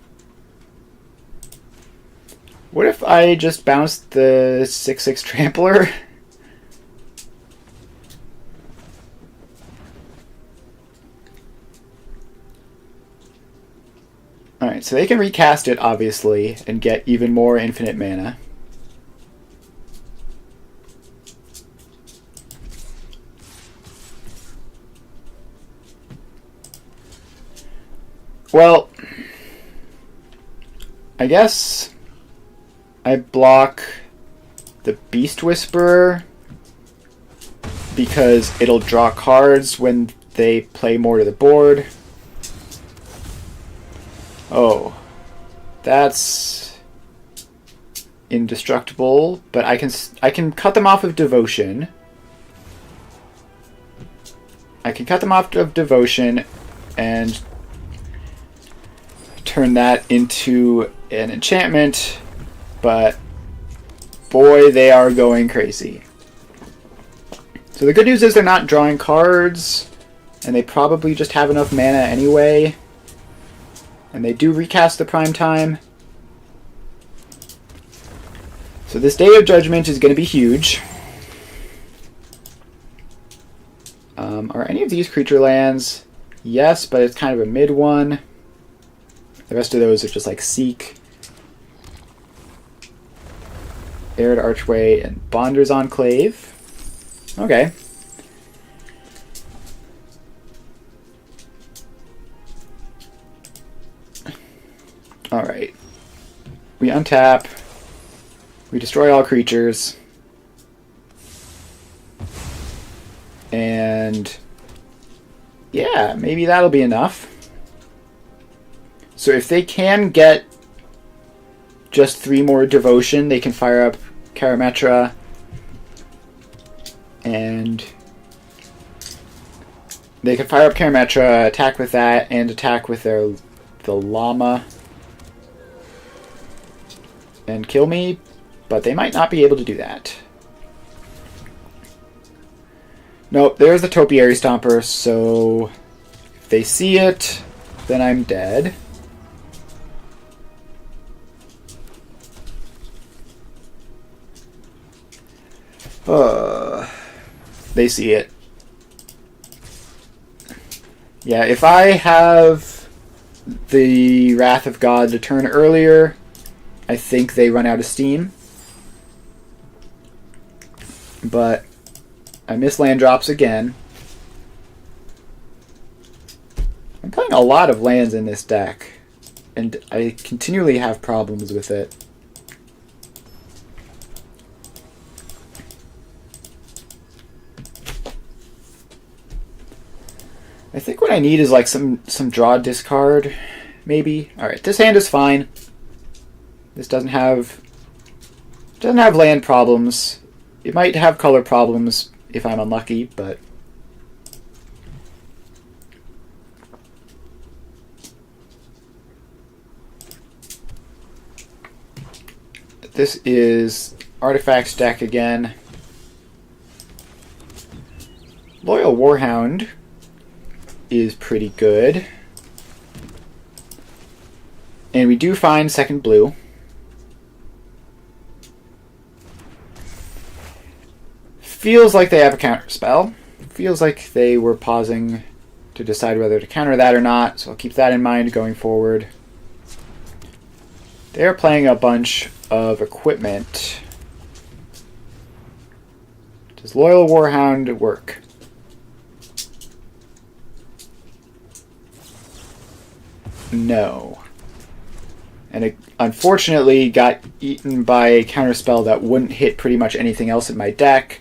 What if I just bounced the 6/6 Trampler? Alright, so they can recast it, obviously, and get even more infinite mana. Well, I guess I block the Beast Whisperer because it'll draw cards when they play more to the board. Oh, that's indestructible, but I can cut them off of Devotion. I can cut them off of Devotion and turn that into an enchantment, but boy, they are going crazy. So the good news is they're not drawing cards, and they probably just have enough mana anyway. And they do recast the Prime Time. So this Day of Judgment is going to be huge. Are any of these creature lands? Yes, but it's kind of a mid one. The rest of those are just like Seek, Arid Archway, and Bonder's Enclave. Okay. Alright. We untap. We destroy all creatures. And yeah, maybe that'll be enough. So if they can get just 3 more Devotion, they can fire up Karametra and they can fire up Karametra, attack with that, and attack with the Llama and kill me, but they might not be able to do that. Nope, there's the Topiary Stomper, so if they see it, then I'm dead. They see it. Yeah, if I have the Wrath of God to turn earlier, I think they run out of steam. But I miss land drops again. I'm playing a lot of lands in this deck, and I continually have problems with it. I think what I need is like some draw discard, maybe. Alright, this hand is fine. This doesn't have land problems. It might have color problems if I'm unlucky, but this is Artifacts deck again. Loyal Warhound is pretty good. And we do find second blue. Feels like they have a counter spell. Feels like they were pausing to decide whether to counter that or not, so I'll keep that in mind going forward. They're playing a bunch of equipment. Does Loyal Warhound work? No. And it unfortunately got eaten by a counterspell that wouldn't hit pretty much anything else in my deck.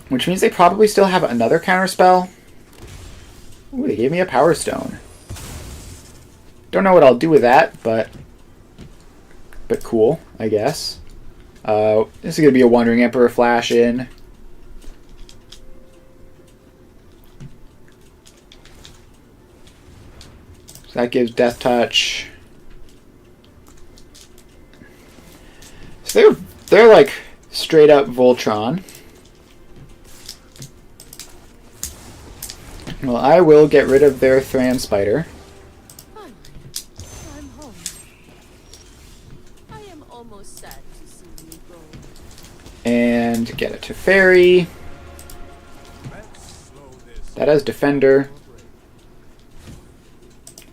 Which means they probably still have another counterspell. Ooh, they gave me a Power Stone. Don't know what I'll do with that, but cool, I guess. This is going to be a Wandering Emperor flash in. So that gives Death Touch. So they're like straight up Voltron. Well, I will get rid of their Thran Spider. Finally, I'm home. I am almost sad to see you go. And get a Teferi. That has Defender.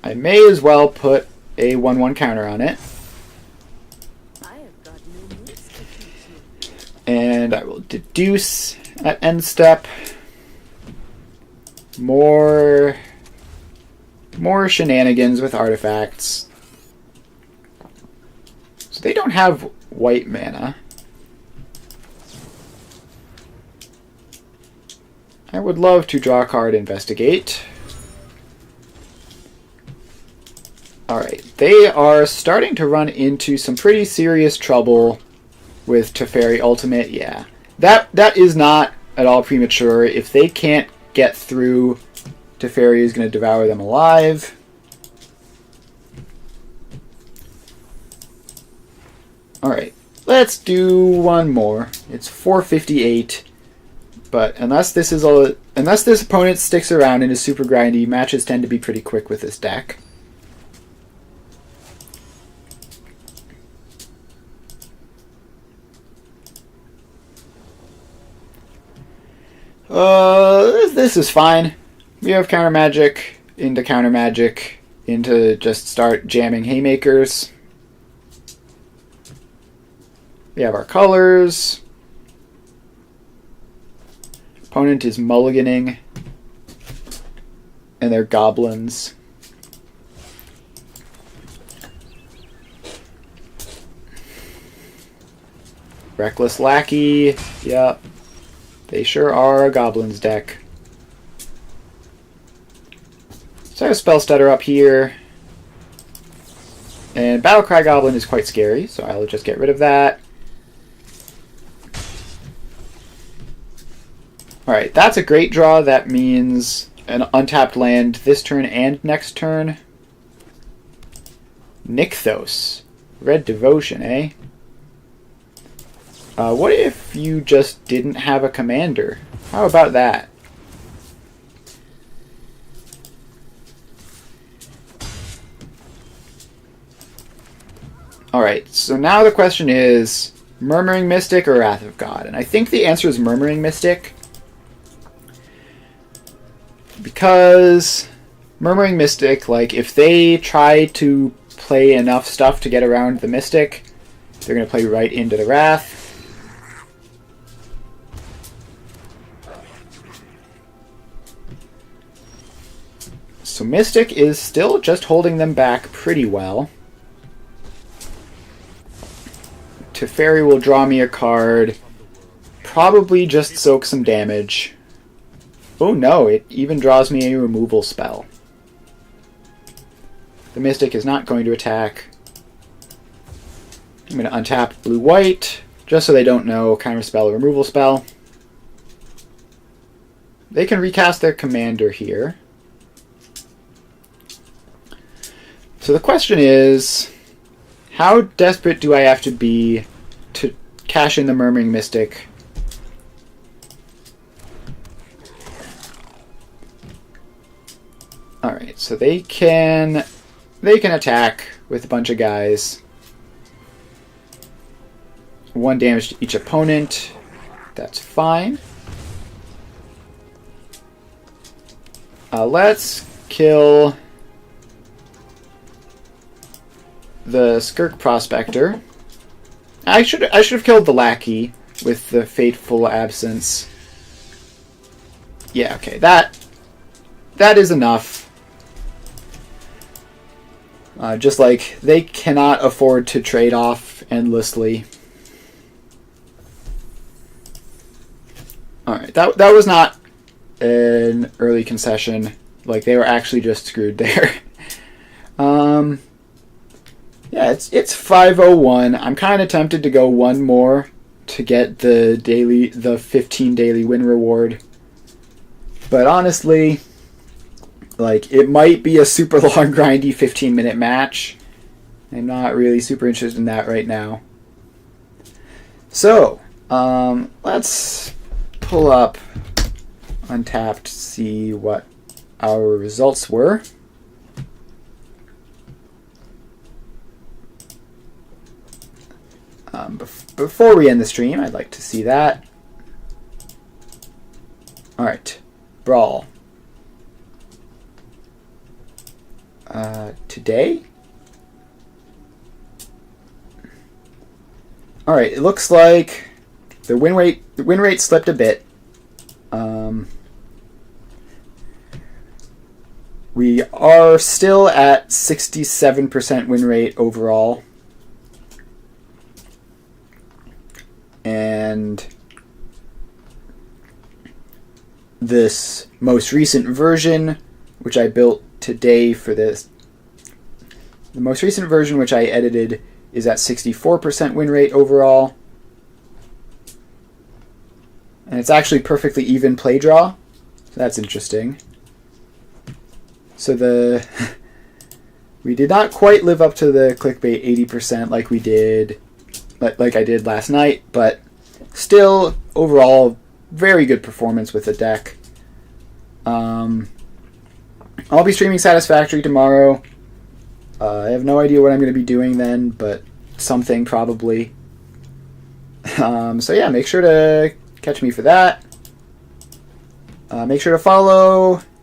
I may as well put a 1/1 counter on it. I have got new moves to teach you. And I will deduce at end step. More shenanigans with artifacts. So they don't have white mana. I would love to draw a card, Investigate. Alright, they are starting to run into some pretty serious trouble with Teferi Ultimate. Yeah, that is not at all premature. If they can't get through, Teferi is going to devour them alive. Alright, let's do one more. It's 458, but unless this opponent sticks around and is super grindy, matches tend to be pretty quick with this deck. This is fine. We have counter magic into just start jamming haymakers. We have our colors. Opponent is mulliganing. And they're goblins. Reckless Lackey. Yep. They sure are a goblins deck. So I have Spell Stutter up here. And Battlecry Goblin is quite scary, so I'll just get rid of that. Alright, that's a great draw. That means an untapped land this turn and next turn. Nykthos. Red Devotion, eh? What if you just didn't have a commander? How about that? Alright, so now the question is Murmuring Mystic or Wrath of God? And I think the answer is Murmuring Mystic. Because Murmuring Mystic, like, if they try to play enough stuff to get around the Mystic, they're going to play right into the Wrath. So Mystic is still just holding them back pretty well. Teferi will draw me a card. Probably just soak some damage. Oh no, it even draws me a removal spell. The Mystic is not going to attack. I'm going to untap blue-white, just so they don't know counterspell or removal spell. They can recast their commander here. So the question is, how desperate do I have to be to cash in the Murmuring Mystic? Alright, so they can attack with a bunch of guys. 1 damage to each opponent. That's fine. Let's kill the Skirk Prospector. I should have killed the Lackey with the Fateful Absence. Yeah, okay, that is enough. Just like, they cannot afford to trade off endlessly. Alright, that was not an early concession. Like, they were actually just screwed there. Yeah, it's 5:01. I'm kind of tempted to go one more to get the 15 daily win reward. But honestly, like, it might be a super long, grindy 15-minute match. I'm not really super interested in that right now. So, let's pull up Untapped, see what our results were. Before we end the stream, I'd like to see that. Alright, Brawl. Today? Alright, it looks like the win rate slipped a bit. We are still at 67% win rate overall. And this most recent version, which I built today for this, the most recent version, which I edited, is at 64% win rate overall. And it's actually perfectly even play draw. So that's interesting. So we did not quite live up to the clickbait 80% like we did, like I did last night, but still, overall, very good performance with the deck. I'll be streaming Satisfactory tomorrow. I have no idea what I'm going to be doing then, but something probably. So yeah, make sure to catch me for that. Make sure to follow